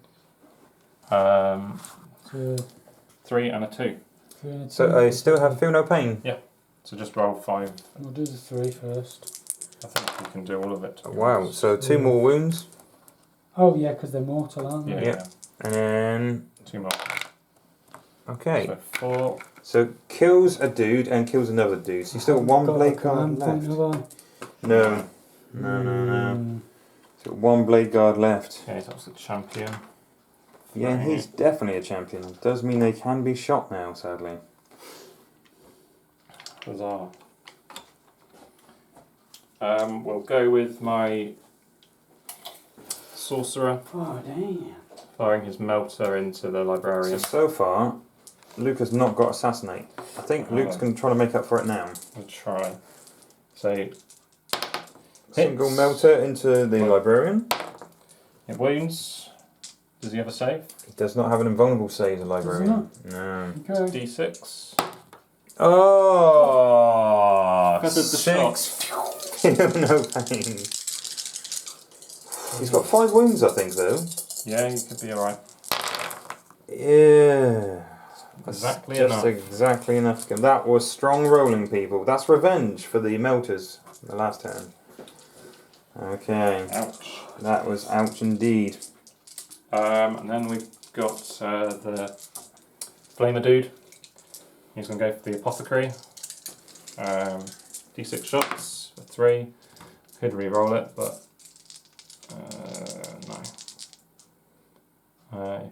2, 3 and a 2. 3 and a 2. So I still have feel no pain. So just roll 5. We'll do the 3 first. I think you can do all of it. to be Wow. honest. So 2 more wounds. Oh, yeah, because they're mortal, aren't they? Yeah, Yeah. And then... 2 more. Okay. So 4. So kills a dude and kills another dude. So you still got 1 Got blade like a guard hand point, left. have I? No. No. So 1 blade guard left. Okay, that was the champion. Yeah, he's definitely a champion. Does mean they can be shot now, sadly. Huzzah. We'll go with my sorcerer, Oh, damn. firing his melter into the librarian. So far, Luke has not got assassinate. I think Luke's going to try to make up for it now. We'll try. So, Single melter into the librarian. it wounds. Does he have a save? He does not have an invulnerable save, the librarian. No. Okay. D6. Oh! Because of the 6. No pain. He's got 5 wounds, I think, though. Yeah, he could be alright. Yeah. Exactly Just enough. exactly enough. That was strong rolling, people. That's revenge for the melters the last turn. Okay. Ouch. That was ouch indeed. And then we've got the Flamer dude. He's going to go for the apothecary. D6 shots for 3. Could re-roll it, but no.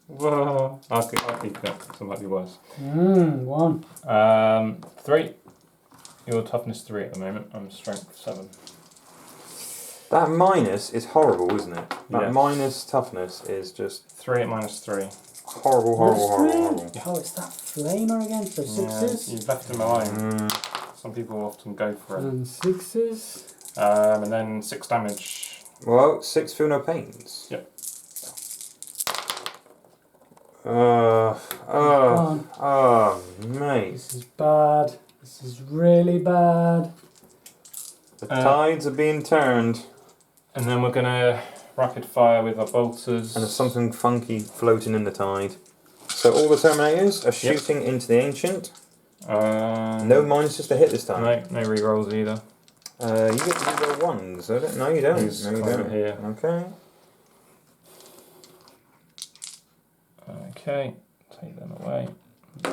Whoa. I'll keep it, so it might be worse. 1. 3. Your toughness 3 at the moment. I'm strength 7. That minus is horrible, isn't it? That Yeah. minus toughness is just 3 at minus 3. horrible, horrible, horrible, horrible. Oh, it's that flamer again. So 6s. Yeah, you've left him alone. Some people often go for it. And 6s. And then 6 damage. Well, 6 feel no pains. Yep. Mate. This is bad. This is really bad. The tides are being turned. And then we're going to rapid fire with our bolters. And there's something funky floating in the tide. So all the Terminators are shooting into the Ancient. No minuses to hit this time. No rerolls either. You get to reroll 1s, don't you? No, you don't. He's No, you over don't. here. Okay. Okay, take them away. 2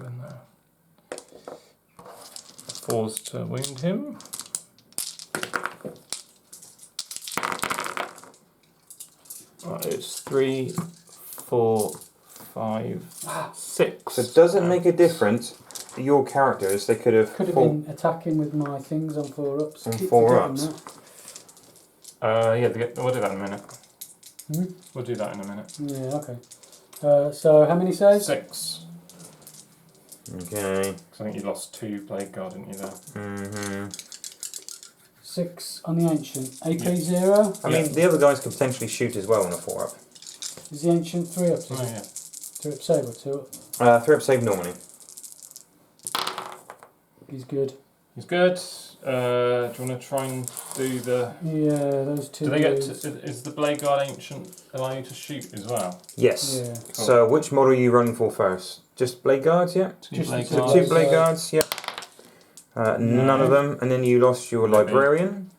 in there. 4s to wound him. Right, it's 3, 4, 5, 6. So it doesn't make a difference. Your characters, they could have been attacking with my things on 4-ups. On Keep 4-ups. Yeah, we'll do that in a minute. We'll do that in a minute. Yeah, okay. So how many saves? 6. Okay. Because I think you lost 2 Blade Guard, didn't you, there? 6 on the Ancient. AP 0. I mean, the other guys could potentially shoot as well on a 4-up. Is the Ancient 3-ups? Oh, yeah. 3-up save or 2-up? 3-up save normally. He's good. He's good. Do you want to try and do the... Yeah, those 2. Do they get to, is the Blade Guard Ancient allow you to shoot as well? Yes. Yeah. Cool. So which model are you running for first? Just Blade Guards, yeah? Just Blade the So Guards. 2 Blade Guards, yeah. None of them. And then you lost your Maybe. Librarian.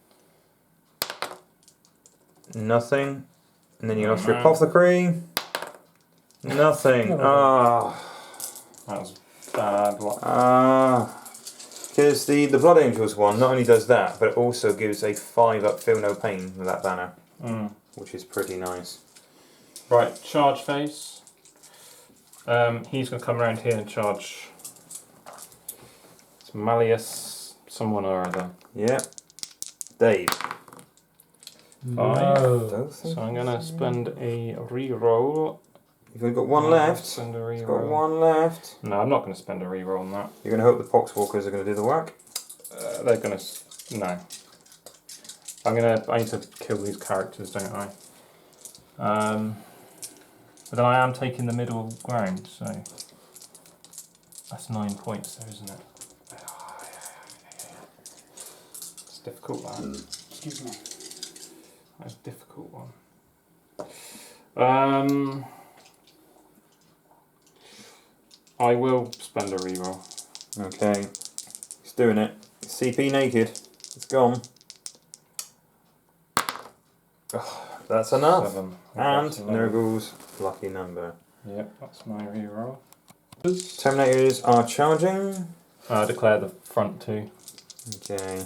Nothing. And then you lost your Mhm. Apothecary. Nothing. Never Ah. That was bad. What? Because the Blood Angels one not only does that, but it also gives a 5-up feel no pain with that banner, which is pretty nice. Right, charge phase. He's going to come around here and charge. It's Malleus, someone or other. Yeah. Dave. 5. No. So I'm going to spend a re-roll. You've only got 1 left. Spend a You've got re-roll. 1 left. No, I'm not going to spend a re-roll on that. You're going to hope the Poxwalkers are going to do the work. They're going to... No. I need to kill these characters, don't I? But then I am taking the middle ground, so... That's 9 points there, isn't it? It's difficult, that. Excuse me. That's a difficult one. I will spend a reroll. Okay. He's doing it. CP naked. It's gone. That's enough. 7. And That's 11. Nurgle's lucky number. Yep, that's my reroll. Terminators are charging. Declare the front 2. Okay.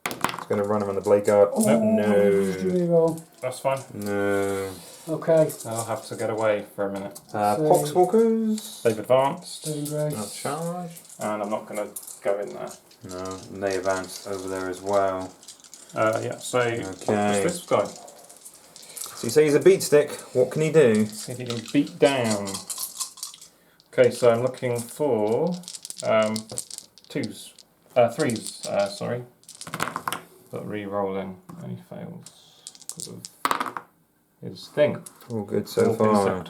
It's going to run him on the Blade Guard. Oh, No. Reroll. That's fine. No. Okay. I'll have to get away for a minute. Poxwalkers. They've advanced, Saving Not grace. charge. and I'm not going to go in there. No. And they advanced over there as well. Yeah, so Okay. what's this guy? So you say he's a beat stick. What can he do? See if he can beat down. Okay, so I'm looking for threes, sorry. But re-rolling, and he fails because of his thing. All good so Walking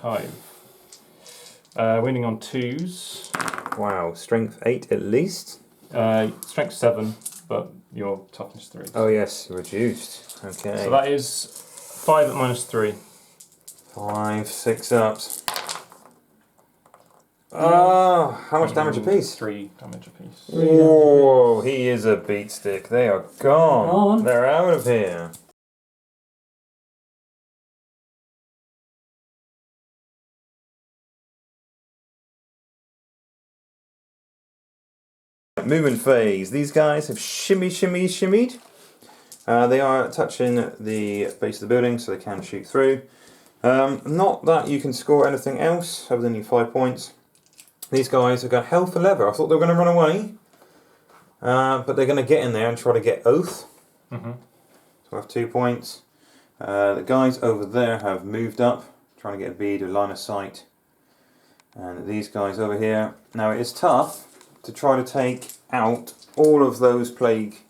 far. Winning on 2s. Wow, strength 8 at least. Strength 7, but your toughness 3. Oh yes, reduced. Okay. So that is 5 at -3. 5, 6 ups. Oh, how much damage apiece? 3 damage apiece. Whoa, he is a beat stick. They are gone. They're out of here. Movement phase. These guys have shimmied. They are touching the base of the building, so they can shoot through. Not that you can score anything else other than your 5 points. These guys have got hell for leather. I thought they were going to run away, but they're going to get in there and try to get oath. Mm-hmm. So I have 2 points. The guys over there have moved up, trying to get a bead or line of sight. And these guys over here. Now it is tough to try to take out all of those plague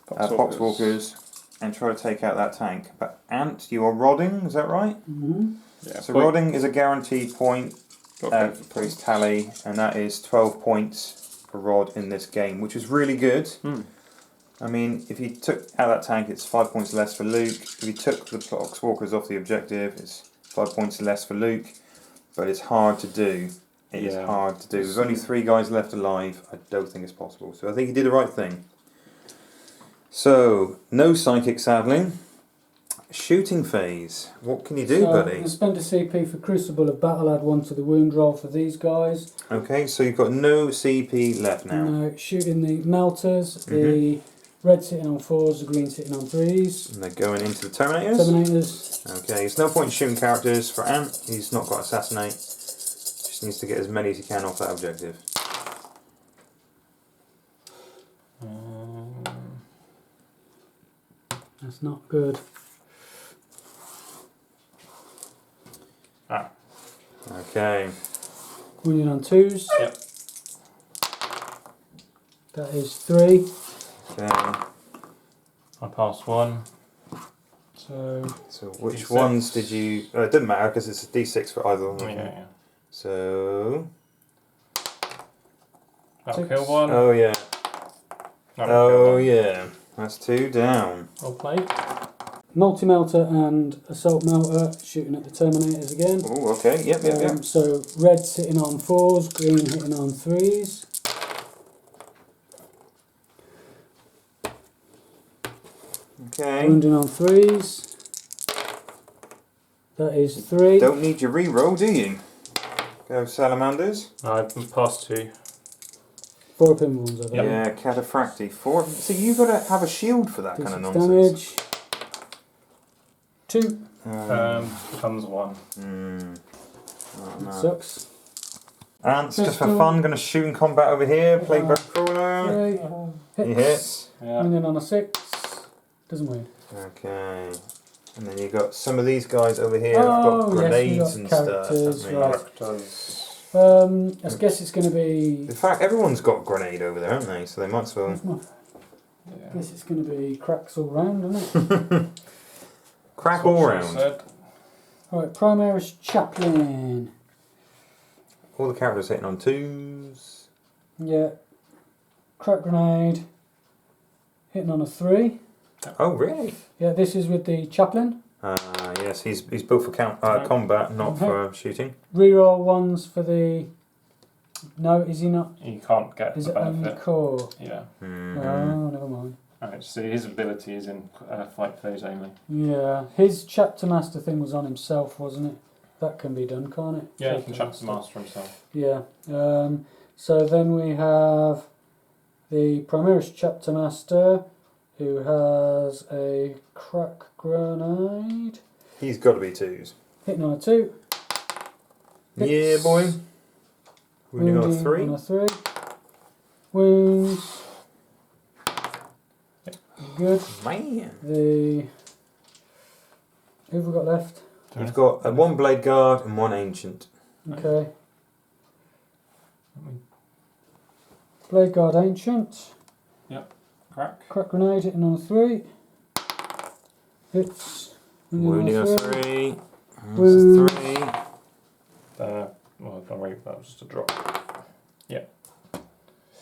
poxwalkers and try to take out that tank. But Ant, you are rodding, is that right? Mm-hmm. Yeah, So rodding is a guaranteed point for his tally, and that is 12 points per rod in this game, which is really good. I mean, if you took out that tank, it's 5 points less for Luke. If you took the poxwalkers off the objective, it's 5 points less for Luke. But it's hard to do. It is hard to do. There's only 3 guys left alive. I don't think it's possible. So I think he did the right thing. So, no psychic sadly. Shooting phase. What can you do, buddy? Spend a CP for Crucible of Battle, add 1 to the wound roll for these guys. Okay, so you've got no CP left now. No, shooting the melters, the red sitting on 4s, the green sitting on 3s. And they're going into the Terminators. Okay, there's no point in shooting characters for Ant. He's not got Assassinate. Just needs to get as many as he can off that objective. That's not good. Okay. Winning on 2s. Yep. That is 3. Okay. I passed 1. So which D6. ones did you... it doesn't matter because it's a D6 for either of them. Yeah. So... That'll 6. kill 1. Oh yeah. That'll kill 1. Yeah. That's 2 down. Well played. Multi-melter and assault melter shooting at the Terminators again. Oh, okay. Yep. So red sitting on 4s, green hitting on 3s. Okay. Wounding on 3s. That is 3. Don't need your re-roll, do you? Go Salamanders. I've passed 2. 4 pin wounds, I think. Yeah, Cataphracti. 4. So you've got to have a shield for that kind of D6 nonsense. damage. 2. Becomes 1. Oh, no. Sucks. Ants, just for fun, going to shoot in combat over here. Play back crawler. 3. He hits. Yeah. Wounding on a 6. Doesn't win. Okay. And then you've got some of these guys over here. I've got grenades and stuff. Characters. I guess it's going to be... In fact, everyone's got a grenade over there, haven't they? So they might as well... I guess it's going to be cracks all round, isn't it? Crack all round. Alright, Primaris Chaplain. All the characters hitting on 2s. Yeah. Crack grenade. Hitting on a 3. Oh, really? Yeah, this is with the Chaplain. Yes, he's built for combat, not for shooting. Reroll 1s for the... No, is he not? You can't get Is the it only benefit. core? Yeah. Oh, never mind. Alright, so his ability is in fight phase only. Yeah, his Chapter Master thing was on himself, wasn't it? That can be done, can't it? Yeah, he can chapter master himself. Yeah. So then we have the Primaris Chapter Master, who has a crack grenade. He's got to be 2s. Hitting on a 2. Yeah, boy. Wounding on a 3. On a 3. Wounds. Good. Man. Who have we got left? We've got 1 blade guard and 1 ancient. Okay. Blade Guard Ancient. Crack. Crack grenade hitting on a 3. Hits. Wounding a 3. Wound. 3. Well, don't worry, that was just a drop.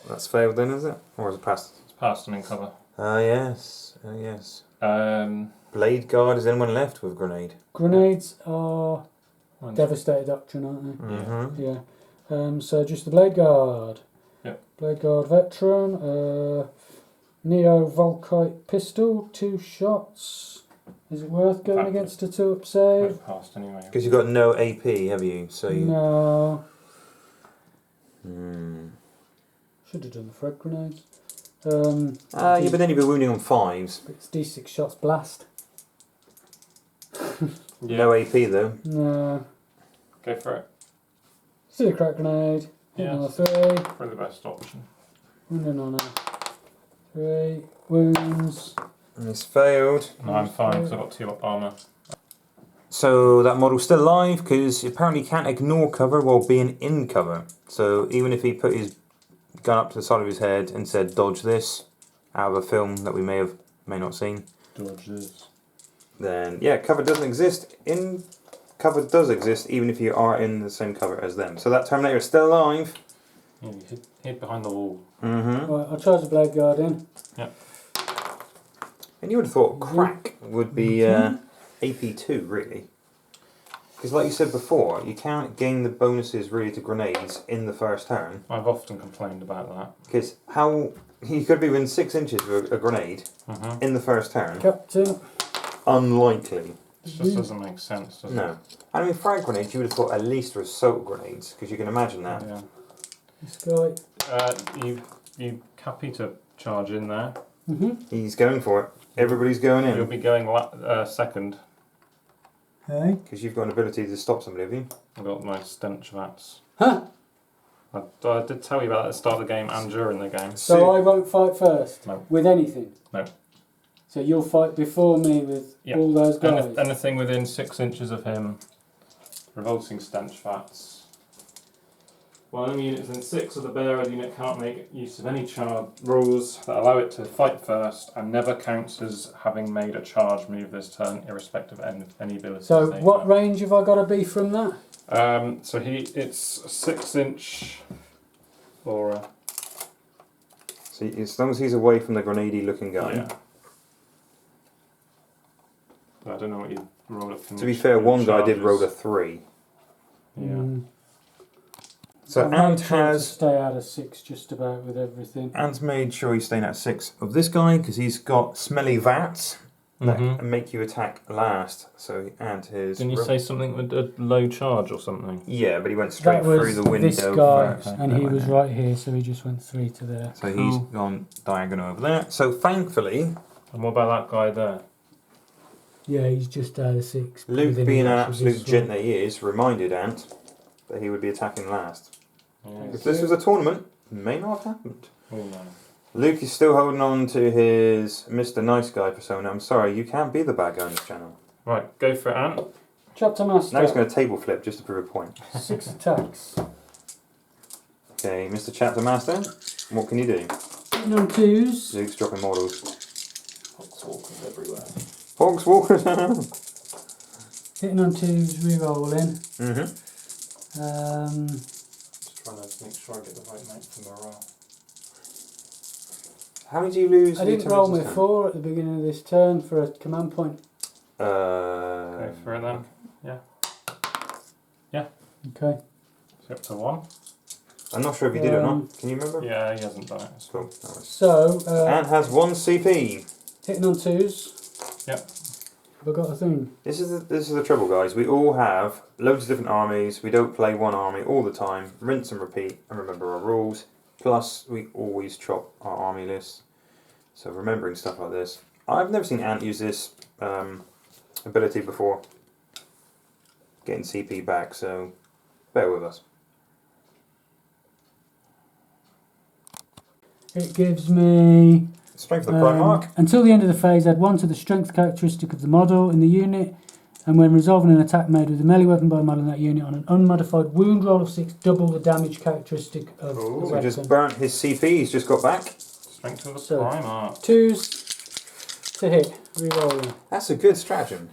That's failed then, is it? Or is it passed? It's passed and in cover. Ah, yes. Ah, yes. Um, Blade Guard, is anyone left with grenade? Grenades are One's- Devastator Doctrine, aren't they? Mm-hmm. Yeah. So just the Blade Guard. Yep. Blade Guard Veteran. Neo Volkite Pistol. 2 shots. Is it worth going Fact. against a 2-up save? It passed anyway. Because you've got no AP, have you? So you... No. Hmm. Should have done the frag grenades. Yeah, but then you'd be wounding on 5s. It's D6 shots blast. Yeah. No AP though. No. Go for it. Still a crack grenade. Hitting on a Yes. 3. Probably the best option. Wounding on a 3. Wounds. And it's failed. No, I'm fine because I've got 2 up armour. So that model's still alive because apparently he can't ignore cover while being in cover. So even if he put his gun up to the side of his head and said dodge this out of a film that we may not seen, Dodge this. then yeah, cover doesn't exist. Cover does exist even if you are in the same cover as them. So that Terminator is still alive. Yeah, you hid behind the wall. Mm-hmm. Right, I'll charge the Blade Guard in. And you would have thought crack would be AP2 really. Because like you said before, you can't gain the bonuses really to grenades in the first turn. I've often complained about that. Because how you could be within 6 inches of a grenade in the first turn. Captain. Unlikely. It just doesn't make sense, does it? No. I mean, frag grenades, you would have thought at least were assault grenades, because you can imagine that. Yeah. This guy. You happy to charge in there? He's going for it. Everybody's going You'll in. be going second. Hey. Because you've got an ability to stop somebody, have you? I've got my stench vats. Huh? I did tell you about that at the start of the game and during the game. So I won't fight first? No. With anything? No. So you'll fight before me with all those guys? Anything within 6 inches of him. Revolting stench vats. While enemy unit within 6 of the bearer unit can't make use of any charge rules that allow it to fight first and never counts as having made a charge move this turn, irrespective of any ability. So what range have I got to be from that? So it's a 6-inch aura. So as long as he's away from the grenade looking guy. Yeah. I don't know what you rolled up. To be fair, one guy did roll a 3. Yeah. So I've Ant made sure to has... stay out of 6 just about with everything. Ant's made sure he's staying at 6 of this guy, because he's got smelly vats that make you attack last. So Ant is... Didn't you say something with a low charge or something? Yeah, but he went straight That was through the window this guy, first. and he was right here, so he just went 3 to there. So he's gone diagonal over there. So thankfully, And what about that guy there? Yeah, he's just out of 6. Luke, within being an range of absolute this gent one. that he is, reminded Ant that he would be attacking last. Yeah. If this was a tournament, it may not have happened. Oh no. Luke is still holding on to his Mr. Nice Guy persona. I'm sorry, you can't be the bad guy on this channel. Right, go for it, Ant. Chapter Master. Now he's going to table flip just to prove a point. 6 attacks. Okay, Mr. Chapter Master, what can you do? Hitting on 2s. Luke's dropping models. Fox walkers everywhere. Hogs walkers. Hitting on 2s, re-rolling. Just trying to make sure I get the right mate for morale. How did you lose? I the didn't roll my turn? 4 at the beginning of this turn for a command point. Go for it then. Okay. So up to 1. I'm not sure if you did or not. Can you remember? Yeah, he hasn't done it. Cool. No worries. So, Ant has 1 CP. hitting on 2s. Yep. Have I got a thing? This is the trouble, guys. We all have loads of different armies. We don't play one army all the time. Rinse and repeat, and remember our rules. Plus, we always chop our army lists. So remembering stuff like this. I've never seen Ant use this ability before. Getting CP back, so bear with us. It gives me... Strength of the prime mark. Until the end of the phase, add 1 to the strength characteristic of the model in the unit. And when resolving an attack made with a melee weapon by modelling that unit on an unmodified wound roll of 6, double the damage characteristic of the Oh, he weapon. just burnt his CP. He's just got back. Strength of the So, Primarch. 2s to hit, re-rolling. That's a good stratagem.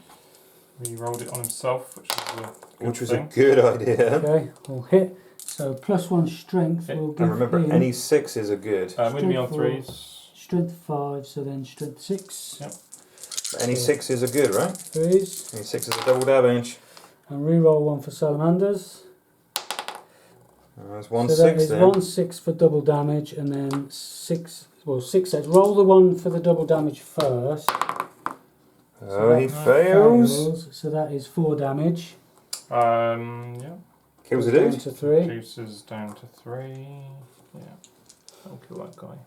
He rolled it on himself, which was A good idea. Okay, all hit. So +1 strength will give And remember, him any 6s are good. with me on Strength 3s. strength 5, so then strength 6. Yep. Any 6s are good, right? 3s. Any 6s are double damage. And re-roll 1 for Salamanders. There's 1 so 6 that is there. 1 6 for double damage, and then 6 sets. Roll the 1 for the double damage first. Oh, he fails. So that is 4 damage. Yeah. Kills a Down dude. to 3. Reduces down to 3. Yeah. That'll kill that guy.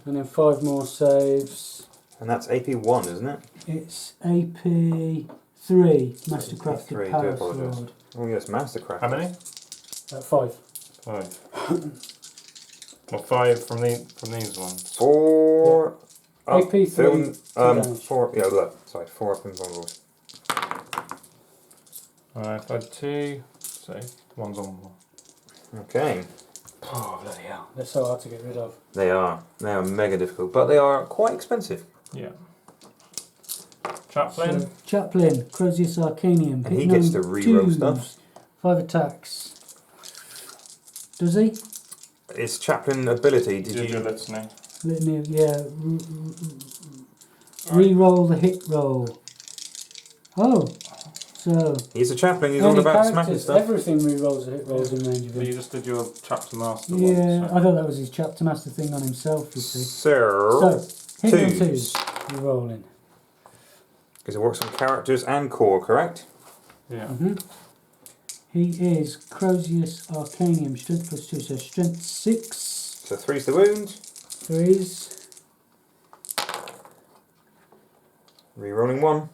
And then 5 more saves. And that's AP 1, isn't it? It's AP 3, Mastercrafted 3, do Power apologise. Sword. Oh yes, Mastercraft. How many? 5. 5. Well, 5 from these ones. 4. Up, AP 3, film, 2 damage. 4. Yeah, look. Sorry, 4 up invulnerables. If I had 2, so one's on one. Okay. Oh, bloody hell. They're so hard to get rid of. They are. They are mega difficult, but they are quite expensive. Yeah. Chaplain. So, Chaplain, Crozius Arcanium. And he gets to reroll stuff. 5 attacks. Does he? It's Chaplain ability. Did you? Litany. Litany, yeah. Re-roll the hit roll. Oh, so He's a chaplain. He's all any about smacking characters, stuff. everything re-rolls the hit rolls in range of You him. just did your chapter master Yeah, one. I thought that was his chapter master thing on himself, you see. So, So, hit on 2s. 2s. Re-rolling. Because it works on characters and core, correct? Yeah. He is Crozius Arcanium, strength +2, so strength 6. So 3's the wound. 3s. Rerolling 1.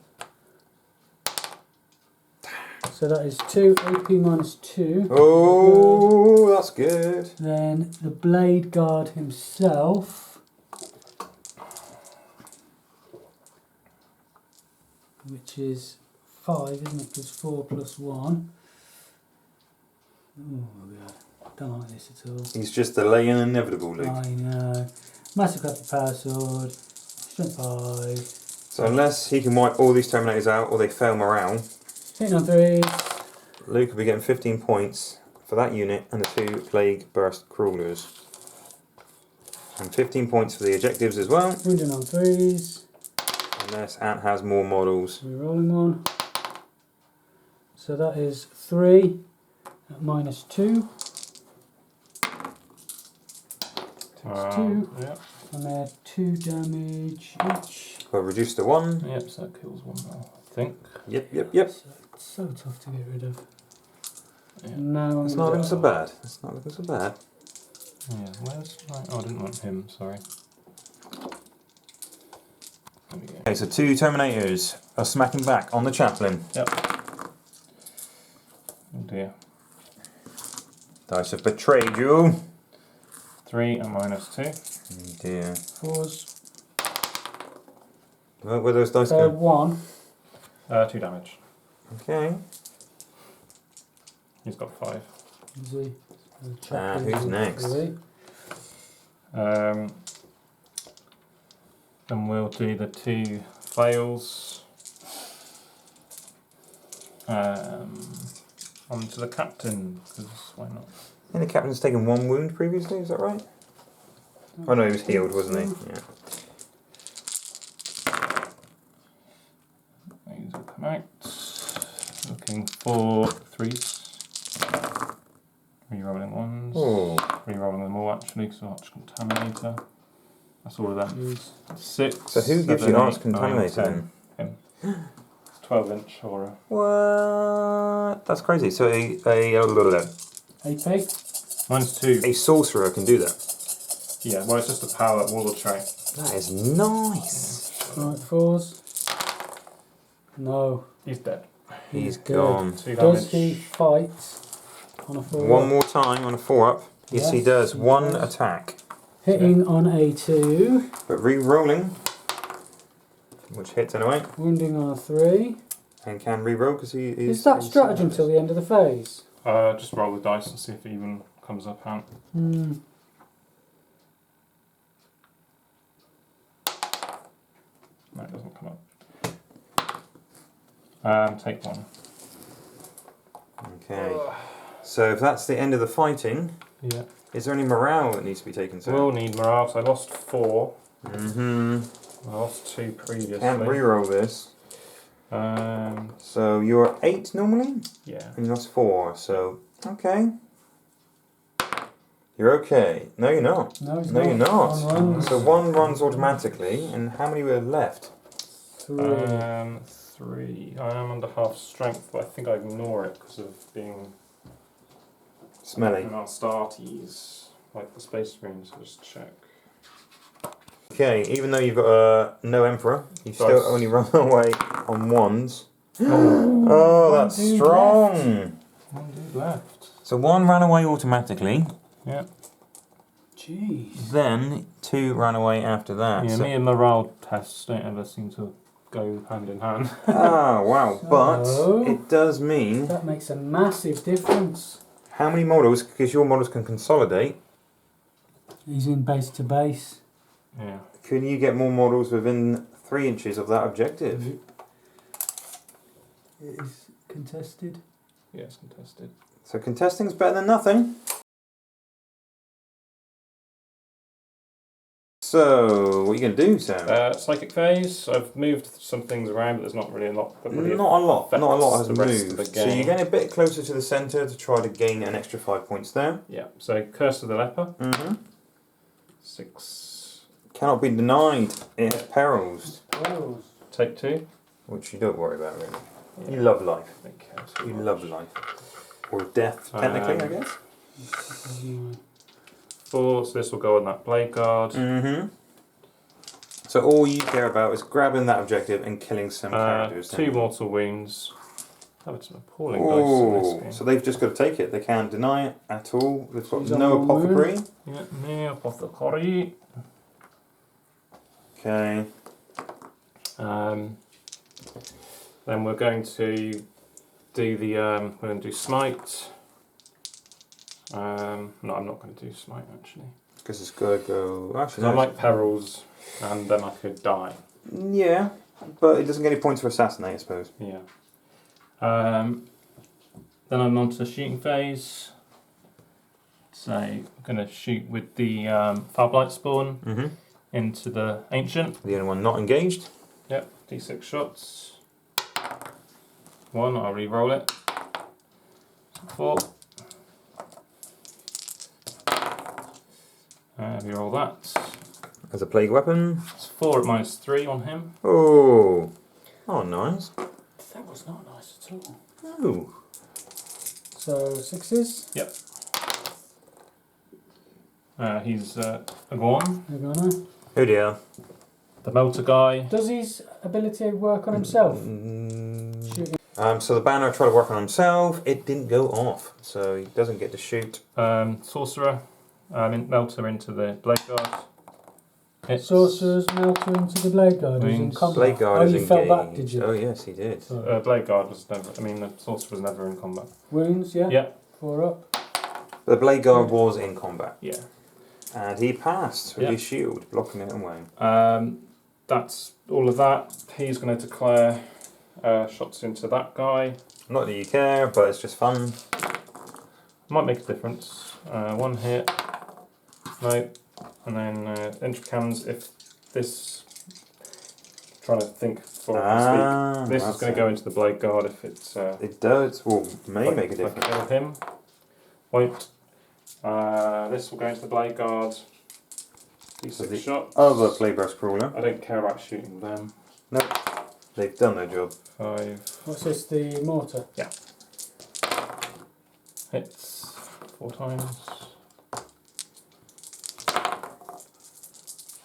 So that is 2 AP -2. Oh, that's good. Then the Blade Guard himself, which is 5, isn't it? Because 4 + 1. Oh god, don't like this at all. He's just delaying inevitable, Luke. I know. Mastercrafted Power Sword, strength 5. So unless he can wipe all these Terminators out or they fail morale, Hitting on 3s. Luke will be getting 15 points for that unit and the 2 Plague Burst Crawlers. And 15 points for the objectives as well, Wounding on 3s. unless Ant has more models. Rerolling 1. So that is 3 at -2. That's 2. Yeah. And they're 2 damage each. We'll reduce to 1. Yep, so that kills one now, I think. Yep. So, it's so tough to get rid of. Yeah. No, It's not looking so bad. It's not looking so bad. Yeah, where's... Right. Oh, I didn't want him, sorry. There we go. Okay, so 2 Terminators are smacking back on the Chaplain. Yep. Oh dear. Dice have betrayed you. 3 and -2. Oh dear. 4s. Where those dice So go? 1. 2 damage. Okay. He's got 5. Is he? Who's next? Then we'll do the 2 fails. On to the captain, because why not? I think the Captain's taken 1 wound previously, is that right? Oh no, he was healed, wasn't he? Yeah. These will come out. Looking for 3s. Rerolling 1s. Oh. Rerolling them all actually, because Arch Contaminator. That's all of them. 6. So who gives 7, you Arch 8, 9, Contaminator 10. then? Him. 12-inch horror. What? That's crazy. So AP. -2. a sorcerer can do that. Yeah, well, it's just a power wall trait. That is nice. Right, 4s. No. He's dead. He's good. gone. 2 Does damage. he fight on a 4? 1 more time on a 4-up. Yes, he Yes, does. he 1 does. attack. Hitting on a 2. But re-rolling, which hits anyway. Wounding on a 3. And can re-roll because he is... Is that stratagem till the end of the phase? Just roll the dice and see if it even comes up out. Hmm. No, it doesn't come up. Take one. Okay. So if that's the end of the fighting, Yeah. is there any morale that needs to be taken? So We'll need morale, so I lost 4. I lost 2 previously. can't re-roll this. So you're 8 normally, Yeah. and you lost 4. So okay, you're okay. No, you're not. No, he's No, you're not. One runs. So 1 runs automatically, and how many were left? 3. 3. I am under half strength, but I think I ignore it because of being Smelly. in our starties, like the Space Marines. So just check. Okay, even though you've got no Emperor, you still only run away on 1s. Oh, that's dude strong. 1 dude left. So 1 ran away automatically. Yeah. Jeez. Then 2 ran away after that. Yeah, So- me and morale tests don't ever seem to go hand in hand. Ah, wow. But So- it does mean That makes a massive difference. how many models, because your models can consolidate, He's in base to base. Yeah. can you get more models within 3 inches of that objective? It is contested. Yeah, it's contested. So contesting's better than nothing. So, what are you going to do, Sam? Psychic phase. I've moved some things around, but there's not really a lot. That really Not a lot. Not a lot has affects the rest of moved. the So game. you're getting a bit closer to the centre to try to gain an extra 5 points there. Yeah. So Curse of the Leper. Mm-hmm. 6. Cannot be denied. It's perils, Oh. Take 2. which you don't worry about really. Yeah. You love life. Don't care too You much. love life. Or death, technically, I guess. 4. So this will go on that Blade Guard. Mm-hmm. So all you care about is grabbing that objective and killing some characters. 2 mortal wounds. Having some appalling dice in this Oh, game. so they've just got to take it. They can't deny it at all. They've got She's on no one wound. apothecary. Yeah, no apothecary. Okay. Then we're going to do the we're going to do smite. No, I'm not going to do smite actually. Because it's got to go. Actually, Because I no, like perils, and then I could die. yeah, but it doesn't get any points for assassinate, I suppose. Yeah. Then I'm on to the shooting phase. So I'm going to shoot with the Farblight Spawn Mm-hmm. into the Ancient. The only one not engaged. Yep, d6 shots. 1, I'll re-roll it. 4. Re-roll that. As a plague weapon. It's 4 at -3 on him. Oh. Oh, nice. That was not nice at all. Oh. So 6s. Yep. He's a Gorn. We're gonna. Oh dear. The Melter guy. Does his ability work on himself? Mm, Shooting. so the banner tried to work on himself. It didn't go off, so he doesn't get to shoot. Sorcerer. Melter into the Blade Guard. Hits. Sorcerer's melter into the Blade Guard. Who's in Wounds. combat. Blade guard Oh, is you engaged. felt that, did you? Oh yes, he did. Blade Guard was never. I mean, the Sorcerer was never in combat. Wounds, yeah? Yeah. 4 up. The blade guard was in combat, Yeah. and he passed with Yeah. his shield, blocking it away. That's all of that. He's going to declare shots into that guy. Not that you care, but it's just fun. Might make a difference. 1 hit. No. And then entry cannons. If this. Trying to think before I speak. This is that's going to go into the Blade Guard if it's. It does. Well, may make a if I difference. kill him. Won't. This will go into the Blade Guard. So D6 the shots. other Playbreast Crawler. I don't care about shooting them. They've done their job. 5 What's this, the mortar? hits 4 times.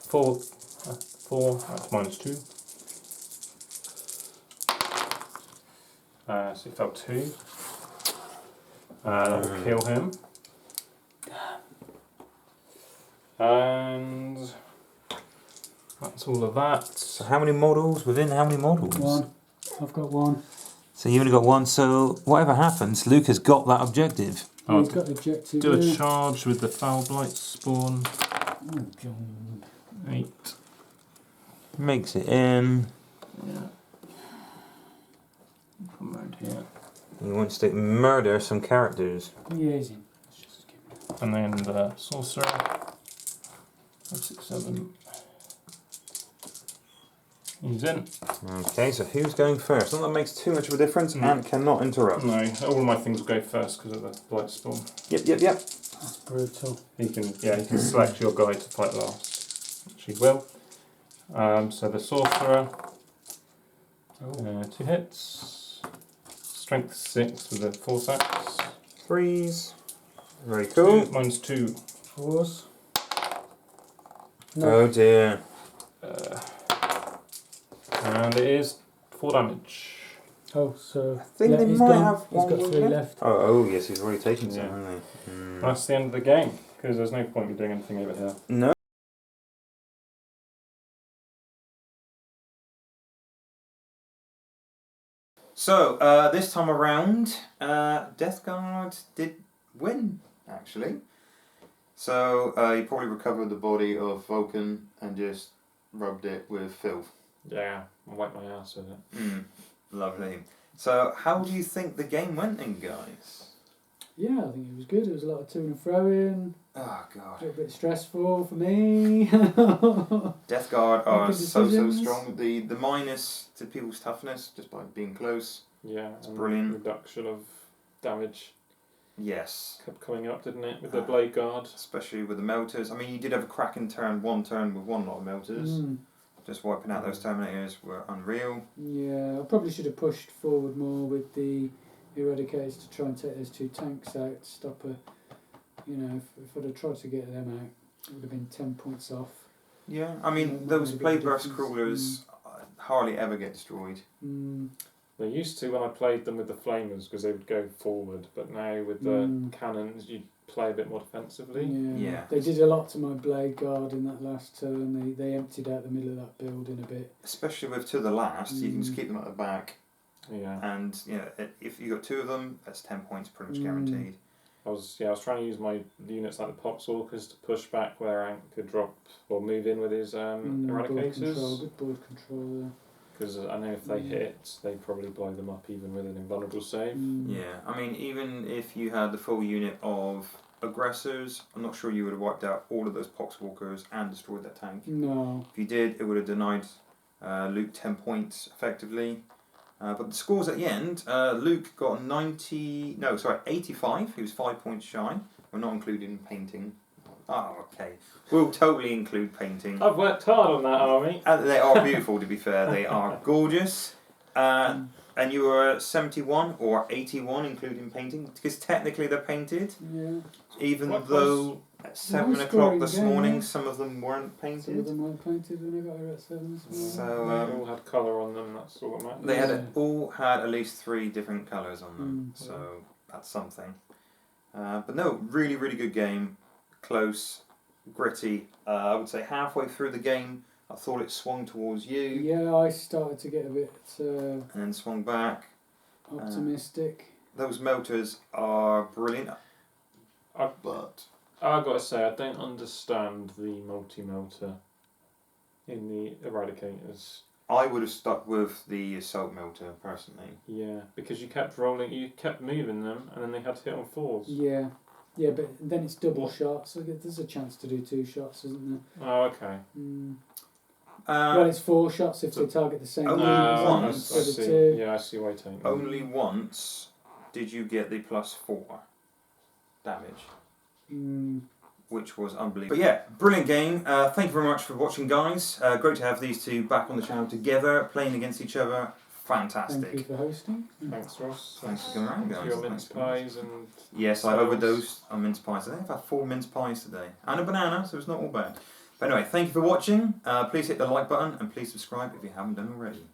4. 4. That's -2. So he fell 2. That will kill him. And that's all of that. So how many models within how many models? 1. I've got 1. So you only got one, so whatever happens, Luke has got that objective. Oh, he's got the objective. Do a there. charge with the Foul Blight spawn. Oh, God. 8. Makes it in. Yeah. Come round here. He wants to murder some characters. Yeah, he's in. Let's just skip it. And then the Sorcerer. 5, 6, 7. He's in. Okay, so who's going first? Not that makes too much of a difference, and cannot interrupt. No, all of my things will go first because of the Blight spawn. Yep. That's brutal. He can select your guy to fight last, which he will. So the Sorcerer, 2 hits, Strength 6 with the Force Axe. 3s. Very cool. Mine's 2. 4s. No. Oh dear. And it is 4 damage. Oh, so I think they he's might gone. have He's one got more 3 left. left. Oh yes, he's already taken some, Yeah. hasn't he? Mm. That's the end of the game because there's no point in doing anything over here. No. So, this time around, Death Guard did win, actually. So, he probably recovered the body of Vulcan and just rubbed it with filth. Yeah, I'll wipe my ass with it. Lovely. So, how do you think the game went then, guys? Yeah, I think it was good. It was a lot of to and fro in. Oh, A God. little bit stressful for me. Death Guard are Making so decisions. strong. The minus to people's toughness, just by being close. Yeah, It's and brilliant. reduction of damage Yes. kept coming up, didn't it, with the Blade Guard? Especially with the melters. I mean, you did have a cracking one turn with one lot of melters. Just wiping out those Terminators were unreal. Yeah, I probably should have pushed forward more with the Eradicators to try and take those 2 tanks out, stop a... You know, if I'd have tried to get them out, it would have been 10 points off. Yeah, I mean, Yeah, those might be a Blade big Burst difference. Crawlers hardly ever get destroyed. They used to when I played them with the Flamers because they would go forward, but now with the Mm. cannons you play a bit more defensively. Yeah. They did a lot to my Blade Guard in that last turn. They emptied out the middle of that building a bit. Especially with to the last, you can just keep them at the back. Yeah. And you know, if you got 2 of them, that's 10 points pretty much guaranteed. I was trying to use my units like the Poxwalkers to push back where Ank could drop or move in with his Board control, Eradicators. good board control there. Because I know if they hit, they probably blow them up even with an invulnerable save. Yeah, I mean, even if you had the full unit of aggressors, I'm not sure you would have wiped out all of those Poxwalkers and destroyed that tank. No. If you did, it would have denied Luke 10 points effectively. But the scores at the end, Luke got 85. He was 5 points shy. We're not including painting. Oh, okay. We'll totally include painting. I've worked hard on that army. They are beautiful, to be fair. They are gorgeous. And you were 71 or 81, including painting, because technically they're painted. Yeah. Even What though at 7 Nice o'clock scoring this game, morning, yeah. some of them weren't Some of painted. them weren't painted when I got here at 7 this morning. So They all had colour on them, that's all that matters. they Yeah. all had at least 3 different colours on them. So that's something. But no, really, really good game. Close, gritty. I would say halfway through the game, I thought it swung towards you, Yeah, I started to get a bit and then swung back. optimistic. Those melters are brilliant. But I've got to say, I don't understand the multi-melter in the Eradicators. I would have stuck with the assault melter personally. Yeah, because you kept moving them, and then they had to hit on 4s. Yeah. Yeah, but then it's double shots, so there's a chance to do 2 shots, isn't Oh, okay. there? Well, it's 4 shots if they target the same only unit once. instead of see. 2. Yeah, I see why you're taking it. Only once did you get the +4 damage, which was unbelievable. But yeah, brilliant game. Thank you very much for watching, guys. Great to have these two back on the channel together, playing against each other. Fantastic. Thank you for hosting. Thanks, Ross. Thanks for coming around, guys. Your mince Thanks very much. pies and... Yes, I Sales. overdosed on mince pies today. I've had 4 mince pies today. And a banana, so it's not all bad. But anyway, thank you for watching. Please hit the like button and please subscribe if you haven't done already.